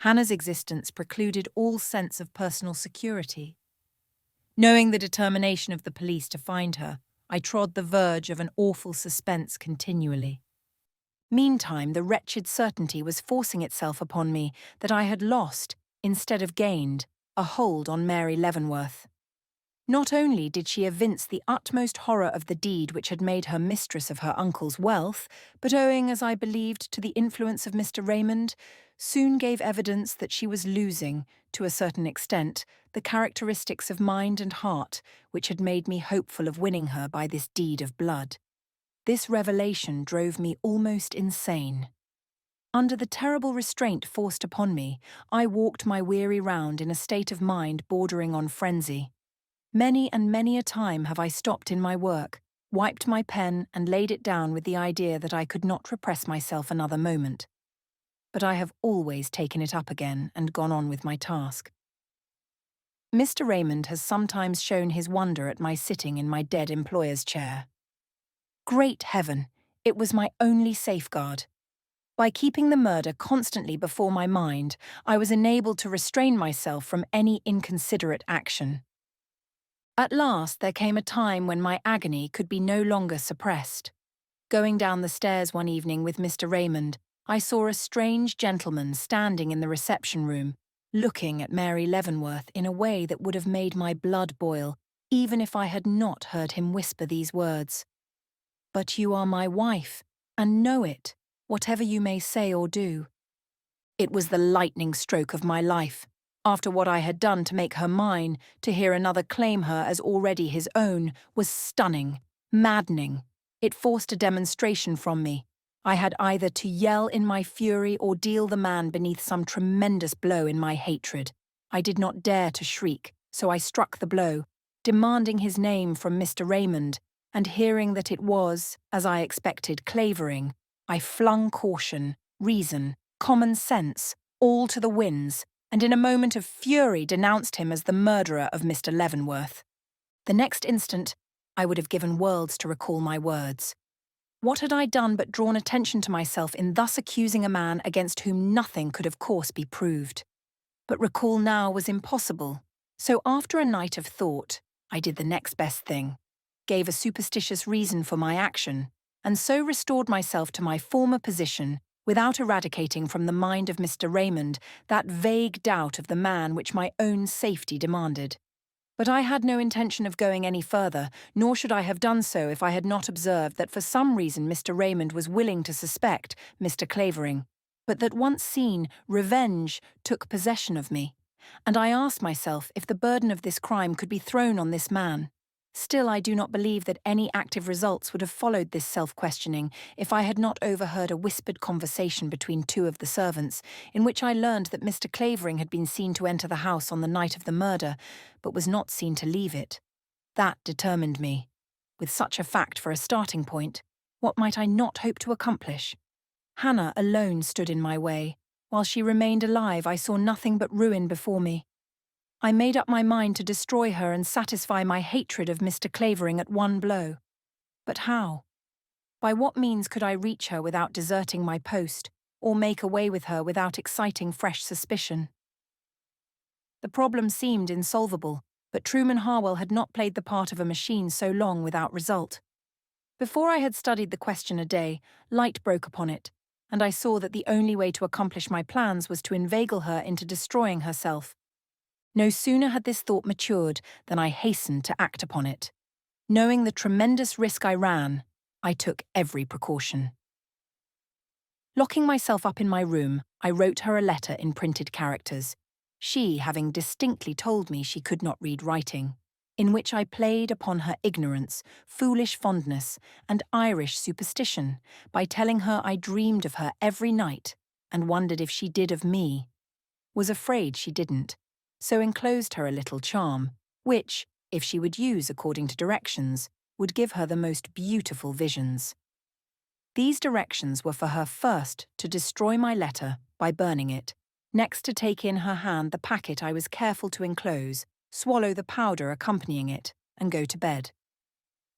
Hannah's existence precluded all sense of personal security. Knowing the determination of the police to find her, I trod the verge of an awful suspense continually. Meantime, the wretched certainty was forcing itself upon me that I had lost, instead of gained, a hold on Mary Leavenworth. Not only did she evince the utmost horror of the deed which had made her mistress of her uncle's wealth, but owing, as I believed, to the influence of Mr. Raymond, soon gave evidence that she was losing, to a certain extent, the characteristics of mind and heart which had made me hopeful of winning her by this deed of blood. This revelation drove me almost insane. Under the terrible restraint forced upon me, I walked my weary round in a state of mind bordering on frenzy. Many and many a time have I stopped in my work, wiped my pen and laid it down with the idea that I could not repress myself another moment. But I have always taken it up again and gone on with my task. Mr. Raymond has sometimes shown his wonder at my sitting in my dead employer's chair. Great heaven, it was my only safeguard. By keeping the murder constantly before my mind, I was enabled to restrain myself from any inconsiderate action. At last there came a time when my agony could be no longer suppressed. Going down the stairs one evening with Mr. Raymond, I saw a strange gentleman standing in the reception room, looking at Mary Leavenworth in a way that would have made my blood boil, even if I had not heard him whisper these words. "But you are my wife, and know it, whatever you may say or do." It was the lightning stroke of my life. After what I had done to make her mine, to hear another claim her as already his own was stunning, maddening. It forced a demonstration from me. I had either to yell in my fury or deal the man beneath some tremendous blow in my hatred. I did not dare to shriek, so I struck the blow, demanding his name from Mr. Raymond, and hearing that it was, as I expected, Clavering, I flung caution, reason, common sense, all to the winds, and in a moment of fury denounced him as the murderer of Mr. Leavenworth. The next instant, I would have given worlds to recall my words. What had I done but drawn attention to myself in thus accusing a man against whom nothing could of course be proved? But recall now was impossible, so after a night of thought, I did the next best thing, gave a superstitious reason for my action, and so restored myself to my former position without eradicating from the mind of Mr. Raymond that vague doubt of the man which my own safety demanded. But I had no intention of going any further, nor should I have done so if I had not observed that for some reason Mr. Raymond was willing to suspect Mr. Clavering, but that once seen, revenge took possession of me, and I asked myself if the burden of this crime could be thrown on this man. Still, I do not believe that any active results would have followed this self-questioning if I had not overheard a whispered conversation between two of the servants, in which I learned that Mr. Clavering had been seen to enter the house on the night of the murder, but was not seen to leave it. That determined me. With such a fact for a starting point, what might I not hope to accomplish? Hannah alone stood in my way. While she remained alive, I saw nothing but ruin before me. I made up my mind to destroy her and satisfy my hatred of Mr. Clavering at one blow. But how? By what means could I reach her without deserting my post, or make away with her without exciting fresh suspicion? The problem seemed insolvable, but Truman Harwell had not played the part of a machine so long without result. Before I had studied the question a day, light broke upon it, and I saw that the only way to accomplish my plans was to inveigle her into destroying herself. No sooner had this thought matured than I hastened to act upon it. Knowing the tremendous risk I ran, I took every precaution. Locking myself up in my room, I wrote her a letter in printed characters, she having distinctly told me she could not read writing, in which I played upon her ignorance, foolish fondness, and Irish superstition by telling her I dreamed of her every night and wondered if she did of me. Was afraid she didn't, so enclosed her a little charm, which, if she would use according to directions, would give her the most beautiful visions. These directions were for her first to destroy my letter by burning it, next to take in her hand the packet I was careful to enclose, swallow the powder accompanying it, and go to bed.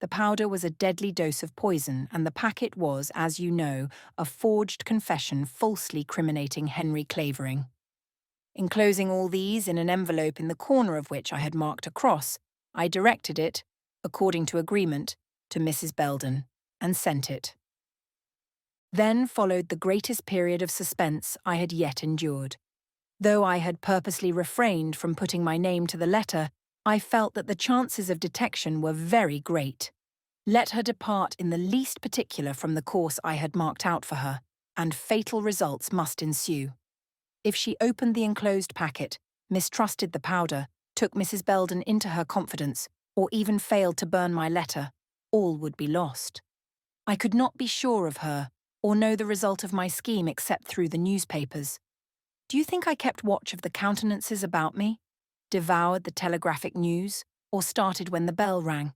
The powder was a deadly dose of poison, and the packet was, as you know, a forged confession falsely criminating Henry Clavering. Enclosing all these in an envelope in the corner of which I had marked a cross, I directed it, according to agreement, to Mrs. Belden, and sent it. Then followed the greatest period of suspense I had yet endured. Though I had purposely refrained from putting my name to the letter, I felt that the chances of detection were very great. Let her depart in the least particular from the course I had marked out for her, and fatal results must ensue. If she opened the enclosed packet, mistrusted the powder, took Mrs. Belden into her confidence, or even failed to burn my letter, all would be lost. I could not be sure of her or know the result of my scheme except through the newspapers. Do you think I kept watch of the countenances about me, devoured the telegraphic news, or started when the bell rang?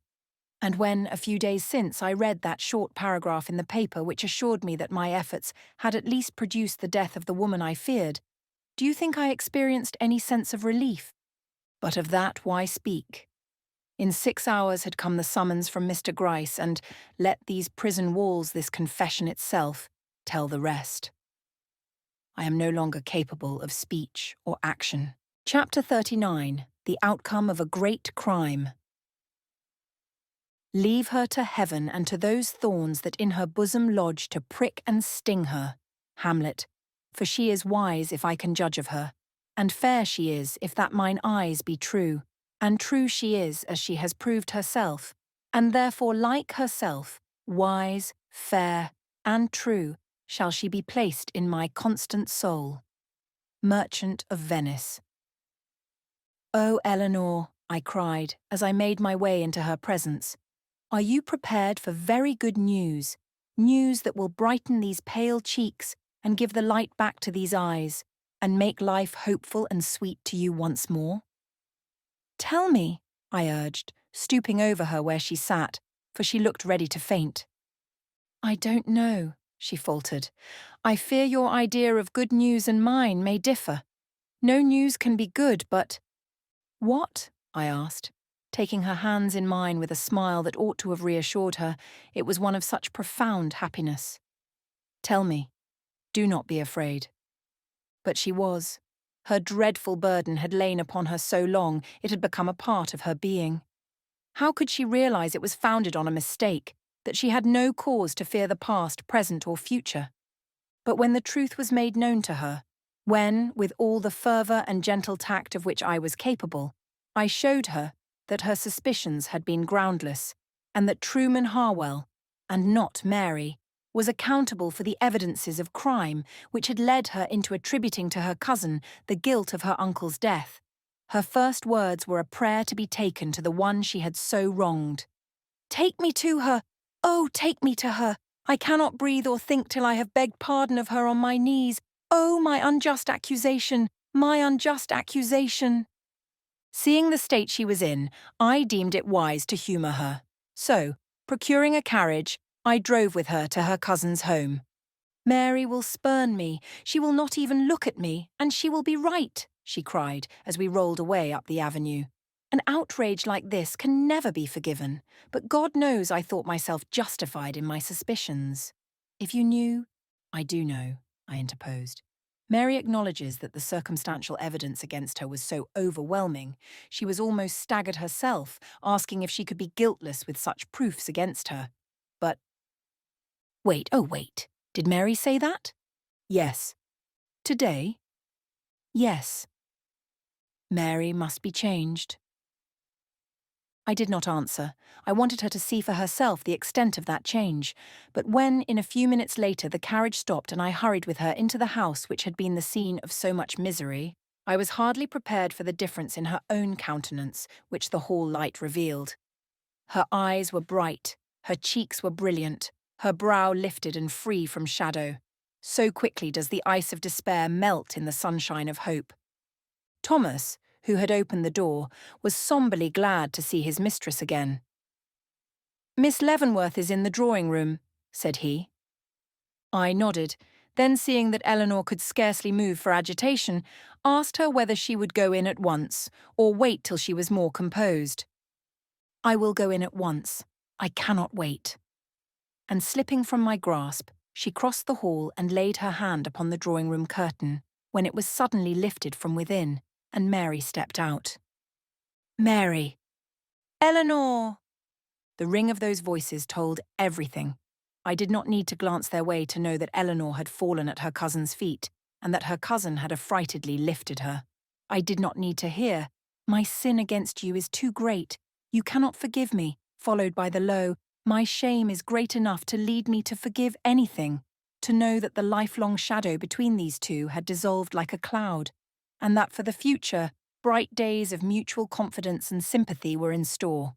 And when, a few days since, I read that short paragraph in the paper which assured me that my efforts had at least produced the death of the woman I feared, do you think I experienced any sense of relief? But of that why speak? In 6 hours had come the summons from Mr. Gryce, and let these prison walls, this confession itself, tell the rest. I am no longer capable of speech or action. Chapter 39. The Outcome of a Great Crime. Leave her to heaven and to those thorns that in her bosom lodge to prick and sting her, Hamlet, for she is wise if I can judge of her, and fair she is if that mine eyes be true, and true she is as she has proved herself, and therefore like herself, wise, fair, and true, shall she be placed in my constant soul. Merchant of Venice. "O Eleanor," I cried, as I made my way into her presence, "are you prepared for very good news, news that will brighten these pale cheeks and give the light back to these eyes, and make life hopeful and sweet to you once more?" "Tell me," I urged, stooping over her where she sat, for she looked ready to faint. "I don't know," she faltered. "I fear your idea of good news and mine may differ. No news can be good, but—" "What?" I asked, taking her hands in mine with a smile that ought to have reassured her. It was one of such profound happiness. "Tell me. Do not be afraid." But she was. Her dreadful burden had lain upon her so long, it had become a part of her being. How could she realize it was founded on a mistake, that she had no cause to fear the past, present, or future? But when the truth was made known to her, when, with all the fervour and gentle tact of which I was capable, I showed her that her suspicions had been groundless, and that Truman Harwell, and not Mary, was accountable for the evidences of crime which had led her into attributing to her cousin the guilt of her uncle's death, her first words were a prayer to be taken to the one she had so wronged. "Take me to her! Oh, take me to her! I cannot breathe or think till I have begged pardon of her on my knees. Oh, my unjust accusation! My unjust accusation!" Seeing the state she was in, I deemed it wise to humour her. So, procuring a carriage, I drove with her to her cousin's home. "Mary will spurn me, she will not even look at me, and she will be right," she cried as we rolled away up the avenue. "An outrage like this can never be forgiven, but God knows I thought myself justified in my suspicions." "If you knew—" "I do know," I interposed. Mary acknowledges that the circumstantial evidence against her was so overwhelming, she was almost staggered herself, asking if she could be guiltless with such proofs against her. But— Wait, oh wait, did Mary say that? Yes. Today? Yes. Mary must be changed. I did not answer. I wanted her to see for herself the extent of that change, but when, in a few minutes later, the carriage stopped and I hurried with her into the house which had been the scene of so much misery, I was hardly prepared for the difference in her own countenance, which the hall light revealed. Her eyes were bright, her cheeks were brilliant, her brow lifted and free from shadow. So quickly does the ice of despair melt in the sunshine of hope. Thomas, who had opened the door, was sombrely glad to see his mistress again. "Miss Leavenworth is in the drawing-room," said he. I nodded, then seeing that Eleanor could scarcely move for agitation, asked her whether she would go in at once, or wait till she was more composed. "I will go in at once. I cannot wait." And slipping from my grasp, she crossed the hall and laid her hand upon the drawing-room curtain, when it was suddenly lifted from within, and Mary stepped out. "Mary! Eleanor!" The ring of those voices told everything. I did not need to glance their way to know that Eleanor had fallen at her cousin's feet, and that her cousin had affrightedly lifted her. I did not need to hear, "My sin against you is too great. You cannot forgive me," followed by the low, "My shame is great enough to lead me to forgive anything," to know that the lifelong shadow between these two had dissolved like a cloud, and that for the future, bright days of mutual confidence and sympathy were in store.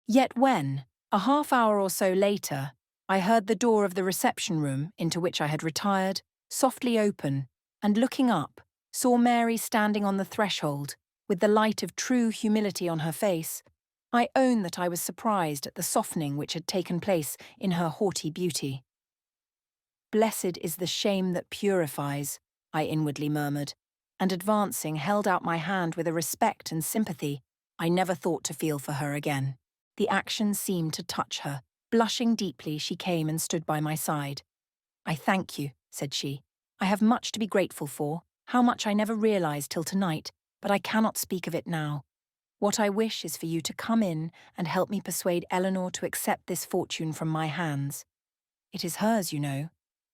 Yet when, a half-hour or so later, I heard the door of the reception room into which I had retired softly open, and looking up, saw Mary standing on the threshold, with the light of true humility on her face. I own that I was surprised at the softening which had taken place in her haughty beauty. "Blessed is the shame that purifies," I inwardly murmured, and advancing held out my hand with a respect and sympathy I never thought to feel for her again. The action seemed to touch her. Blushing deeply, she came and stood by my side. "I thank you," said she. "I have much to be grateful for, how much I never realized till tonight, but I cannot speak of it now. What I wish is for you to come in and help me persuade Eleanor to accept this fortune from my hands. It is hers, you know,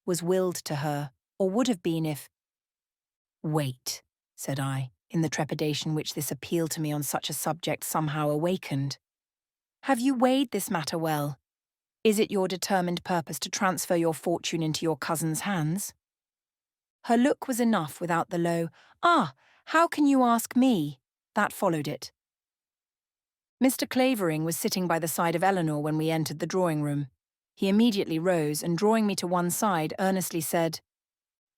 was willed to her, or would have been if—" "Wait," said I, in the trepidation which this appeal to me on such a subject somehow awakened. "Have you weighed this matter well? Is it your determined purpose to transfer your fortune into your cousin's hands?" Her look was enough without the low, "Ah, how can you ask me?" that followed it. Mr. Clavering was sitting by the side of Eleanor when we entered the drawing-room. He immediately rose and, drawing me to one side, earnestly said,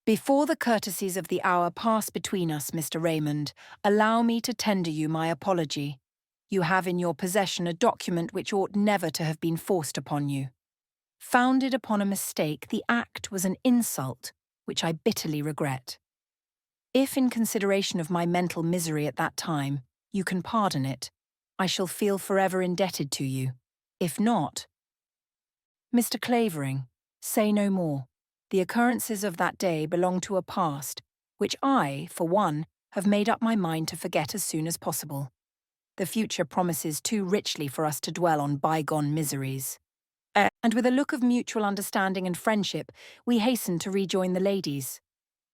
"Before the courtesies of the hour pass between us, Mr. Raymond, allow me to tender you my apology. You have in your possession a document which ought never to have been forced upon you. Founded upon a mistake, the act was an insult, which I bitterly regret. If, in consideration of my mental misery at that time, you can pardon it, I shall feel forever indebted to you. If not—" "Mr. Clavering, say no more. The occurrences of that day belong to a past, which I, for one, have made up my mind to forget as soon as possible. The future promises too richly for us to dwell on bygone miseries." And with a look of mutual understanding and friendship, we hastened to rejoin the ladies.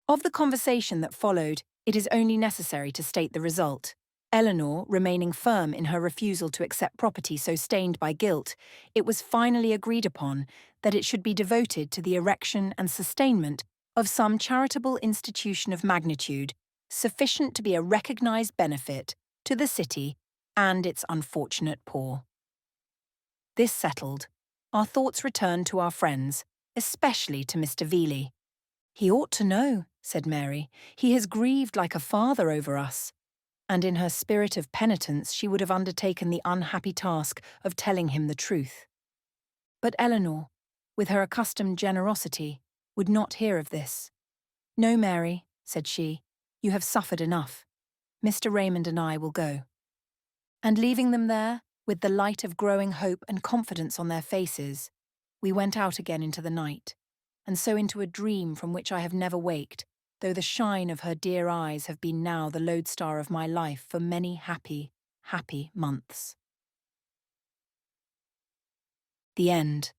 Of the conversation that followed, it is only necessary to state the result. Eleanor, remaining firm in her refusal to accept property so stained by guilt, it was finally agreed upon that it should be devoted to the erection and sustainment of some charitable institution of magnitude, sufficient to be a recognized benefit to the city and its unfortunate poor. This settled, our thoughts returned to our friends, especially to Mr. Veeley. "He ought to know," said Mary. "He has grieved like a father over us." And in her spirit of penitence she would have undertaken the unhappy task of telling him the truth. But Eleanor, with her accustomed generosity, would not hear of this. "No, Mary," said she, "you have suffered enough. Mr. Raymond and I will go." And leaving them there, with the light of growing hope and confidence on their faces, we went out again into the night, and so into a dream from which I have never waked, though the shine of her dear eyes have been now the lodestar of my life for many happy, happy months. The End.